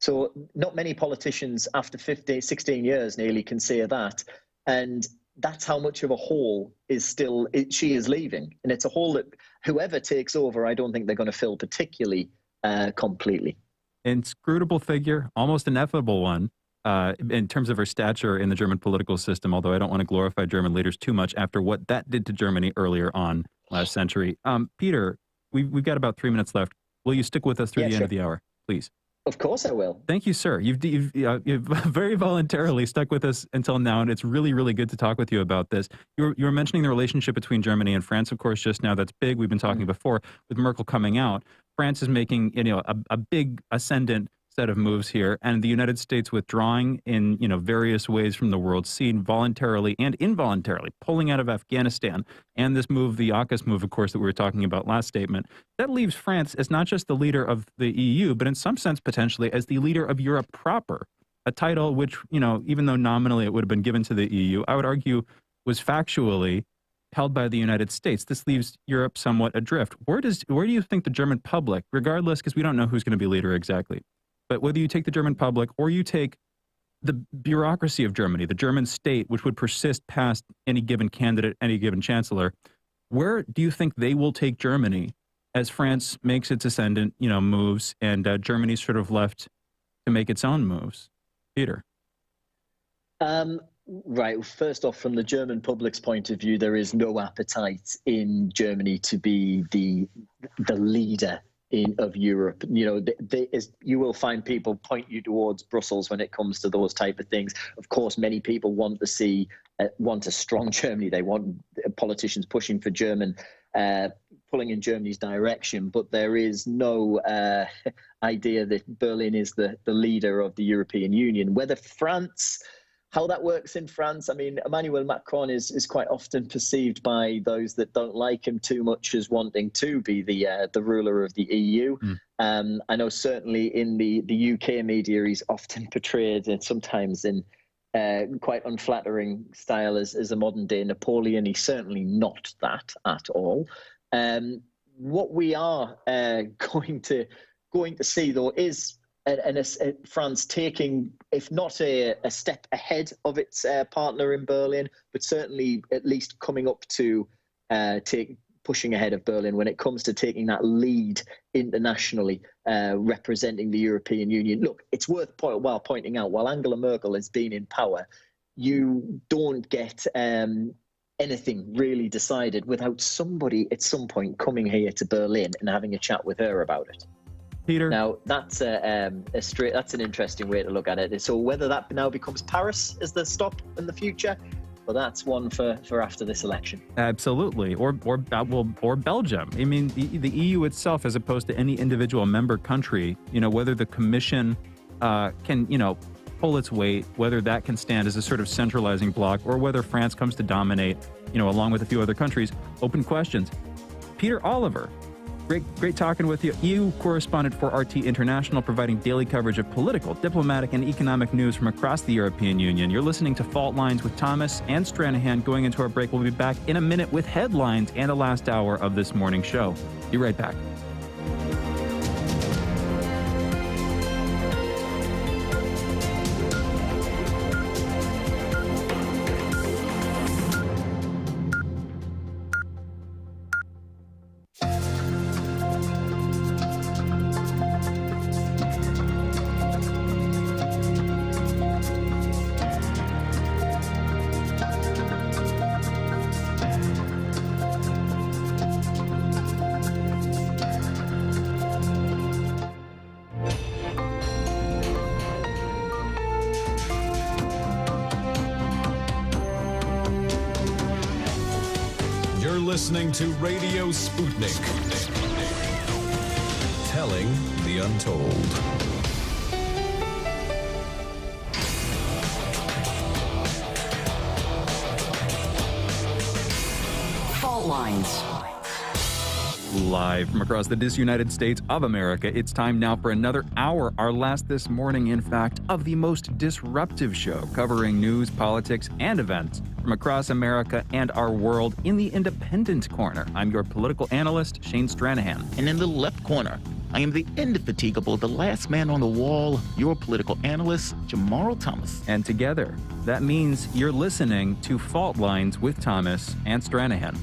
[SPEAKER 13] So not many politicians after 16 years nearly can say that. And that's how much of a hole she is leaving. And it's a hole that whoever takes over, I don't think they're going to fill particularly completely.
[SPEAKER 3] Inscrutable figure, almost ineffable one. In terms of her stature in the German political system, although I don't want to glorify German leaders too much after what that did to Germany earlier on last century. Peter, we've got about 3 minutes left. Will you stick with us through the end of the hour, please?
[SPEAKER 13] Of course I will.
[SPEAKER 3] Thank you, sir. You've very voluntarily stuck with us until now, and it's really, really good to talk with you about this. You were mentioning the relationship between Germany and France, of course, just now. That's big. We've been talking before with Merkel coming out. France is making a big ascendant set of moves here, and the United States withdrawing in various ways from the world scene, voluntarily and involuntarily pulling out of Afghanistan, and this move, the AUKUS move, of course, that we were talking about last statement, that leaves France as not just the leader of the EU, but in some sense potentially as the leader of Europe proper, a title which, even though nominally it would have been given to the EU, I would argue was factually held by the United States. This leaves Europe somewhat adrift. Where do you think the German public, regardless, because we don't know who's going to be leader exactly, but whether you take the German public or you take the bureaucracy of Germany, the German state, which would persist past any given candidate, any given chancellor, where do you think they will take Germany as France makes its ascendant, moves, and Germany's sort of left to make its own moves? Peter?
[SPEAKER 13] Right. First off, from the German public's point of view, there is no appetite in Germany to be the leader of Europe. You will find people point you towards Brussels when it comes to those type of things. Of course, many people want a strong Germany. They want politicians pushing for pulling in Germany's direction, but there is no idea that Berlin is the leader of the European Union. Whether how that works in France, I mean, Emmanuel Macron is quite often perceived by those that don't like him too much as wanting to be the ruler of the EU. I know certainly in the UK media, he's often portrayed, and sometimes in quite unflattering style, as a modern-day Napoleon. He's certainly not that at all. What we are going to see, though, is France taking, if not a step ahead of its partner in Berlin, but certainly at least coming up to pushing ahead of Berlin when it comes to taking that lead internationally, representing the European Union. Look, it's worth pointing out, while Angela Merkel has been in power, you don't get anything really decided without somebody at some point coming here to Berlin and having a chat with her about it.
[SPEAKER 3] Peter?
[SPEAKER 13] Now, that's that's an interesting way to look at it. So whether that now becomes Paris as the stop in the future, well, that's one for after this election.
[SPEAKER 3] Absolutely. Or Belgium. I mean, the EU itself, as opposed to any individual member country, whether the Commission can, pull its weight, whether that can stand as a sort of centralizing bloc, or whether France comes to dominate, along with a few other countries. Open questions. Peter Oliver, great talking with you. EU correspondent for RT International, providing daily coverage of political, diplomatic, and economic news from across the European Union. You're listening to Fault Lines with Thomas and Stranahan. Going into our break, we'll be back in a minute with headlines and the last hour of this morning show. Be right back.
[SPEAKER 1] listening to Radio Sputnik. Telling the untold.
[SPEAKER 2] Fault lines.
[SPEAKER 3] Live from across the disunited states of America, it's time now for another hour, our last this morning, in fact, of the most disruptive show covering news, politics, and events from across America and our world in the independent corner. I'm your political analyst, Shane Stranahan.
[SPEAKER 4] And in the left corner, I am the indefatigable, the last man on the wall, your political analyst, Jamarl Thomas.
[SPEAKER 3] And together, that means you're listening to Fault Lines with Thomas and Stranahan.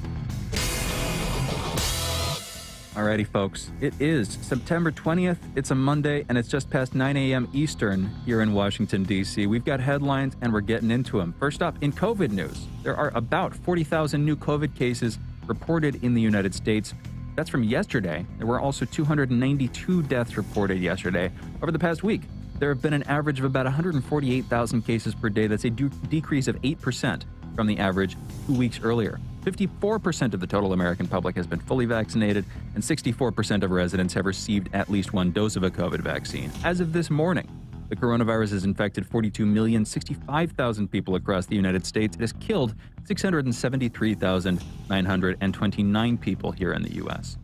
[SPEAKER 3] Alrighty, folks, it is September 20th. It's a Monday, and it's just past 9 a.m. Eastern here in Washington, D.C. We've got headlines, and we're getting into them. First up, in COVID news, there are about 40,000 new COVID cases reported in the United States. That's from yesterday. There were also 292 deaths reported yesterday. Over the past week, there have been an average of about 148,000 cases per day. That's a decrease of 8% from the average 2 weeks earlier. 54% of the total American public has been fully vaccinated, and 64% of residents have received at least one dose of a COVID vaccine. As of this morning, the coronavirus has infected 42,065,000 people across the United States. It has killed 673,929 people here in the U.S.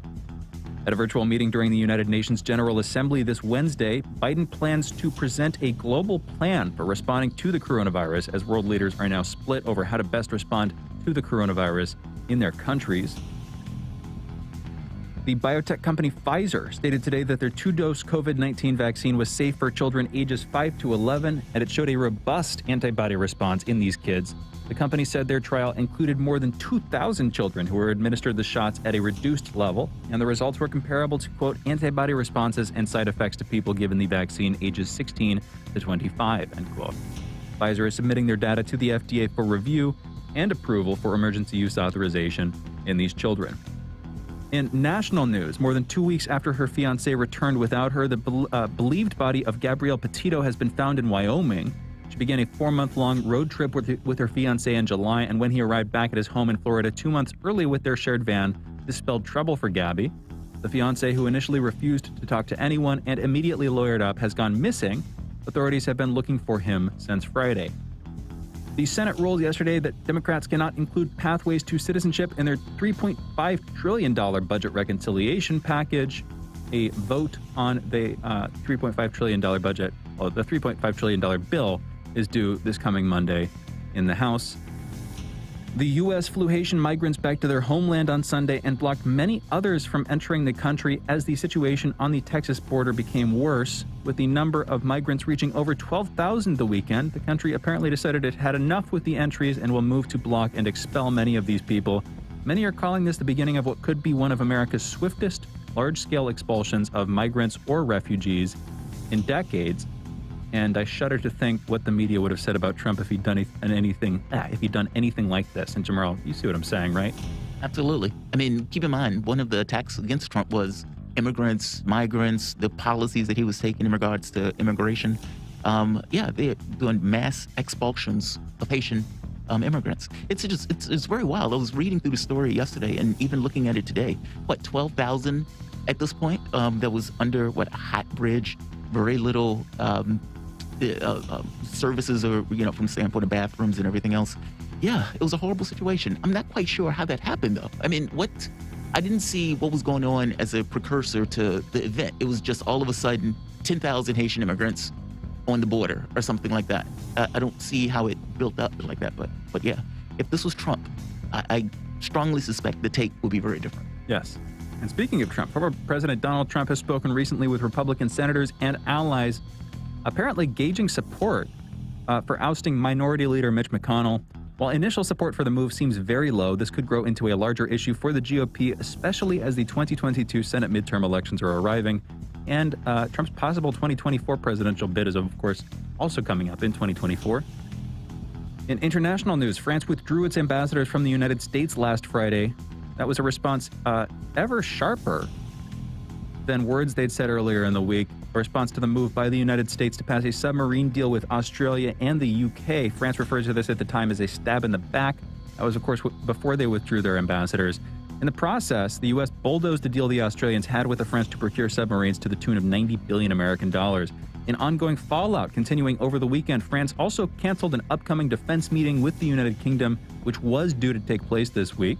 [SPEAKER 3] At a virtual meeting during the United Nations General Assembly this Wednesday, Biden plans to present a global plan for responding to the coronavirus, as world leaders are now split over how to best respond to the coronavirus in their countries. The biotech company Pfizer stated today that their 2-dose COVID-19 vaccine was safe for children ages 5 to 11, and it showed a robust antibody response in these kids. The company said their trial included more than 2,000 children who were administered the shots at a reduced level, and the results were comparable to, quote, antibody responses and side effects to people given the vaccine ages 16 to 25, end quote. Pfizer is submitting their data to the FDA for review and approval for emergency use authorization in these children. In national news, more than 2 weeks after her fiancé returned without her, the believed body of Gabrielle Petito has been found in Wyoming. She began a 4-month-long road trip with her fiancé in July, and when he arrived back at his home in Florida 2 months early with their shared van, this spelled trouble for Gabby. The fiancé, who initially refused to talk to anyone and immediately lawyered up, has gone missing. Authorities have been looking for him since Friday. The Senate ruled yesterday that Democrats cannot include pathways to citizenship in their $3.5 trillion budget reconciliation package. A vote on the $3.5 trillion budget, or the $3.5 trillion bill, is due this coming Monday in the House. The U.S. flew Haitian migrants back to their homeland on Sunday and blocked many others from entering the country as the situation on the Texas border became worse. With the number of migrants reaching over 12,000 the weekend, the country apparently decided it had enough with the entries and will move to block and expel many of these people. Many are calling this the beginning of what could be one of America's swiftest large-scale expulsions of migrants or refugees in decades. And I shudder to think what the media would have said about Trump if he'd done anything like this. And Jamarl, you see what I'm saying, right?
[SPEAKER 4] Absolutely. I mean, keep in mind, one of the attacks against Trump was immigrants, migrants, the policies that he was taking in regards to immigration. They're doing mass expulsions of Haitian immigrants. It's very wild. I was reading through the story yesterday and even looking at it today. 12,000 at this point that was under a hot bridge, very little services or, from the standpoint of bathrooms and everything else. Yeah, it was a horrible situation. I'm not quite sure how that happened, though. I mean, I didn't see what was going on as a precursor to the event. It was just all of a sudden 10,000 Haitian immigrants on the border or something like that. I don't see how it built up like that, but yeah, if this was Trump, I strongly suspect the take would be very different.
[SPEAKER 3] Yes. And speaking of Trump, former President Donald Trump has spoken recently with Republican senators and allies, apparently gauging support for ousting Minority Leader Mitch McConnell. While initial support for the move seems very low, this could grow into a larger issue for the GOP, especially as the 2022 Senate midterm elections are arriving. And Trump's possible 2024 presidential bid is, of course, also coming up in 2024. In international news, France withdrew its ambassadors from the United States last Friday. That was a response ever sharper than words they'd said earlier in the week. A response to the move by the United States to pass a submarine deal with Australia and the UK. France refers to this at the time as a stab in the back. That was, of course, before they withdrew their ambassadors. In the process, the U.S. bulldozed the deal the Australians had with the French to procure submarines to the tune of 90 billion American dollars. In ongoing fallout continuing over the weekend, France also canceled an upcoming defense meeting with the United Kingdom, which was due to take place this week.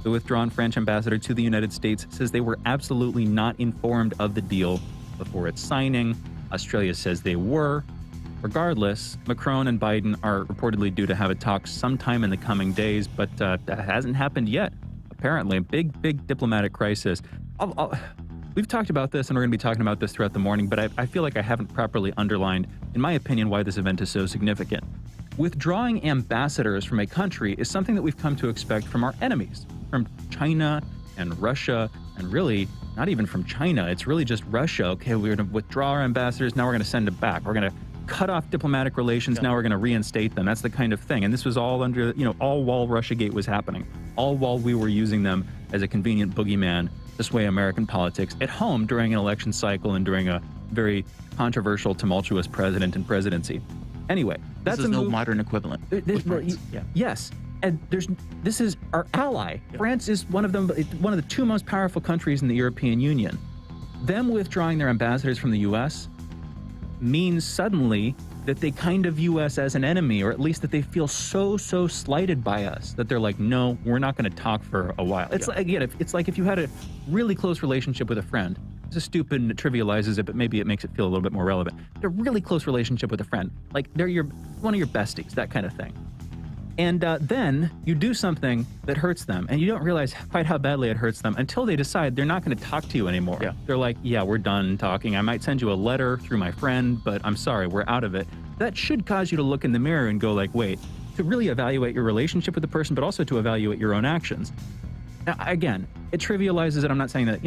[SPEAKER 3] The withdrawn French ambassador to the United States says they were absolutely not informed of the deal before its signing. Australia says they were. Regardless, Macron and Biden are reportedly due to have a talk sometime in the coming days, but that hasn't happened yet. Apparently, a big diplomatic crisis. We've talked about this, and we're going to be talking about this throughout the morning, but I feel like I haven't properly underlined, in my opinion, why this event is so significant. Withdrawing ambassadors from a country is something that we've come to expect from our enemies, from China and Russia, and really not even from China. It's really just Russia. Okay, we're going to withdraw our ambassadors. Now we're going to send them back. We're going to cut off diplomatic relations. Now we're going to reinstate them. That's the kind of thing. And this was all under, all while Russiagate was happening, all while we were using them as a convenient boogeyman to sway American politics at home during an election cycle and during a very controversial, tumultuous president and presidency. Anyway, that's
[SPEAKER 4] this is no modern equivalent.
[SPEAKER 3] Yes. And this is our ally. Yeah. France is one of the two most powerful countries in the European Union. Them withdrawing their ambassadors from the U.S. means suddenly that they kind of view us as an enemy, or at least that they feel so slighted by us that they're like, no, we're not going to talk for a while. It's like, again, it's like if you had a really close relationship with a friend. This is stupid and it trivializes it, but maybe it makes it feel a little bit more relevant. A really close relationship with a friend, like they're one of your besties, that kind of thing. And then you do something that hurts them, and you don't realize quite how badly it hurts them until they decide they're not going to talk to you anymore. Yeah. They're like, yeah, we're done talking. I might send you a letter through my friend, but I'm sorry, we're out of it. That should cause you to look in the mirror and go like, wait, to really evaluate your relationship with the person, but also to evaluate your own actions. Now, again, it trivializes it. I'm not saying that,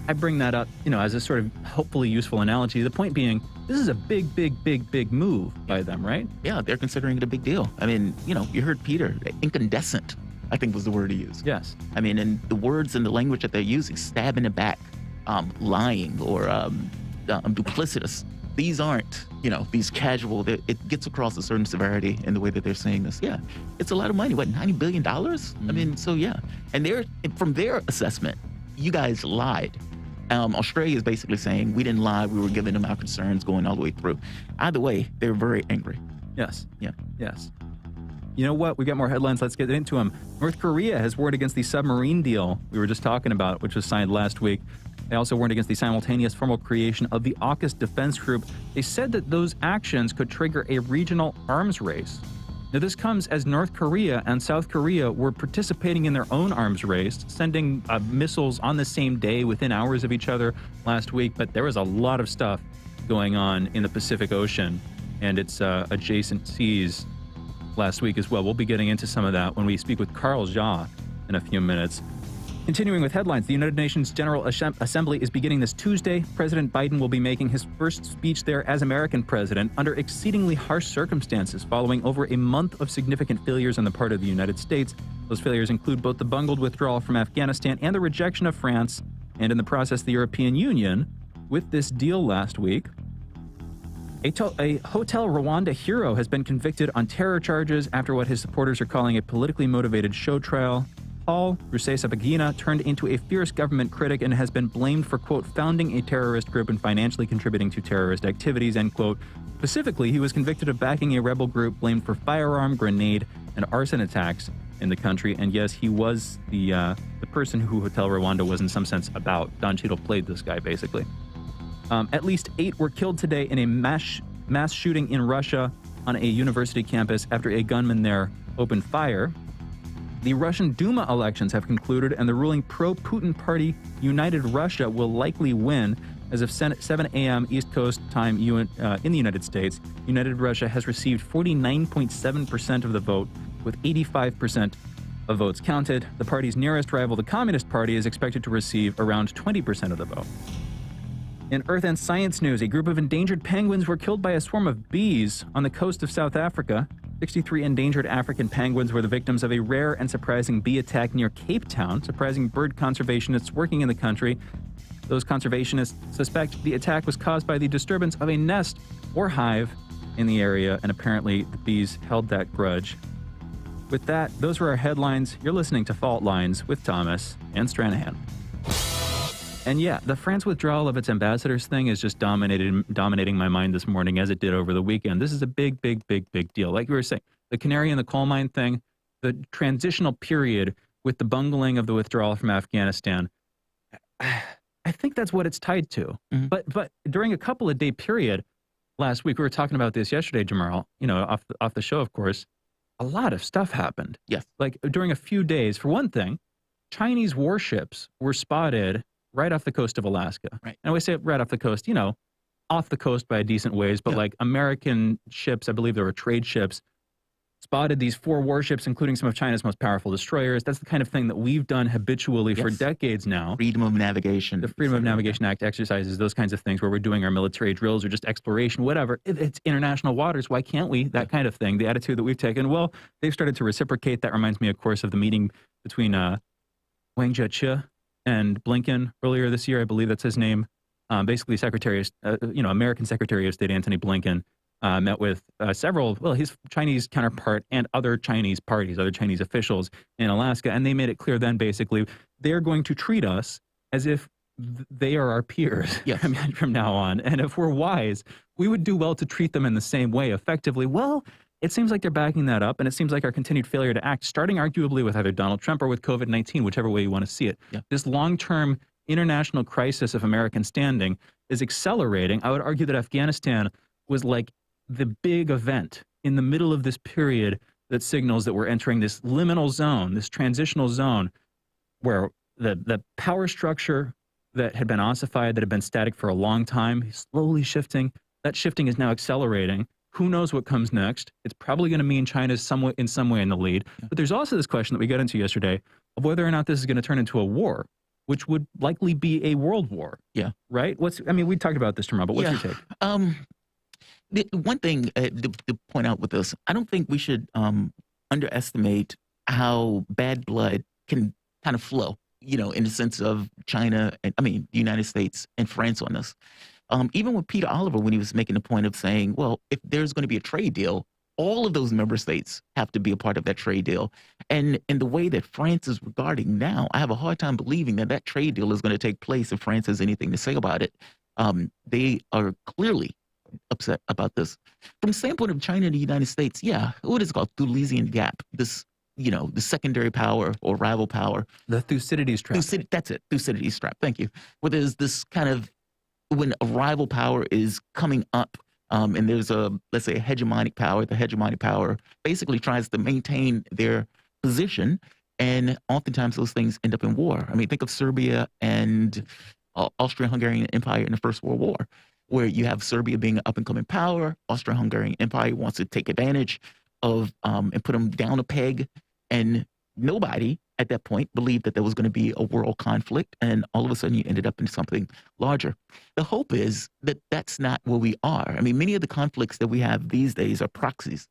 [SPEAKER 3] I bring that up, as a sort of hopefully useful analogy. The point being, this is a big move by them, right?
[SPEAKER 4] Yeah, they're considering it a big deal. I mean, you heard Peter, incandescent, I think was the word he used.
[SPEAKER 3] Yes.
[SPEAKER 4] I mean, and the words and the language that they're using, stab in the back, lying, or duplicitous. These aren't, these casual, it gets across a certain severity in the way that they're saying this. Yeah, it's a lot of money. What, $90 billion? Mm-hmm. I mean, so yeah. And from their assessment, you guys lied. Australia is basically saying, we didn't lie, we were giving them our concerns going all the way through. Either way, they're very angry.
[SPEAKER 3] Yes.
[SPEAKER 4] Yeah.
[SPEAKER 3] Yes. You know what? We've got more headlines. Let's get into them. North Korea has warned against the submarine deal we were just talking about, which was signed last week. They also warned against the simultaneous formal creation of the AUKUS defense group. They said that those actions could trigger a regional arms race. Now, this comes as North Korea and South Korea were participating in their own arms race, sending missiles on the same day within hours of each other last week. But there was a lot of stuff going on in the Pacific Ocean and its adjacent seas last week as well. We'll be getting into some of that when we speak with Carl Jha in a few minutes. Continuing with headlines, the United Nations General Assembly is beginning this Tuesday. President Biden will be making his first speech there as American president under exceedingly harsh circumstances following over a month of significant failures on the part of the United States. Those failures include both the bungled withdrawal from Afghanistan and the rejection of France, and in the process, the European Union, with this deal last week. A Hotel Rwanda hero has been convicted on terror charges after what his supporters are calling a politically motivated show trial. Paul Rusesabagina turned into a fierce government critic and has been blamed for, quote, founding a terrorist group and financially contributing to terrorist activities, end quote. Specifically, he was convicted of backing a rebel group blamed for firearm, grenade, and arson attacks in the country. And yes, he was the person who Hotel Rwanda was in some sense about. Don Cheadle played this guy, basically. At least 8 were killed today in a mass shooting in Russia on a university campus after a gunman there opened fire. The Russian Duma elections have concluded, and the ruling pro-Putin party, United Russia, will likely win. As of 7 a.m. East Coast time in the United States, United Russia has received 49.7% of the vote, with 85% of votes counted. The party's nearest rival, the Communist Party, is expected to receive around 20% of the vote. In Earth and Science news, a group of endangered penguins were killed by a swarm of bees on the coast of South Africa. 63 endangered African penguins were the victims of a rare and surprising bee attack near Cape Town, surprising bird conservationists working in the country. Those conservationists suspect the attack was caused by the disturbance of a nest or hive in the area, and apparently the bees held that grudge. With that, those were our headlines. You're listening to Fault Lines with Thomas and Stranahan. And yeah, the France withdrawal of its ambassadors thing is just dominating my mind this morning, as it did over the weekend. This is a big deal. Like we were saying, the canary in the coal mine thing, the transitional period with the bungling of the withdrawal from Afghanistan, I think that's what it's tied to. Mm-hmm. But during a couple of day period last week, we were talking about this yesterday, Jamarl, off the show, of course, a lot of stuff happened.
[SPEAKER 4] Yes.
[SPEAKER 3] Like during a few days, for one thing, Chinese warships were spotted right off the coast of Alaska.
[SPEAKER 4] Right.
[SPEAKER 3] And we say right off the coast, off the coast by a decent ways, but like American ships, I believe there were trade ships, spotted these 4 warships, including some of China's most powerful destroyers. That's the kind of thing that we've done habitually for decades now.
[SPEAKER 4] Freedom of navigation.
[SPEAKER 3] The Freedom of Navigation Act exercises, those kinds of things where we're doing our military drills or just exploration, whatever. It's international waters. Why can't we? That kind of thing. The attitude that we've taken. Well, they've started to reciprocate. That reminds me, of course, of the meeting between Wang Jiechi and Blinken earlier this year. I believe that's his name. Basically, American Secretary of State Antony Blinken met with his Chinese counterpart and other Chinese parties, other Chinese officials in Alaska, and they made it clear then, basically, they're going to treat us as if they are our peers from now on. And if we're wise, we would do well to treat them in the same way effectively. Well, it seems like they're backing that up, and it seems like our continued failure to act, starting arguably with either Donald Trump or with COVID-19, whichever way you want to see it, this long-term international crisis of American standing is accelerating. I would argue that Afghanistan was like the big event in the middle of this period that signals that we're entering this liminal zone, this transitional zone, where the power structure that had been ossified, that had been static for a long time, is slowly shifting. That shifting is now accelerating. Who knows what comes next? It's probably going to mean China's in some way in the lead. But there's also this question that we got into yesterday of whether or not this is going to turn into a war, which would likely be a world war.
[SPEAKER 4] Yeah.
[SPEAKER 3] Right? We talked about this tomorrow, but what's your take?
[SPEAKER 4] One thing to point out with this, I don't think we should underestimate how bad blood can kind of flow, in the sense of China and the United States and France on this. Even with Peter Oliver, when he was making the point of saying, well, if there's going to be a trade deal, all of those member states have to be a part of that trade deal. And in the way that France is regarding now, I have a hard time believing that trade deal is going to take place if France has anything to say about it. They are clearly upset about this. From the standpoint of China and the United States, what is it called? Thucydides gap. This, the secondary power or rival power.
[SPEAKER 3] The Thucydides trap.
[SPEAKER 4] That's it. Thucydides trap. Thank you. Where there's this kind of, when a rival power is coming up, and there's let's say a hegemonic power, the hegemonic power basically tries to maintain their position, and oftentimes those things end up in war. Think of Serbia and Austro-Hungarian Empire in the First World War, where you have Serbia being an up-and-coming power. Austro-Hungarian Empire wants to take advantage of and put them down a peg, and nobody at that point believed that there was going to be a world conflict, and all of a sudden you ended up in something larger. The hope is that that's not where we are. Many of the conflicts that we have these days are proxies,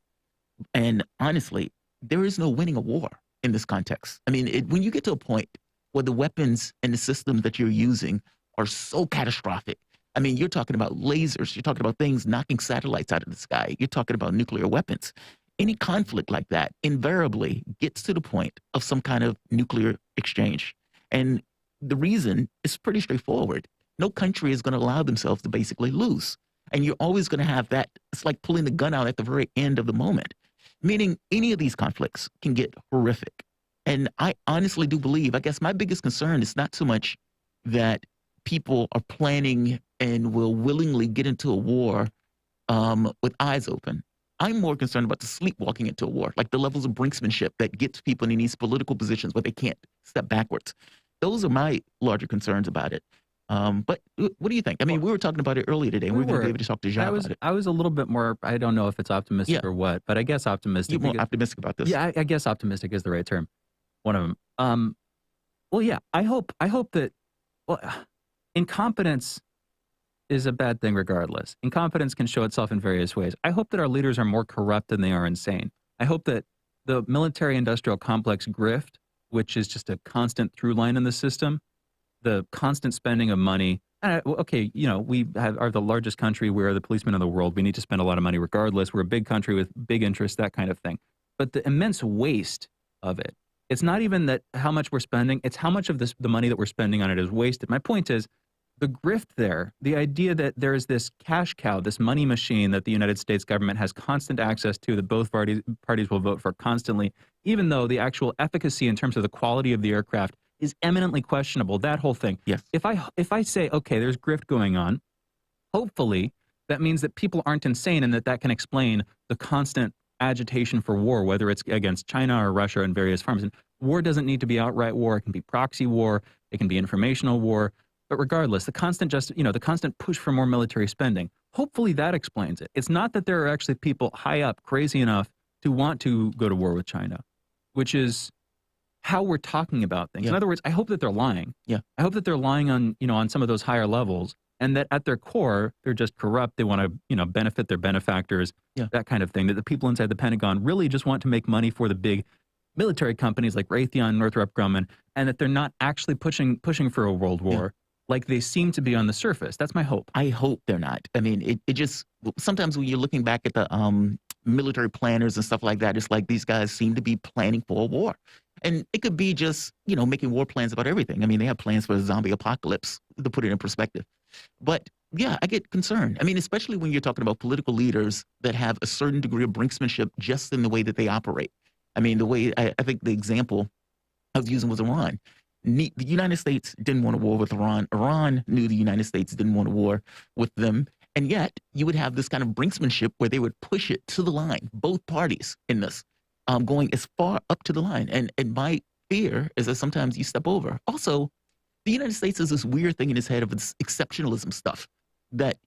[SPEAKER 4] and honestly, there is no winning a war in this context. When you get to a point where the weapons and the systems that you're using are so catastrophic, you're talking about lasers, you're talking about things knocking satellites out of the sky, you're talking about nuclear weapons. Any conflict like that invariably gets to the point of some kind of nuclear exchange. And the reason is pretty straightforward. No country is going to allow themselves to basically lose. And you're always going to have that. It's like pulling the gun out at the very end of the moment, meaning any of these conflicts can get horrific. And I honestly do believe, I guess my biggest concern is not so much that people are planning and will willingly get into a war with eyes open. I'm more concerned about the sleepwalking into a war, like the levels of brinksmanship that gets people in these political positions where they can't step backwards. Those are my larger concerns about it. But what do you think? We were talking about it earlier today, and we were going to be able to talk to Jean about it.
[SPEAKER 3] I was a little bit more, I don't know if it's optimistic or what, but I guess optimistic.
[SPEAKER 4] You're more optimistic about this?
[SPEAKER 3] Yeah, I guess optimistic is the right term. One of them. I hope that, incompetence is a bad thing regardless. Incompetence can show itself in various ways. I hope that our leaders are more corrupt than they are insane. I hope that the military-industrial complex grift, which is just a constant through line in the system, the constant spending of money. We are the largest country. We're the policemen of the world. We need to spend a lot of money regardless. We're a big country with big interests, that kind of thing. but the immense waste of it. It's not even that how much we're spending, it's how much of the money that we're spending on it is wasted. My point is, the grift there, the idea that there is this cash cow, this money machine that the United States government has constant access to, that both parties will vote for constantly, even though the actual efficacy in terms of the quality of the aircraft is eminently questionable, that whole thing.
[SPEAKER 4] Yes.
[SPEAKER 3] If I say, okay, there's grift going on, hopefully that means that people aren't insane and that can explain the constant agitation for war, whether it's against China or Russia in various forms. And war doesn't need to be outright war. It can be proxy war. It can be informational war. But regardless, the constant push for more military spending, hopefully that explains it. It's not that there are actually people high up crazy enough to want to go to war with China, which is how we're talking about things.
[SPEAKER 4] Yeah.
[SPEAKER 3] In other words, I hope that they're lying.
[SPEAKER 4] Yeah.
[SPEAKER 3] I hope that they're lying on, on some of those higher levels, and that at their core, they're just corrupt. They want to, benefit their benefactors, that kind of thing, that the people inside the Pentagon really just want to make money for the big military companies like Raytheon, Northrop Grumman, and that they're not actually pushing for a world war. Like they seem to be on the surface. That's my hope.
[SPEAKER 4] I hope they're not. I mean, it just, sometimes when you're looking back at the military planners and stuff like that, it's like these guys seem to be planning for a war. And it could be just, making war plans about everything. I mean, they have plans for a zombie apocalypse, to put it in perspective. But yeah, I get concerned. I mean, especially when you're talking about political leaders that have a certain degree of brinksmanship just in the way that they operate. I mean, the way, I think the example I was using was Iran. The United States didn't want a war with Iran. Iran knew the United States didn't want a war with them. And yet you would have this kind of brinksmanship where they would push it to the line, both parties in this, going as far up to the line. And my fear is that sometimes you step over. Also, the United States has this weird thing in its head of its exceptionalism stuff that,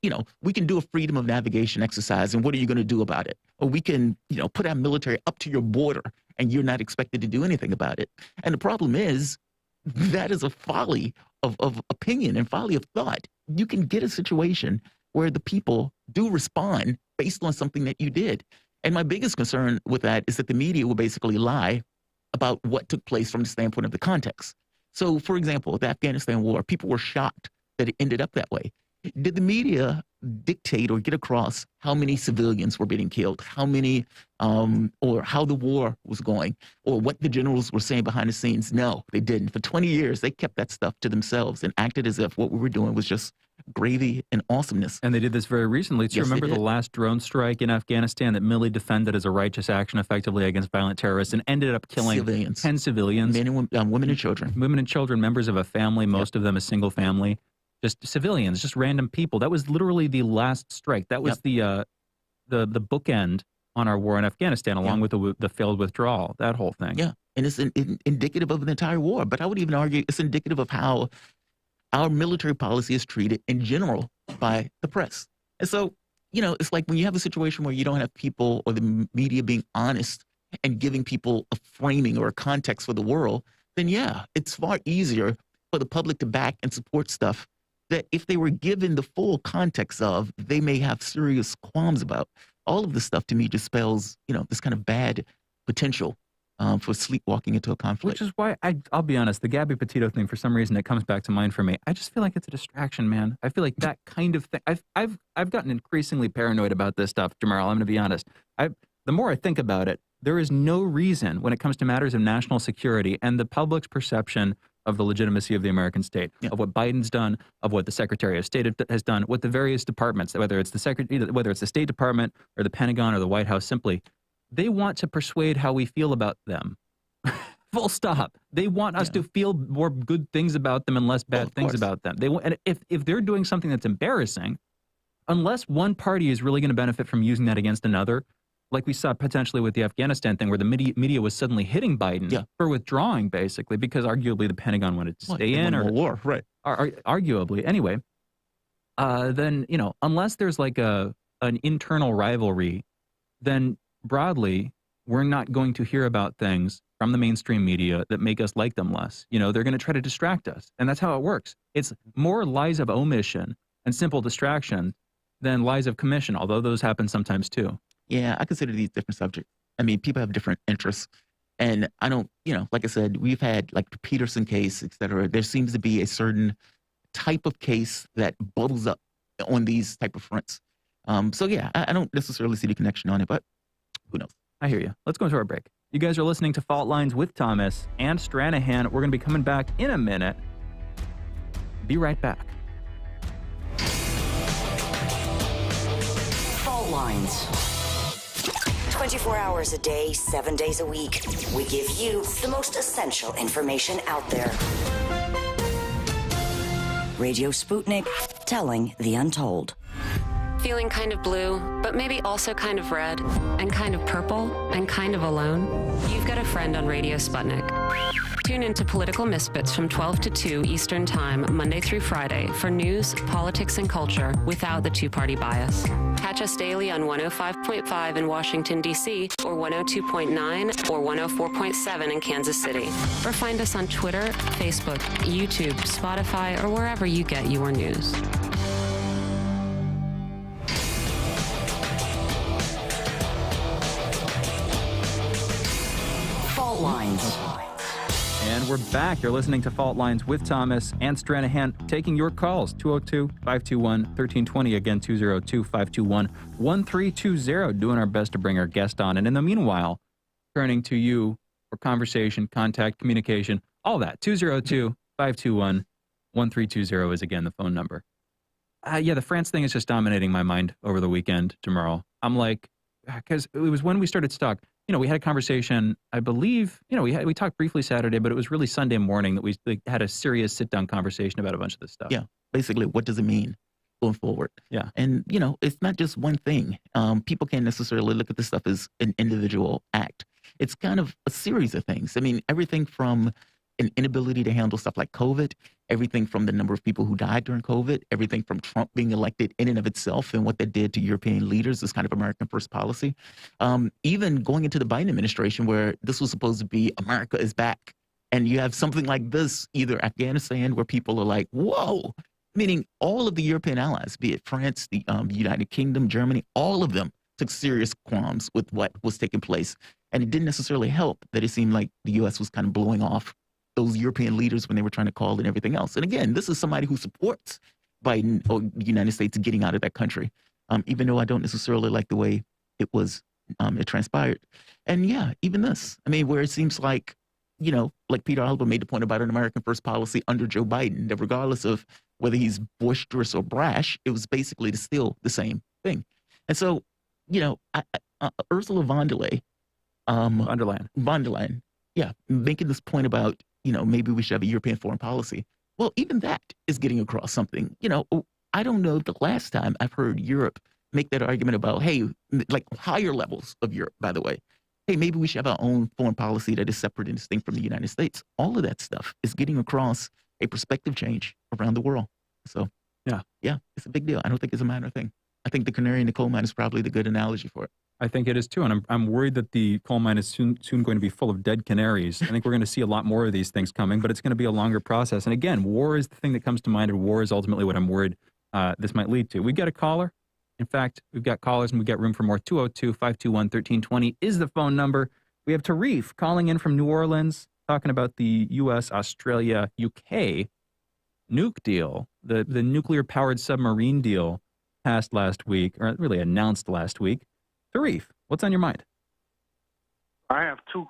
[SPEAKER 4] we can do a freedom of navigation exercise, and what are you going to do about it? Or we can, put our military up to your border and you're not expected to do anything about it. And the problem is, that is a folly of opinion and folly of thought. You can get a situation where the people do respond based on something that you did. And my biggest concern with that is that the media will basically lie about what took place from the standpoint of the context. So, for example, the Afghanistan war, people were shocked that it ended up that way. Did the media dictate or get across how many civilians were being killed, how many, or how the war was going, or what the generals were saying behind the scenes? No, they didn't. For 20 years, they kept that stuff to themselves and acted as if what we were doing was just gravy and awesomeness.
[SPEAKER 3] And they did this very recently. Do you remember the last drone strike in Afghanistan that Milley defended as a righteous action effectively against violent terrorists and ended up killing 10 civilians?
[SPEAKER 4] Men and women and children.
[SPEAKER 3] Women and children, members of a family, most of them a single family. Just civilians, just random people. That was literally the last strike. That was the bookend on our war in Afghanistan, along with the failed withdrawal, that whole thing.
[SPEAKER 4] Yeah, and it's indicative of the entire war. But I would even argue it's indicative of how our military policy is treated in general by the press. And so, it's like when you have a situation where you don't have people or the media being honest and giving people a framing or a context for the world, then yeah, it's far easier for the public to back and support stuff that if they were given the full context of, they may have serious qualms about. All of this stuff to me just spells, this kind of bad potential for sleepwalking into a conflict.
[SPEAKER 3] Which is why I'll be honest, the Gabby Petito thing, for some reason, it comes back to mind for me. I just feel like it's a distraction, man. I feel like that kind of thing. I've gotten increasingly paranoid about this stuff, Jamarl. I'm going to be honest. The more I think about it, there is no reason when it comes to matters of national security and the public's perception of the legitimacy of the American state, of what Biden's done, of what the Secretary of State has done, what the various departments, whether it's the State Department or the Pentagon or the White House, simply, they want to persuade how we feel about them. Full stop. They want us to feel more good things about them and less bad things about them. They want, and if they're doing something that's embarrassing, unless one party is really going to benefit from using that against another, like we saw potentially with the Afghanistan thing, where the media was suddenly hitting Biden for withdrawing, basically, because arguably the Pentagon wanted to stay in, or
[SPEAKER 4] war, right?
[SPEAKER 3] Arguably, anyway. Then unless there's like an internal rivalry, then broadly we're not going to hear about things from the mainstream media that make us like them less. They're going to try to distract us, and that's how it works. It's more lies of omission and simple distraction than lies of commission, although those happen sometimes too.
[SPEAKER 4] Yeah, I consider these different subjects. I mean, people have different interests. And I don't, like I said, we've had like the Peterson case, et cetera. There seems to be a certain type of case that bubbles up on these type of fronts. So yeah, I don't necessarily see the connection on it, but who knows?
[SPEAKER 3] I hear you. Let's go into our break. You guys are listening to Fault Lines with Thomas and Stranahan. We're going to be coming back in a minute. Be right back.
[SPEAKER 2] Fault Lines. 24 hours a day, 7 days a week. We give you the most essential information out there. Radio Sputnik, telling the untold.
[SPEAKER 5] Feeling kind of blue, but maybe also kind of red, and kind of purple, and kind of alone? You've got a friend on Radio Sputnik. Tune into Political Misfits from 12 to 2 Eastern Time, Monday through Friday, for news, politics, and culture without the two-party bias. Catch us daily on 105.5 in Washington, D.C., or 102.9 or 104.7 in Kansas City. Or find us on Twitter, Facebook, YouTube, Spotify, or wherever you get your news.
[SPEAKER 2] Fault Lines.
[SPEAKER 3] And we're back. You're listening to Fault Lines with Thomas and Stranahan, taking your calls. 202-521-1320. Again, 202-521-1320. Doing our best to bring our guest on. And in the meanwhile, turning to you for conversation, contact, communication, all that. 202-521-1320 is, again, the phone number. Yeah, the France thing is just dominating my mind over the weekend, Jamarl. I'm like, because it was when we started stock. You know, we had a conversation, I believe, you know, we talked briefly Saturday, but it was really Sunday morning that we had a serious sit-down conversation about a bunch of this stuff.
[SPEAKER 4] Yeah, basically, what does it mean going forward?
[SPEAKER 3] Yeah.
[SPEAKER 4] And, you know, it's not just one thing. People can't necessarily look at this stuff as an individual act. It's kind of a series of things. I mean, everything from an inability to handle stuff like COVID, everything from the number of people who died during COVID, everything from Trump being elected in and of itself and what that did to European leaders, this kind of American first policy. Even going into the Biden administration where this was supposed to be America is back. And you have something like this, either Afghanistan, where people are like, whoa, meaning all of the European allies, be it France, the United Kingdom, Germany, all of them took serious qualms with what was taking place. And it didn't necessarily help that it seemed like the U.S. was kind of blowing off those European leaders when they were trying to call and everything else. And again, this is somebody who supports Biden or the United States getting out of that country, even though I don't necessarily like the way it was, it transpired. And yeah, even this, I mean, where it seems like, you know, like Peter Alba made the point about an American first policy under Joe Biden, that regardless of whether he's boisterous or brash, it was basically still the same thing. And so, you know, Ursula von der Leyen, yeah, making this point about, you know, maybe we should have a European foreign policy. Well, even that is getting across something. You know, I don't know the last time I've heard Europe make that argument about, hey, like higher levels of Europe, by the way, hey, maybe we should have our own foreign policy that is separate and distinct from the United States. All of that stuff is getting across a perspective change around the world. So, yeah, it's a big deal. I don't think it's a minor thing. I think the canary in the coal mine is probably the good analogy for it.
[SPEAKER 3] I think it is too, and I'm worried that the coal mine is soon going to be full of dead canaries. I think we're going to see a lot more of these things coming, but it's going to be a longer process. And again, war is the thing that comes to mind, and war is ultimately what I'm worried this might lead to. We got a caller. In fact, we've got callers, and we've got room for more. 202-521-1320 is the phone number. We have Tarif calling in from New Orleans, talking about the U.S., Australia, UK nuke deal, the nuclear-powered submarine deal passed last week, or really announced last week. Tarif, what's on your mind?
[SPEAKER 16] I have two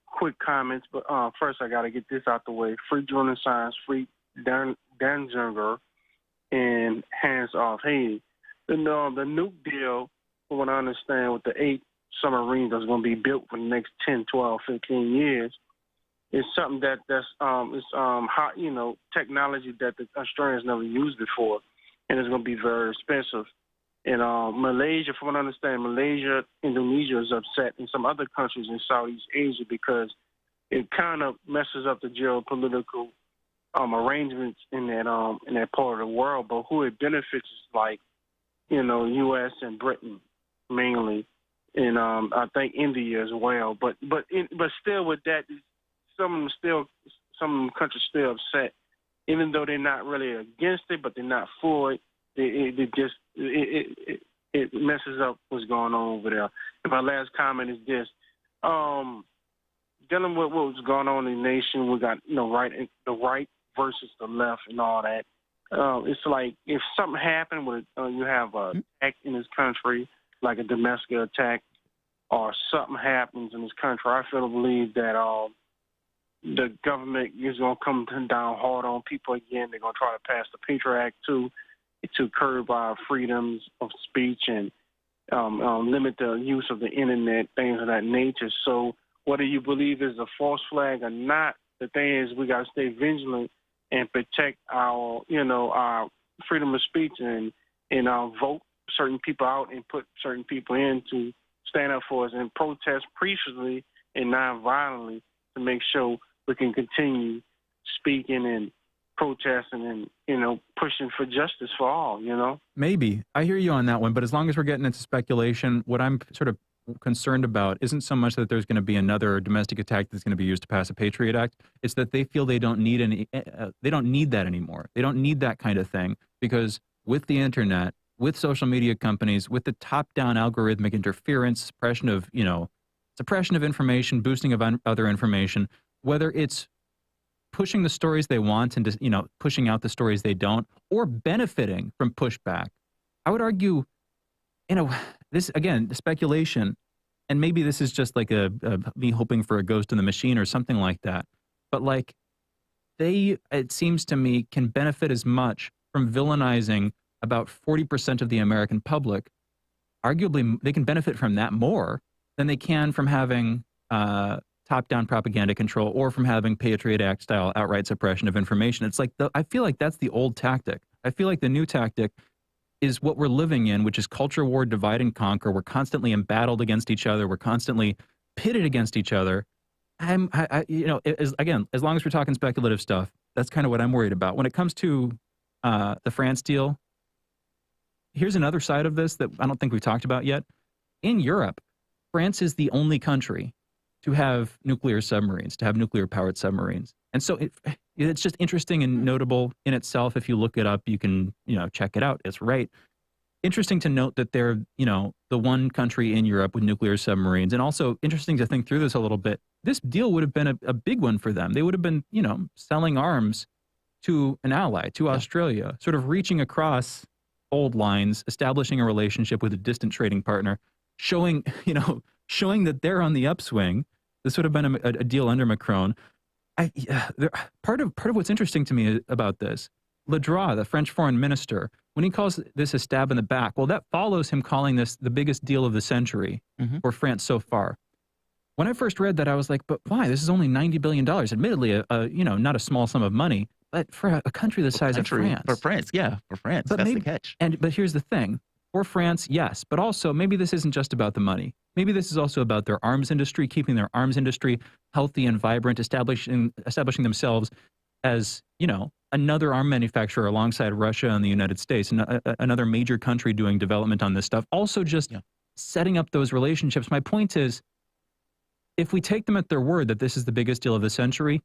[SPEAKER 16] quick comments, but first I got to get this out the way. Free Jordan Science, free Dan Zinger, and hands off Haiti. The nuke deal, from what I understand, with the 8 submarines that's going to be built for the next 10, 12, 15 years, is something that's hot, you know, technology that the Australians never used before, and it's going to be very expensive. And Malaysia, from what I understand, Malaysia, Indonesia is upset, and some other countries in Southeast Asia, because it kind of messes up the geopolitical arrangements in that part of the world. But who it benefits is like, you know, U.S. and Britain mainly, and I think India as well. But still, with that, some of them countries still upset, even though they're not really against it, but they're not for it. It messes up what's going on over there. And my last comment is this: dealing with what's going on in the nation, we got, you know, the right versus the left and all that. It's like if something happened with you have a attack in this country, like a domestic attack, or something happens in this country, I feel to believe that the government is going to come down hard on people again. They're going to try to pass the Patriot Act to curb our freedoms of speech and limit the use of the internet, things of that nature. So whether you believe it's a false flag or not, the thing is we got to stay vigilant and protect our freedom of speech and vote certain people out and put certain people in to stand up for us and protest peacefully and non-violently to make sure we can continue speaking and protesting and, pushing for justice for all,
[SPEAKER 3] Maybe. I hear you on that one, but as long as we're getting into speculation, what I'm sort of concerned about isn't so much that there's going to be another domestic attack that's going to be used to pass a Patriot Act. It's that they feel they don't need they don't need that anymore. They don't need that kind of thing because with the internet, with social media companies, with the top-down algorithmic interference, suppression of information, boosting of other information, whether it's pushing the stories they want and pushing out the stories they don't, or benefiting from pushback. I would argue, this again, the speculation, and maybe this is just like me hoping for a ghost in the machine or something like that. But like it seems to me, can benefit as much from villainizing about 40% of the American public. Arguably, they can benefit from that more than they can from having top-down propaganda control or from having Patriot Act style outright suppression of information. It's like I feel like that's the old tactic. I feel like the new tactic is what we're living in, which is culture war, divide and conquer. We're constantly embattled against each other. We're constantly pitted against each other. As long as we're talking speculative stuff, that's kind of what I'm worried about. When it comes to the France deal, here's another side of this that I don't think we've talked about yet. In Europe, France is the only country to have nuclear submarines, to have nuclear-powered submarines. And so it's just interesting and notable in itself. If you look it up, you can, check it out. It's right. Interesting to note that they're, the one country in Europe with nuclear submarines. And also interesting to think through this a little bit. This deal would have been a big one for them. They would have been, selling arms to an ally, to Australia, sort of reaching across old lines, establishing a relationship with a distant trading partner, showing that they're on the upswing. This would have been a deal under Macron. Part of what's interesting to me about this, Le Drian, the French foreign minister, when he calls this a stab in the back, well, that follows him calling this the biggest deal of the century for France so far. When I first read that, I was like, but why? This is only $90 billion. Admittedly, not a small sum of money, but for a country the size of France.
[SPEAKER 4] For France, but that's the catch.
[SPEAKER 3] But here's the thing. For France, yes, but also maybe this isn't just about the money. Maybe this is also about their arms industry, keeping their arms industry healthy and vibrant, establishing themselves as, another arm manufacturer alongside Russia and the United States, and another major country doing development on this stuff. Also just setting up those relationships. My point is, if we take them at their word that this is the biggest deal of the century,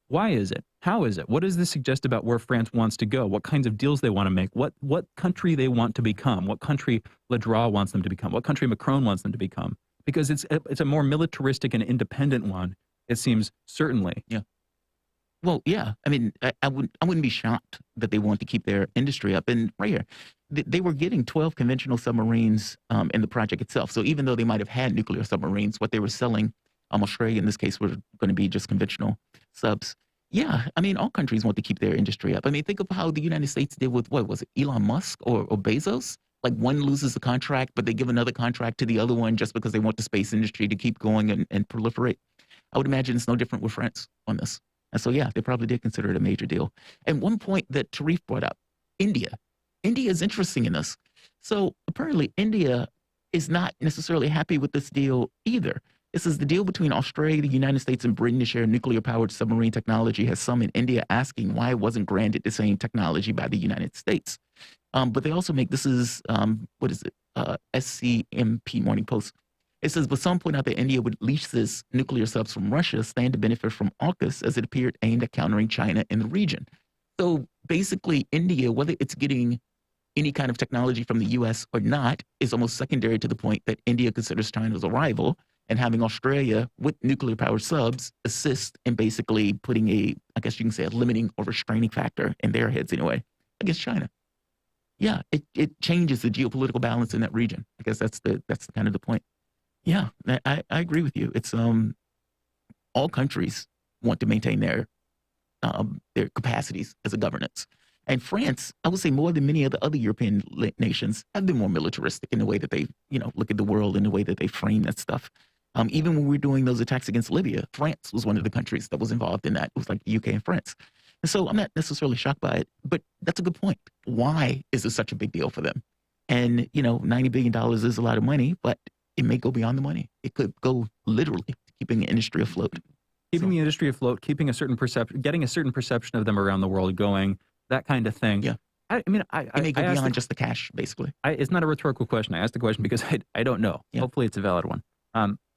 [SPEAKER 3] why is it? How is it? What does this suggest about where France wants to go? What kinds of deals they want to make? What country they want to become? What country Le Drian wants them to become? What country Macron wants them to become? Because it's a more militaristic and independent one, it seems, certainly.
[SPEAKER 4] Yeah. Well, yeah. I mean, I wouldn't be shocked that they want to keep their industry up. And right here, they were getting 12 conventional submarines in the project itself. So even though they might have had nuclear submarines, what they were selling, Australia in this case, were going to be just conventional subs. Yeah, I mean, all countries want to keep their industry up. I mean, think of how the United States did with, what was it, Elon Musk or Bezos? Like one loses the contract, but they give another contract to the other one just because they want the space industry to keep going and proliferate. I would imagine it's no different with France on this. And so, yeah, they probably did consider it a major deal. And one point that Tarif brought up, India. India is interesting in this. So apparently India is not necessarily happy with this deal either. This is the deal between Australia, the United States, and Britain to share nuclear-powered submarine technology has some in India asking why it wasn't granted the same technology by the United States. But they also make, this is, SCMP Morning Post. It says, but some point out that India would lease this nuclear subs from Russia, stand to benefit from AUKUS as it appeared aimed at countering China in the region. So basically, India, whether it's getting any kind of technology from the U.S. or not, is almost secondary to the point that India considers China as a rival, and having Australia with nuclear powered subs assist in basically putting a, I guess you can say, a limiting or restraining factor in their heads anyway, against China. Yeah, it changes the geopolitical balance in that region. I guess that's kind of the point. Yeah, I agree with you. It's all countries want to maintain their capacities as a governance. And France, I would say more than many of the other European nations, have been more militaristic in the way that they, look at the world and the way that they frame that stuff. Even when we were doing those attacks against Libya, France was one of the countries that was involved in that. It was like the UK and France. And so I'm not necessarily shocked by it, but that's a good point. Why is this such a big deal for them? And, $90 billion is a lot of money, but it may go beyond the money. It could go literally to keeping the industry afloat.
[SPEAKER 3] Keeping the industry afloat, keeping a certain perception, getting a certain perception of them around the world going, that kind of thing.
[SPEAKER 4] Yeah.
[SPEAKER 3] I mean,
[SPEAKER 4] it may go beyond just the cash, basically.
[SPEAKER 3] It's not a rhetorical question. I asked the question because I don't know. Yeah. Hopefully it's a valid one.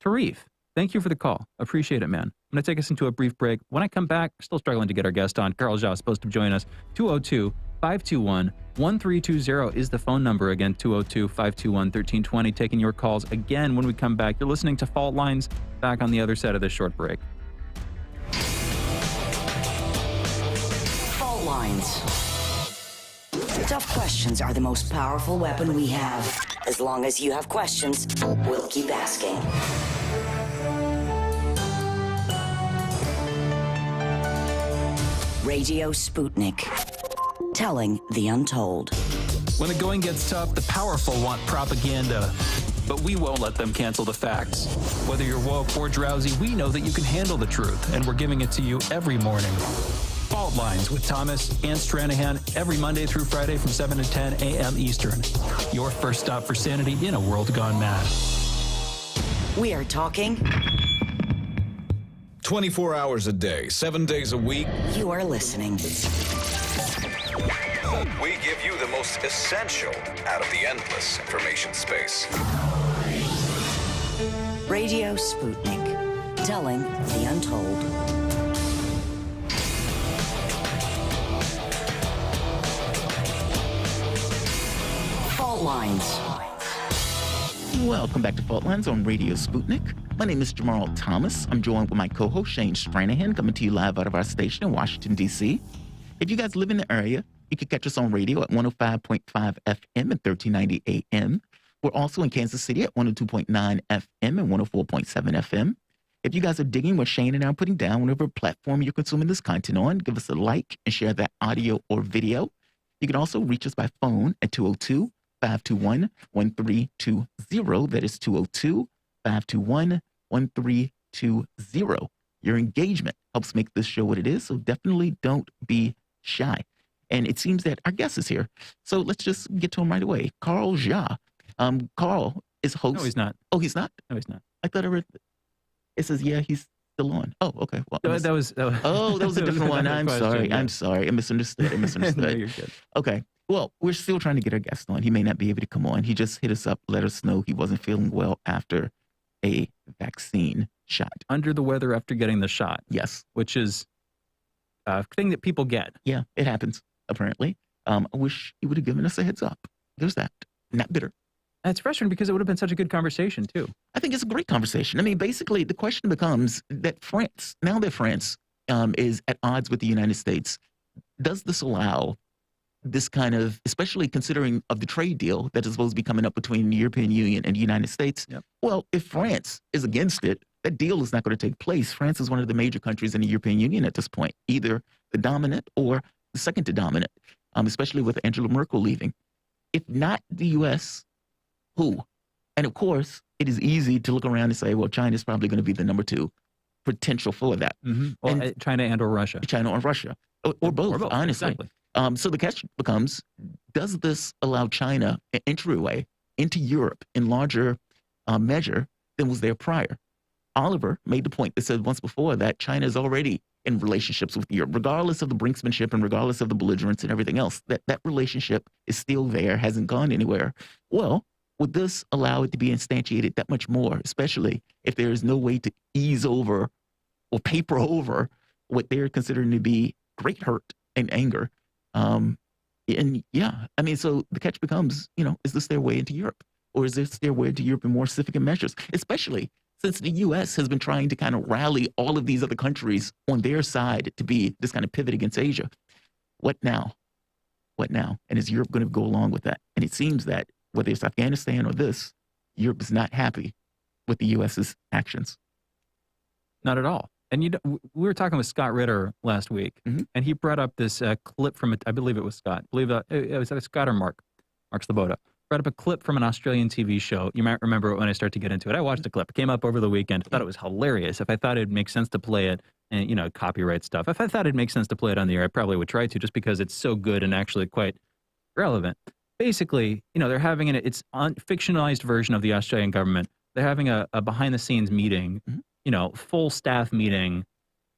[SPEAKER 3] Tarif, thank you for the call. Appreciate it, man. I'm going to take us into a brief break. When I come back, still struggling to get our guest on. Carl Zhao is supposed to join us. 202-521-1320 is the phone number. Again, 202-521-1320. Taking your calls again when we come back. You're listening to Fault Lines, back on the other side of this short break.
[SPEAKER 2] Fault Lines. Tough questions are the most powerful weapon we have. As long as you have questions, we'll keep asking. Radio Sputnik. Telling the untold.
[SPEAKER 17] When the going gets tough, the powerful want propaganda. But we won't let them cancel the facts. Whether you're woke or drowsy, we know that you can handle the truth, and we're giving it to you every morning. Fault Lines with Thomas and Stranahan every Monday through Friday from 7 to 10 a.m. Eastern. Your first stop for sanity in a world gone mad.
[SPEAKER 2] We are talking
[SPEAKER 1] 24 hours a day, 7 days a week.
[SPEAKER 2] You are listening.
[SPEAKER 18] We give you the most essential out of the endless information space.
[SPEAKER 2] Radio Sputnik. Telling the untold. Fault Lines.
[SPEAKER 4] Welcome back to Fault Lines on Radio Sputnik. My name is Jamarl Thomas. I'm joined with my co-host Shane Stranahan, coming to you live out of our station in Washington, D.C. If you guys live in the area, you can catch us on radio at 105.5 FM and 1390 AM. We're also in Kansas City at 102.9 FM and 104.7 FM. If you guys are digging what Shane and I are putting down, whatever platform you're consuming this content on, give us a like and share that audio or video. You can also reach us by phone at 202-521-1320. That is 202-521-1320. Your engagement helps make this show what it is, so definitely don't be shy. And it seems that our guest is here. So let's just get to him right away. Carl Zhao. Carl is host.
[SPEAKER 3] No, he's not.
[SPEAKER 4] Oh, he's not?
[SPEAKER 3] No, he's not.
[SPEAKER 4] I thought I read it says, yeah, he's still on. Oh, okay. Well,
[SPEAKER 3] that was
[SPEAKER 4] oh, that was a different one. I'm sorry. Yeah. I'm sorry. I misunderstood.
[SPEAKER 3] No, you're good.
[SPEAKER 4] Okay. Well, we're still trying to get our guest on. He may not be able to come on. He just hit us up, let us know he wasn't feeling well after a vaccine shot.
[SPEAKER 3] Under the weather after getting the shot.
[SPEAKER 4] Yes.
[SPEAKER 3] Which is a thing that people get.
[SPEAKER 4] Yeah, it happens, apparently. I wish he would have given us a heads up. There's that. Not bitter.
[SPEAKER 3] It's frustrating because it would have been such a good conversation, too.
[SPEAKER 4] I think it's a great conversation. I mean, basically, the question becomes that France, now that France is at odds with the United States, does this allow this kind of, especially considering of the trade deal that is supposed to be coming up between the European Union and the United States?
[SPEAKER 3] Yep.
[SPEAKER 4] Well, if France is against it, that deal is not going to take place. France is one of the major countries in the European Union at this point, either the dominant or the second to dominant, especially with Angela Merkel leaving. If not the U.S., who? And of course, it is easy to look around and say, well, China is probably going to be the number two potential for that.
[SPEAKER 3] Mm-hmm. Well, and China and or Russia.
[SPEAKER 4] China or Russia. Or both, honestly.
[SPEAKER 3] Exactly.
[SPEAKER 4] So the question becomes, does this allow China an entryway into Europe in larger measure than was there prior? Oliver made the point that said once before that China is already in relationships with Europe, regardless of the brinksmanship and regardless of the belligerence and everything else, that relationship is still there, hasn't gone anywhere. Well, would this allow it to be instantiated that much more, especially if there is no way to ease over or paper over what they're considering to be great hurt and anger? And yeah, I mean, so the catch becomes, is this their way into Europe? Or is this their way into Europe in more significant measures? Especially since the U.S. has been trying to kind of rally all of these other countries on their side to be this kind of pivot against Asia. What now? What now? And is Europe going to go along with that? And it seems that whether it's Afghanistan or this, Europe is not happy with the U.S.'s actions.
[SPEAKER 3] Not at all. And we were talking with Scott Ritter last week, and he brought up this clip from, I believe it was Scott. I believe it was Scott or Mark Sloboda. Brought up a clip from an Australian TV show. You might remember it when I start to get into it. I watched the clip. It came up over the weekend. I thought it was hilarious. If I thought it'd make sense to play it, and, you know, copyright stuff. If I thought it'd make sense to play it on the air, I probably would try to, just because it's so good and actually quite relevant. Basically, you know, they're having it's a fictionalized version of the Australian government. They're having a behind-the-scenes meeting, you know, full staff meeting.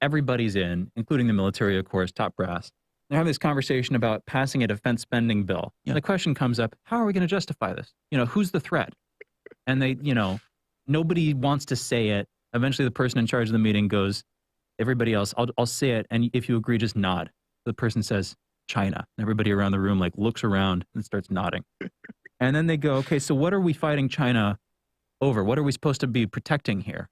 [SPEAKER 3] Everybody's in, including the military, of course, top brass. They're having this conversation about passing a defense spending bill. And the question comes up, how are we going to justify this? You know, who's the threat? And they, you know, nobody wants to say it. Eventually, the person in charge of the meeting goes, everybody else, I'll say it, and if you agree, just nod. The person says, China. And everybody around the room, like, looks around and starts nodding. And then they go, okay, so what are we fighting China over? What are we supposed to be protecting here?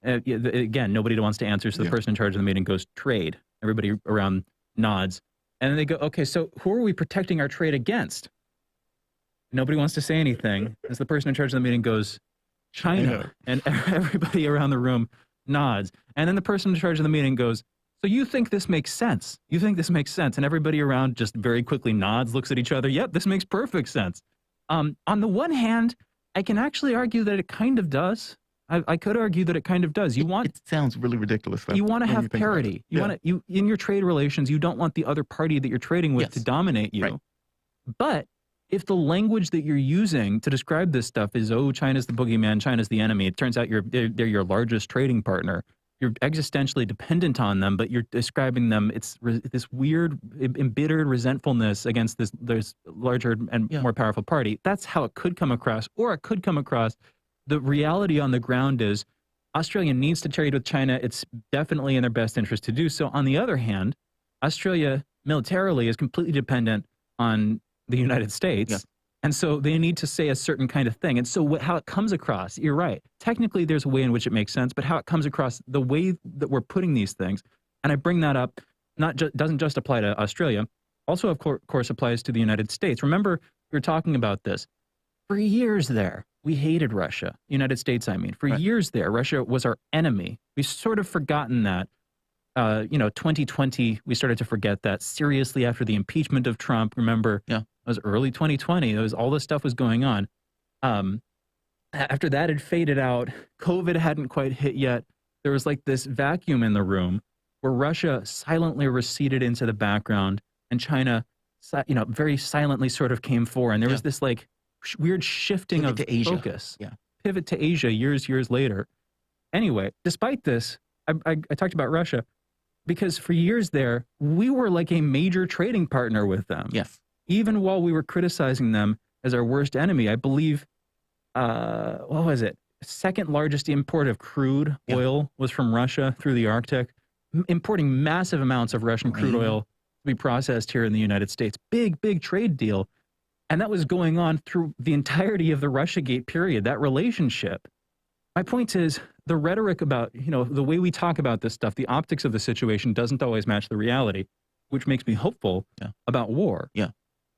[SPEAKER 3] Again, nobody wants to answer, so the person in charge of the meeting goes, trade. Everybody around nods. And then they go, okay, so who are we protecting our trade against? Nobody wants to say anything, as the person in charge of the meeting goes, China. And everybody around the room nods. And then the person in charge of the meeting goes, so you think this makes sense? You think this makes sense? And everybody around just very quickly nods, looks at each other. Yep, this makes perfect sense. On the one hand, I can actually argue that it kind of does. I could argue that it kind of does. It
[SPEAKER 4] sounds really ridiculous.
[SPEAKER 3] You want to have parity. You in your trade relations, you don't want the other party that you're trading with to dominate you. Right. But if the language that you're using to describe this stuff is, oh, China's the boogeyman, China's the enemy, it turns out they're your largest trading partner. You're existentially dependent on them, but you're describing them, it's this weird, embittered resentfulness against this larger and more powerful party. That's how it could come across. Or it could come across, the reality on the ground is Australia needs to trade with China. It's definitely in their best interest to do so. On the other hand, Australia militarily is completely dependent on the United States. And so they need to say a certain kind of thing. And so how it comes across, you're right. Technically, there's a way in which it makes sense, but how it comes across, the way that we're putting these things, and I bring that up, doesn't just apply to Australia, also, of course, applies to the United States. Remember, we were talking about this. For years there, we hated Russia. United States, I mean. For years there, Russia was our enemy. We've sort of forgotten that. 2020, we started to forget that seriously after the impeachment of Trump. Remember, it was early 2020. All this stuff was going on. After that had faded out, COVID hadn't quite hit yet. There was like this vacuum in the room where Russia silently receded into the background and China, very silently sort of came forward. And there was this like weird shifting of focus. Pivot to Asia years later. Anyway, despite this, I talked about Russia because for years there, we were like a major trading partner with them. Even while we were criticizing them as our worst enemy. I believe, what was it? Second largest import of crude oil was from Russia through the Arctic, importing massive amounts of Russian crude oil to be processed here in the United States. Big trade deal. And that was going on through the entirety of the Russiagate period, that relationship. My point is, the rhetoric about, the way we talk about this stuff, the optics of the situation doesn't always match the reality, which makes me hopeful about war.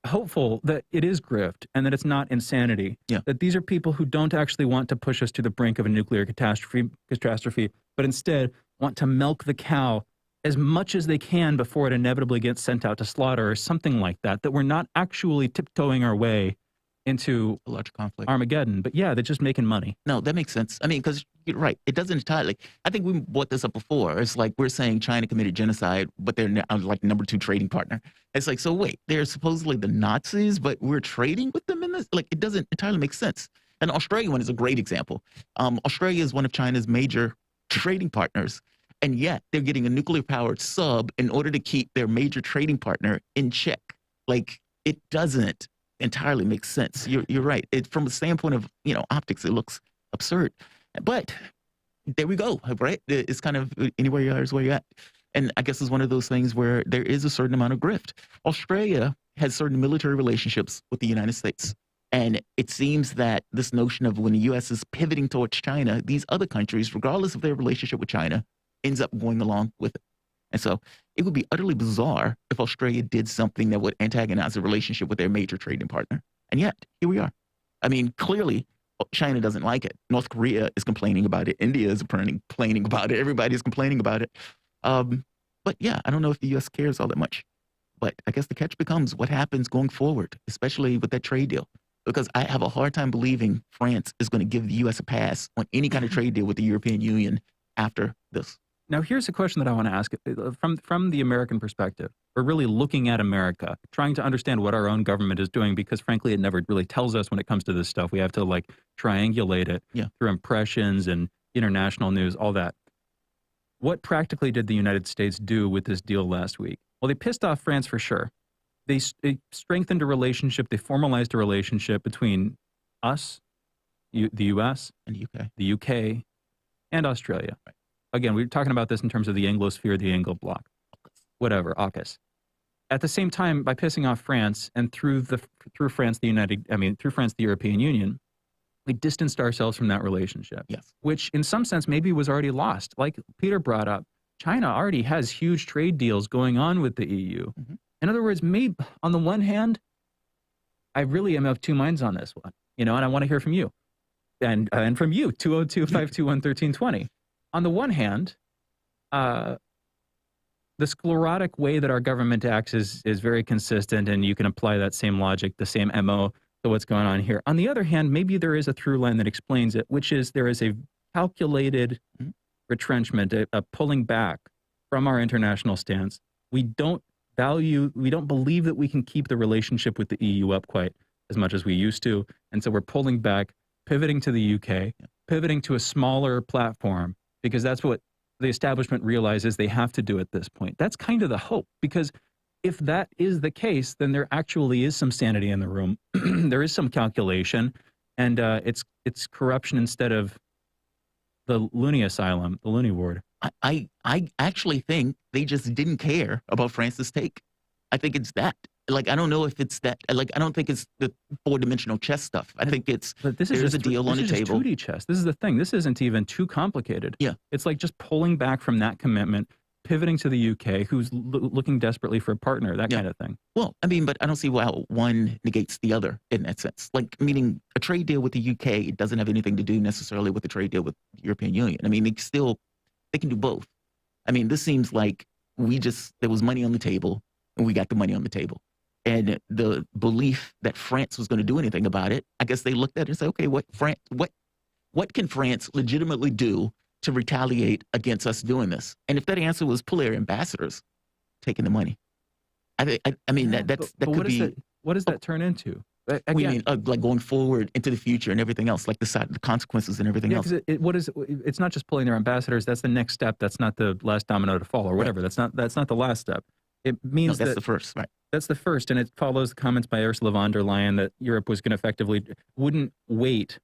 [SPEAKER 3] Hopeful that it is grift and that it's not insanity. That these are people who don't actually want to push us to the brink of a nuclear catastrophe, but instead want to milk the cow as much as they can before it inevitably gets sent out to slaughter or something like that, that we're not actually tiptoeing our way into
[SPEAKER 4] a large conflict,
[SPEAKER 3] Armageddon. But yeah, they're just making money.
[SPEAKER 4] No, that makes sense. I mean, because you're right. It doesn't entirely. I think we brought this up before. It's like we're saying China committed genocide, but they're like number 2 trading partner. It's like, so wait, they're supposedly the Nazis, but we're trading with them in this? Like, it doesn't entirely make sense. And the Australia one is a great example. Australia is one of China's major trading partners, and yet they're getting a nuclear-powered sub in order to keep their major trading partner in check. Like, it doesn't entirely make sense. You're right. From a standpoint of, optics, it looks absurd. But there we go, right? It's kind of anywhere you are is where you're at. And I guess it's one of those things where there is a certain amount of grift. Australia has certain military relationships with the United States. And it seems that this notion of when the U.S. is pivoting towards China, these other countries, regardless of their relationship with China, ends up going along with it. And so it would be utterly bizarre if Australia did something that would antagonize the relationship with their major trading partner. And yet, here we are. I mean, clearly, China doesn't like it. North Korea is complaining about it. India is complaining about it. Everybody's complaining about it. But yeah, I don't know if the U.S. cares all that much. But I guess the catch becomes what happens going forward, especially with that trade deal. Because I have a hard time believing France is going to give the U.S. a pass on any kind of trade deal with the European Union after this.
[SPEAKER 3] Now, here's a question that I want to ask. From the American perspective, we're really looking at America, trying to understand what our own government is doing, because frankly, it never really tells us when it comes to this stuff. We have to like triangulate it through impressions and international news, all that. What practically did the United States do with this deal last week? Well, they pissed off France for sure. They strengthened a relationship. They formalized a relationship between us, the U.S.,
[SPEAKER 4] and
[SPEAKER 3] the U.K., and Australia. Right. Again, we're talking about this in terms of the Anglosphere, the Anglo bloc, whatever, AUKUS. At the same time, by pissing off France and through France, the European Union, we distanced ourselves from that relationship.
[SPEAKER 4] Yes.
[SPEAKER 3] Which, in some sense, maybe was already lost. Like Peter brought up, China already has huge trade deals going on with the EU. Mm-hmm. In other words, maybe on the one hand, I really am of two minds on this one, and I want to hear from you, and from you, 202-521-1320. On the one hand, the sclerotic way that our government acts is very consistent, and you can apply that same logic, the same MO to what's going on here. On the other hand, maybe there is a through line that explains it, which is there is a calculated retrenchment, a pulling back from our international stance. We don't believe that we can keep the relationship with the EU up quite as much as we used to. And so we're pulling back, pivoting to the UK, pivoting to a smaller platform, because that's what the establishment realizes they have to do at this point. That's kind of the hope, because if that is the case, then there actually is some sanity in the room. There is some calculation, and it's corruption instead of the loony asylum, the loony ward.
[SPEAKER 4] I actually think they just didn't care about France's take. I think it's that. Like, I don't know if it's that. Like, I don't think it's the four-dimensional chess stuff. I think it's there's a deal on the table.
[SPEAKER 3] This is 2D chess. This is the thing. This isn't even too complicated.
[SPEAKER 4] Yeah.
[SPEAKER 3] It's like just pulling back from that commitment, pivoting to the UK, who's looking desperately for a partner, that kind of thing.
[SPEAKER 4] Well, I mean, but I don't see how one negates the other in that sense. Like, meaning a trade deal with the UK doesn't have anything to do necessarily with the trade deal with the European Union. I mean, they can do both. I mean, this seems like there was money on the table, and we got the money on the table. And the belief that France was going to do anything about it, I guess they looked at it and said, okay, what can France legitimately do to retaliate against us doing this? And if that answer was pull their ambassadors, taking the money, I mean, that could be.
[SPEAKER 3] What does that turn into? Again,
[SPEAKER 4] we mean like going forward into the future and everything else, like the consequences and everything else.
[SPEAKER 3] It's not just pulling their ambassadors. That's the next step. That's not the last domino to fall or whatever. Right. That's not the last step. It means
[SPEAKER 4] that's the first, right?
[SPEAKER 3] That's the first, and it follows the comments by Ursula von der Leyen that Europe was going to wouldn't wait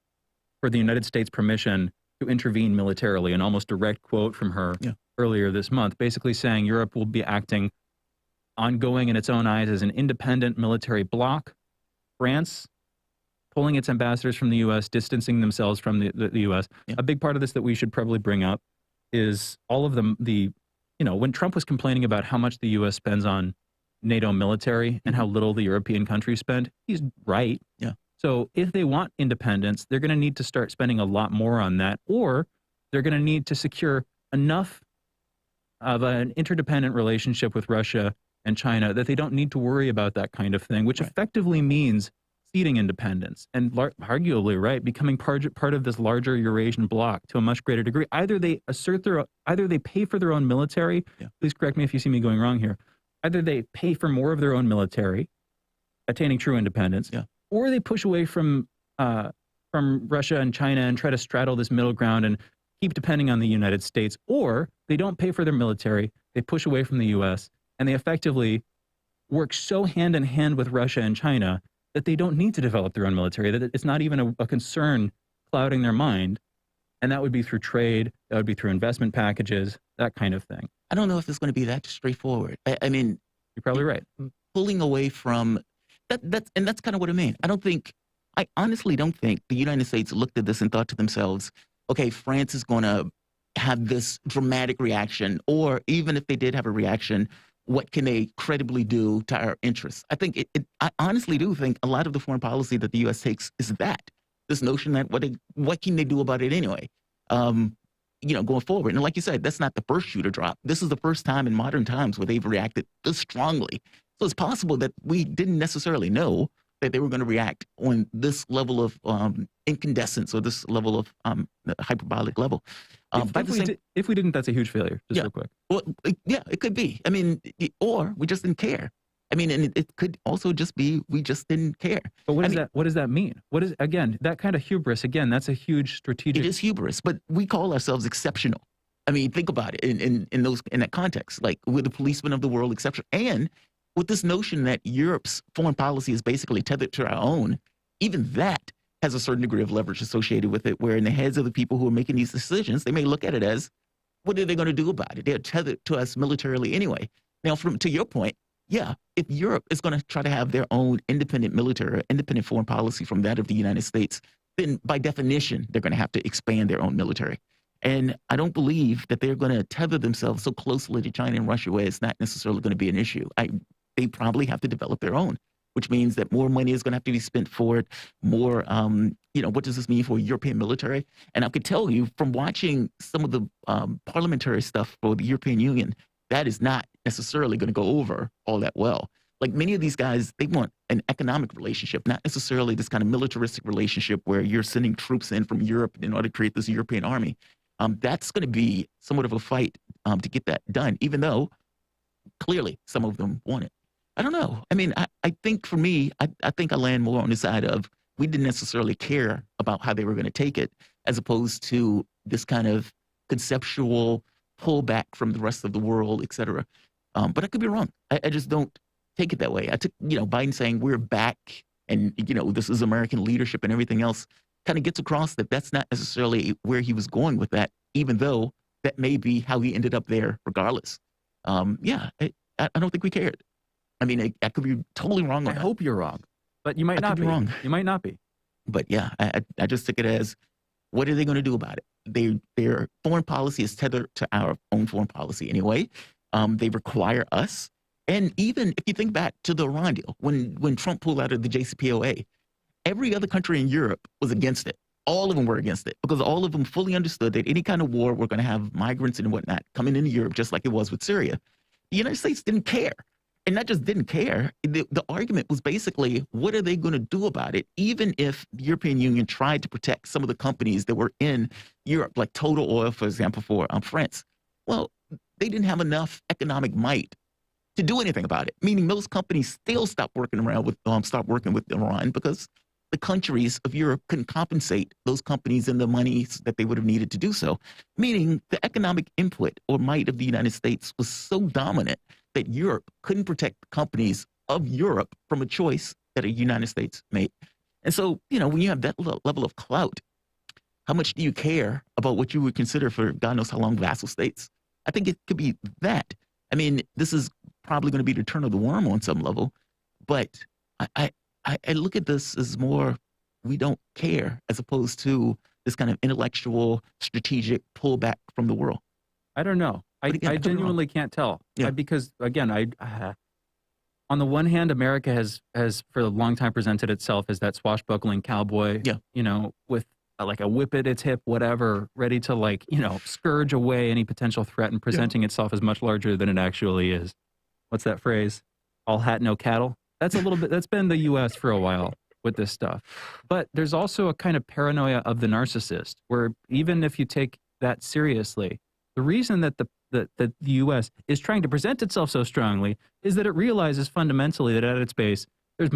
[SPEAKER 3] for the United States permission to intervene militarily. An almost direct quote from her earlier this month, basically saying Europe will be acting ongoing in its own eyes as an independent military bloc. France pulling its ambassadors from the U.S., distancing themselves from the U.S. A big part of this that we should probably bring up is all of when Trump was complaining about how much the U.S. spends on NATO military and how little the European countries spend, he's right.
[SPEAKER 4] Yeah.
[SPEAKER 3] So if they want independence, they're going to need to start spending a lot more on that, or they're going to need to secure enough of an interdependent relationship with Russia and China that they don't need to worry about that kind of thing, which effectively means ceding independence and arguably, right, becoming part of this larger Eurasian bloc to a much greater degree. Either they pay for their own military. Please correct me if you see me going wrong here. Either they pay for more of their own military, attaining true independence, or they push away from Russia and China and try to straddle this middle ground and keep depending on the United States, or they don't pay for their military, they push away from the U.S., and they effectively work so hand in hand with Russia and China that they don't need to develop their own military, that it's not even a concern clouding their mind. And that would be through trade, that would be through investment packages, that kind of thing.
[SPEAKER 4] I don't know if it's going to be that straightforward. I mean,
[SPEAKER 3] you're probably right.
[SPEAKER 4] Pulling away from that's kind of what I mean. I honestly don't think the United States looked at this and thought to themselves, okay, France is going to have this dramatic reaction, or even if they did have a reaction, what can they credibly do to our interests? I think I honestly do think a lot of the foreign policy that the U.S. takes is that. this notion that what can they do about it anyway? Going forward. And like you said, that's not the first shoe to drop. This is the first time in modern times where they've reacted this strongly. So it's possible that we didn't necessarily know that they were going to react on this level of incandescence or this level of hyperbolic level.
[SPEAKER 3] If we didn't, that's a huge failure, just real quick.
[SPEAKER 4] Well, yeah, it could be. I mean, or we just didn't care. I mean, and it could also just be we just didn't care.
[SPEAKER 3] But what does that mean? Again, that kind of hubris, again, that's a huge strategic...
[SPEAKER 4] It is hubris, but we call ourselves exceptional. I mean, think about it in that context. Like, we're the policemen of the world, exceptional. And with this notion that Europe's foreign policy is basically tethered to our own, even that has a certain degree of leverage associated with it, where in the heads of the people who are making these decisions, they may look at it as, what are they going to do about it? They're tethered to us militarily anyway. Now, to your point, yeah, if Europe is going to try to have their own independent military, independent foreign policy from that of the United States, then by definition, they're going to have to expand their own military. And I don't believe that they're going to tether themselves so closely to China and Russia where it's not necessarily going to be an issue. They probably have to develop their own, which means that more money is going to have to be spent for it, more, what does this mean for European military? And I could tell you from watching some of the parliamentary stuff for the European Union, that is not necessarily going to go over all that well. Like, many of these guys, they want an economic relationship, not necessarily this kind of militaristic relationship where you're sending troops in from Europe in order to create this European army. That's going to be somewhat of a fight to get that done, even though clearly some of them want it. I don't know. I mean, I think for me, I think I land more on the side of we didn't necessarily care about how they were going to take it, as opposed to this kind of conceptual pullback from the rest of the world, et cetera. But I could be wrong. I just don't take it that way. I took, Biden saying we're back and, this is American leadership and everything else kind of gets across that that's not necessarily where he was going with that, even though that may be how he ended up there regardless. I don't think we cared. I mean, I could be totally wrong on that.
[SPEAKER 3] I hope you're wrong, but you might not be wrong. You might not be.
[SPEAKER 4] But yeah, I just took it as, what are they going to do about it? Their foreign policy is tethered to our own foreign policy anyway. They require us. And even if you think back to the Iran deal, when Trump pulled out of the JCPOA, every other country in Europe was against it. All of them were against it because all of them fully understood that any kind of war, we're going to have migrants and whatnot coming into Europe, just like it was with Syria. The United States didn't care. And not just didn't care, the argument was basically, what are they going to do about it, even if the European Union tried to protect some of the companies that were in Europe, like Total Oil, for example, for France. Well, they didn't have enough economic might to do anything about it, meaning those companies still stopped working with Iran because the countries of Europe couldn't compensate those companies and the monies that they would have needed to do so, meaning the economic input or might of the United States was so dominant that Europe couldn't protect the companies of Europe from a choice that the United States made. And so, when you have that level of clout, how much do you care about what you would consider for God knows how long vassal states? I think it could be that. I mean, this is probably going to be the turn of the worm on some level, but I look at this as more, we don't care, as opposed to this kind of intellectual, strategic pullback from the world.
[SPEAKER 3] I don't know. I genuinely can't tell. Yeah. Because, again, on the one hand, America has for a long time presented itself as that swashbuckling cowboy, with like a whip at its hip, whatever, ready to scourge away any potential threat and presenting itself as much larger than it actually is. What's that phrase? All hat, no cattle. That's that's been the U.S. for a while with this stuff. But there's also a kind of paranoia of the narcissist, where even if you take that seriously, the reason that the U.S. is trying to present itself so strongly is that it realizes fundamentally that at its base, there's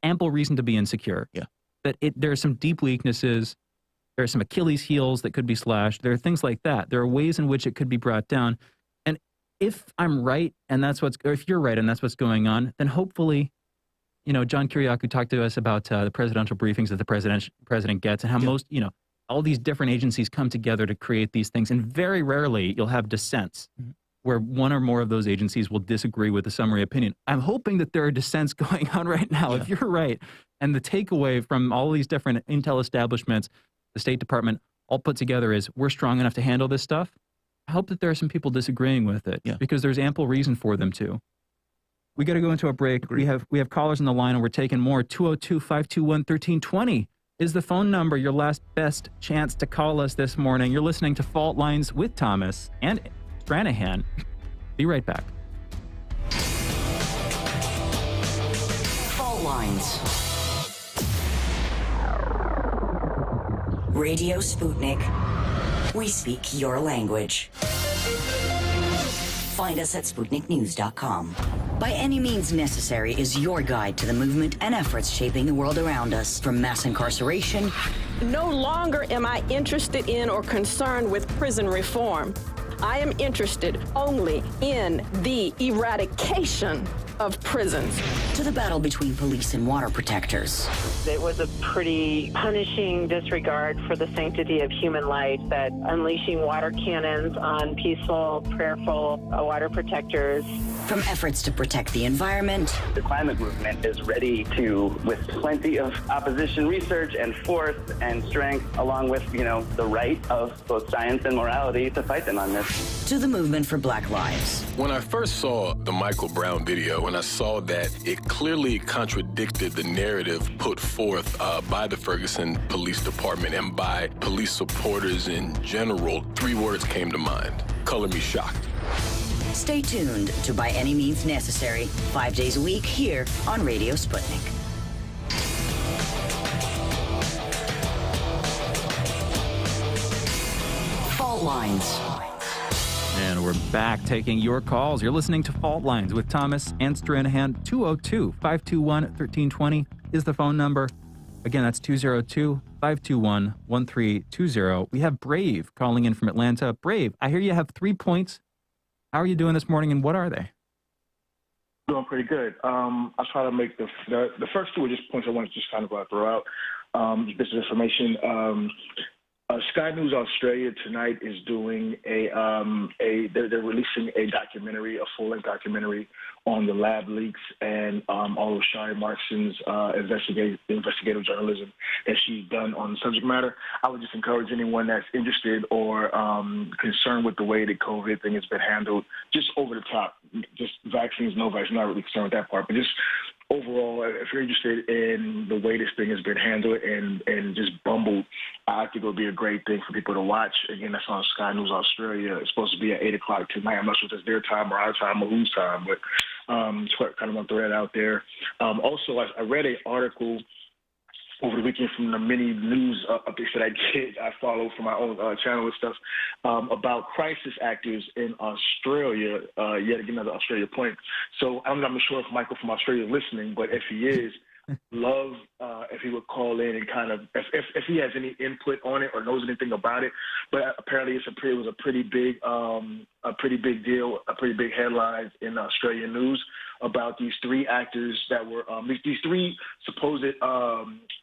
[SPEAKER 3] ample reason to be insecure.
[SPEAKER 4] Yeah.
[SPEAKER 3] That there are some deep weaknesses. There are some Achilles heels that could be slashed. There are things like that. There are ways in which it could be brought down. And if I'm right, or if you're right and that's what's going on, then hopefully, John Kiriakou talked to us about the presidential briefings that the president gets and how most, all these different agencies come together to create these things. And very rarely you'll have dissents where one or more of those agencies will disagree with the summary opinion. I'm hoping that there are dissents going on right now, if you're right. And the takeaway from all these different intel establishments, the State Department, all put together is we're strong enough to handle this stuff. I hope that there are some people disagreeing with it because there's ample reason for them to. We got to go into a break. We have callers on the line and we're taking more. 202-521-1320. is the phone number, your last best chance to call us this morning. You're listening to Fault Lines with Thomas and Stranahan. Be right back.
[SPEAKER 2] Fault Lines. Radio Sputnik. We speak your language. Find us at SputnikNews.com. By Any Means Necessary is your guide to the movement and efforts shaping the world around us, from mass incarceration.
[SPEAKER 19] No longer am I interested in or concerned with prison reform. I am interested only in the eradication of prisons.
[SPEAKER 2] To the battle between police and water protectors.
[SPEAKER 20] It was a pretty punishing disregard for the sanctity of human life, that unleashing water cannons on peaceful, prayerful water protectors.
[SPEAKER 2] From efforts to protect the environment.
[SPEAKER 21] The climate movement is ready to, with plenty of opposition research and force and strength, along with, the right of both science and morality, to fight them on this.
[SPEAKER 2] To the movement for Black Lives.
[SPEAKER 15] When I first saw the Michael Brown video, and I saw that it clearly contradicted the narrative put forth by the Ferguson Police Department and by police supporters in general, 3 words came to mind: color me shocked.
[SPEAKER 2] Stay tuned to By Any Means Necessary, 5 days a week here on Radio Sputnik. Fault Lines.
[SPEAKER 3] And we're back taking your calls. You're listening to Fault Lines with Thomas and Stranahan. 202-521-1320 is the phone number. Again, that's 202-521-1320. We have Brave calling in from Atlanta. Brave, I hear you have 3 points. How are you doing this morning, and what are they?
[SPEAKER 22] Doing pretty good. I'll try to make the first 2 are just points I want to just kind of throw out. Just bits of information. Sky News Australia tonight is doing they're releasing a documentary, a full-length documentary on the lab leaks and all of Shari Markson's investigative journalism that she's done on the subject matter. I would just encourage anyone that's interested or concerned with the way the COVID thing has been handled, just over the top, just vaccines, no vaccines, not really concerned with that part, but just overall, if you're interested in the way this thing has been handled and just bumbled, I think it would be a great thing for people to watch. Again, that's on Sky News Australia. It's supposed to be at 8 o'clock tonight. I'm not sure if it's their time or our time or whose time, but just kind of want to throw that out there. Also, I read an article over the weekend from the many news updates that I follow from my own channel and stuff, about crisis actors in Australia, yet again, another Australia point. So I'm not sure if Michael from Australia is listening, but if he is, love if he would call in and kind of, if he has any input on it or knows anything about it. But apparently it was a pretty big deal, a pretty big headline in Australian news about these 3 actors that were these 3 supposed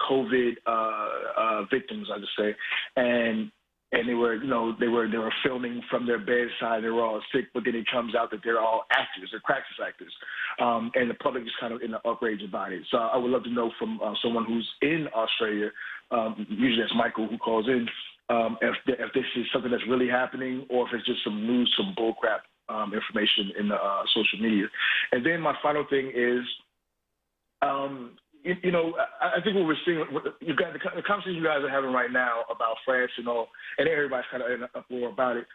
[SPEAKER 22] COVID victims, I just say, and they were they were filming from their bedside. They were all sick, but then it comes out that they're all actors, they're crisis actors, and the public is kind of in the outrage about it. So I would love to know from someone who's in Australia, usually that's Michael who calls in, if this is something that's really happening or if it's just some news, some bullcrap information in the social media. And then my final thing is, I think what we're seeing, you've got the conversation you guys are having right now about France and all, and everybody's kind of in an uproar about it.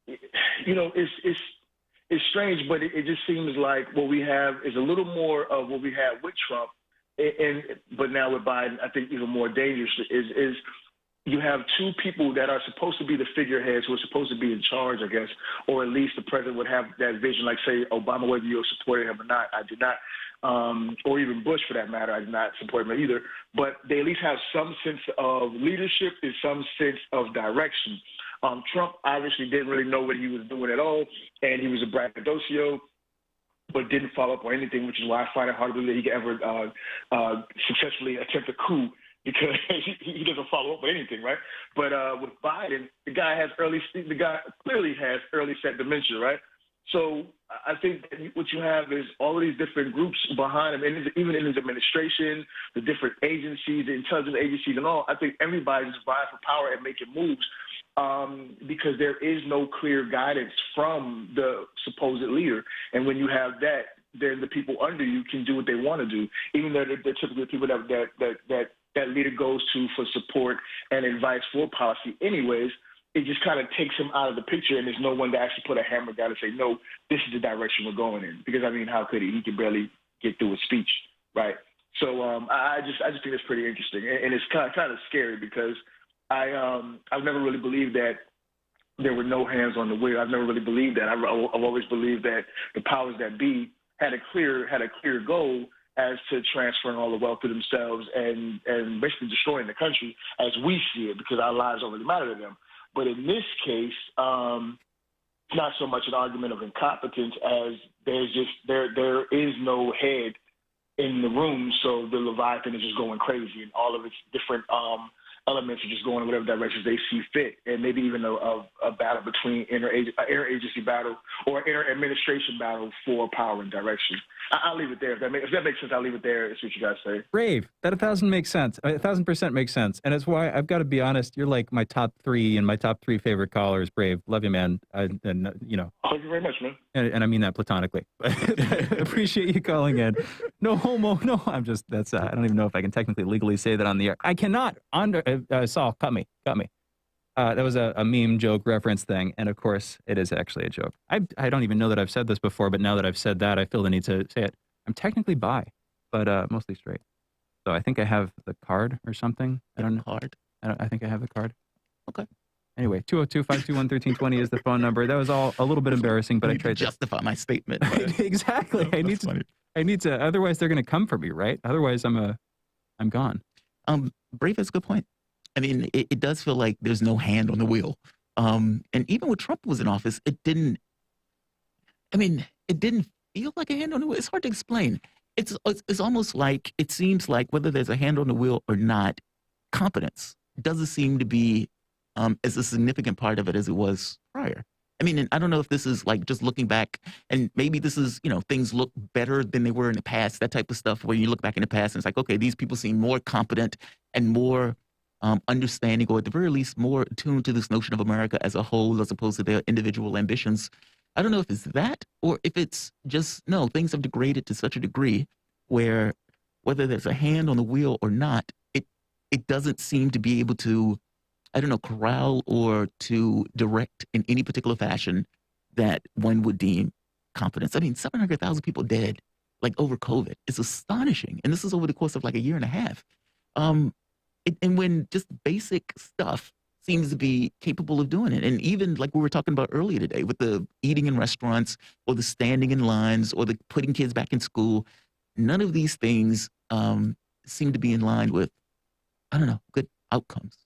[SPEAKER 22] It's strange, but it just seems like what we have is a little more of what we had with Trump, but now with Biden, I think even more dangerous is you have 2 people that are supposed to be the figureheads who are supposed to be in charge, I guess, or at least the president would have that vision, like, say, Obama, whether you supported him or not. I did not. Or even Bush, for that matter. I did not support him either. But they at least have some sense of leadership and some sense of direction. Trump obviously didn't really know what he was doing at all, and he was a braggadocio, but didn't follow up on anything, which is why I find it hard to believe that he could ever successfully attempt a coup, because he doesn't follow up with anything, right? But with Biden, the guy clearly has early set dementia, right? So I think that what you have is all of these different groups behind him, and even in his administration, the different agencies, the intelligence agencies and all, I think everybody's vying for power and making moves because there is no clear guidance from the supposed leader. And when you have that, then the people under you can do what they want to do, even though they're typically people that that leader goes to for support and advice for policy anyways, it just kind of takes him out of the picture, and there's no one to actually put a hammer down and say, no, this is the direction we're going in. Because, I mean, how could he? He could barely get through a speech, right? So I just think it's pretty interesting. And it's kind of scary because I've never really believed that there were no hands on the wheel. I've never really believed that. I've always believed that the powers that be had a clear goal as to transferring all the wealth to themselves and basically destroying the country as we see it, because our lives don't really matter to them. But in this case, it's not so much an argument of incompetence as there is no head in the room, so the Leviathan is just going crazy, and all of its different elements are just going in whatever directions they see fit, and maybe even a battle between interagency battle or inter-administration battle for power and direction. I'll leave it there. If that makes sense, I'll leave it there. It's what you guys say.
[SPEAKER 3] Brave. That 1,000% makes sense. 1,000% makes sense. And it's why I've got to be honest. You're like my top 3 and my top 3 favorite callers. Brave. Love you, man.
[SPEAKER 22] Thank you very much, man.
[SPEAKER 3] And I mean that platonically. Appreciate you calling in. No homo. No, I don't even know if I can technically legally say that on the air. I cannot. Saul, cut me. That was a meme joke reference thing, and of course, it is actually a joke. I don't even know that I've said this before, but now that I've said that, I feel the need to say it. I'm technically bi, but mostly straight. So I think I have the card or something. I don't know. I think I have the card.
[SPEAKER 4] Okay.
[SPEAKER 3] Anyway, 202-521-1320 is the phone number. That was all a little bit embarrassing, but I tried to
[SPEAKER 4] justify my statement.
[SPEAKER 3] Exactly. I need to. Otherwise, they're going to come for me, right? Otherwise, I'm gone.
[SPEAKER 4] Brave has a good point. I mean, it does feel like there's no hand on the wheel. And even when Trump was in office, it didn't feel like a hand on the wheel. It's hard to explain. It's almost like, it seems like whether there's a hand on the wheel or not, competence doesn't seem to be as a significant part of it as it was prior. I mean, and I don't know if this is like just looking back, and maybe this is, things look better than they were in the past, that type of stuff, where you look back in the past and it's like, okay, these people seem more competent and more understanding, or at the very least more attuned to this notion of America as a whole, as opposed to their individual ambitions. I don't know if it's that, or if it's just, no, things have degraded to such a degree where whether there's a hand on the wheel or not, it doesn't seem to be able to, I don't know, corral or to direct in any particular fashion that one would deem competence. I mean, 700,000 people dead, like over COVID. It's astonishing. And this is over the course of like a year and a half. And when just basic stuff seems to be capable of doing it. And even like we were talking about earlier today with the eating in restaurants or the standing in lines or the putting kids back in school, none of these things seem to be in line with, I don't know, good outcomes.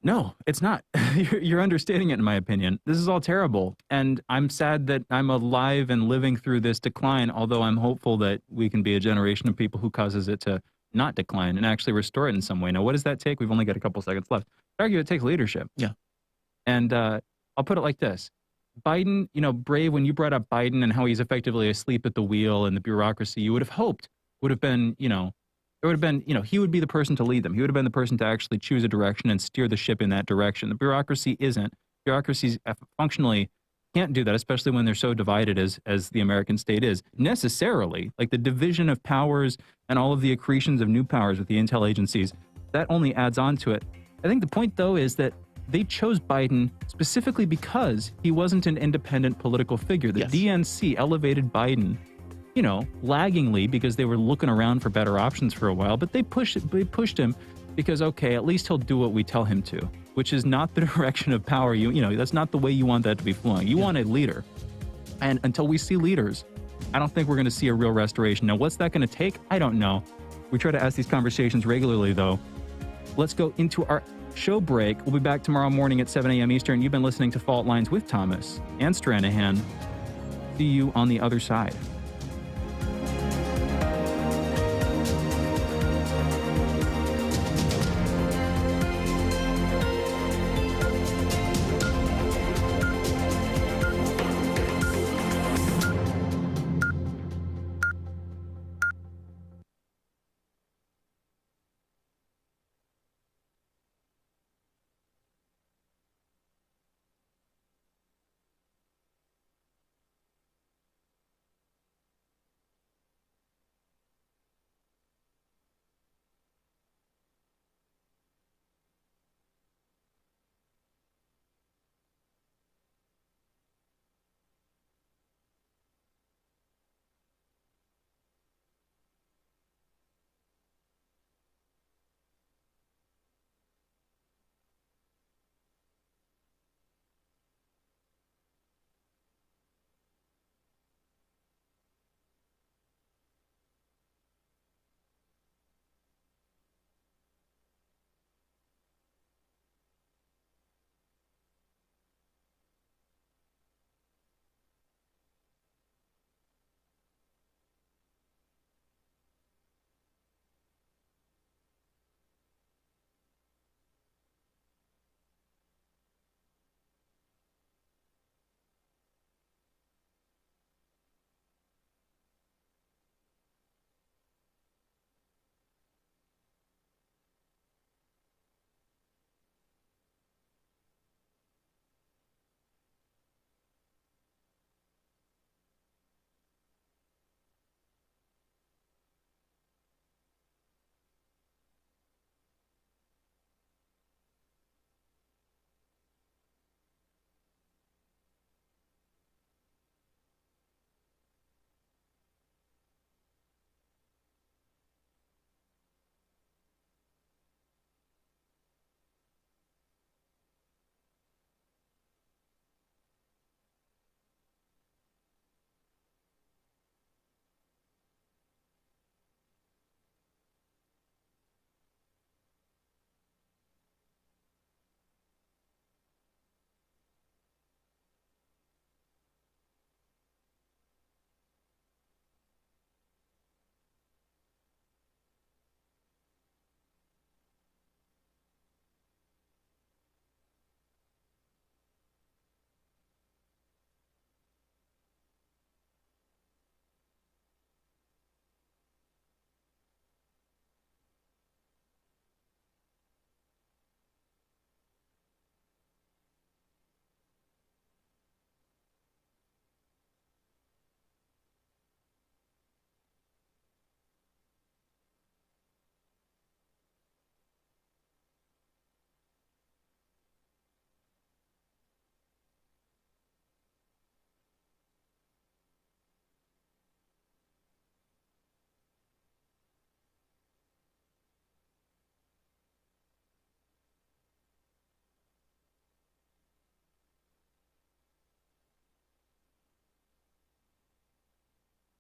[SPEAKER 3] No, it's not. You're understating it, in my opinion. This is all terrible. And I'm sad that I'm alive and living through this decline, although I'm hopeful that we can be a generation of people who causes it to not decline and actually restore it in some way. Now, what does that take? We've only got a couple seconds left. I argue it takes leadership.
[SPEAKER 4] Yeah.
[SPEAKER 3] And I'll put it like this. Biden, Brave, when you brought up Biden and how he's effectively asleep at the wheel and the bureaucracy, you would have hoped would have been, it would have been, he would be the person to lead them. He would have been the person to actually choose a direction and steer the ship in that direction. The bureaucracy isn't. Bureaucracies functionally can't do that, especially when they're so divided as the American state is. Necessarily, like the division of powers and all of the accretions of new powers with the intel agencies, that only adds on to it. I think the point, though, is that they chose Biden specifically because he wasn't an independent political figure. The DNC elevated Biden, laggingly because they were looking around for better options for a while, but they pushed him because, okay, at least he'll do what we tell him to, which is not the direction of power. That's not the way you want that to be flowing. You want a leader. And until we see leaders, I don't think we're going to see a real restoration. Now, what's that going to take? I don't know. We try to ask these conversations regularly, though. Let's go into our show break. We'll be back tomorrow morning at 7 a.m. Eastern. You've been listening to Fault Lines with Thomas and Stranahan. See you on the other side.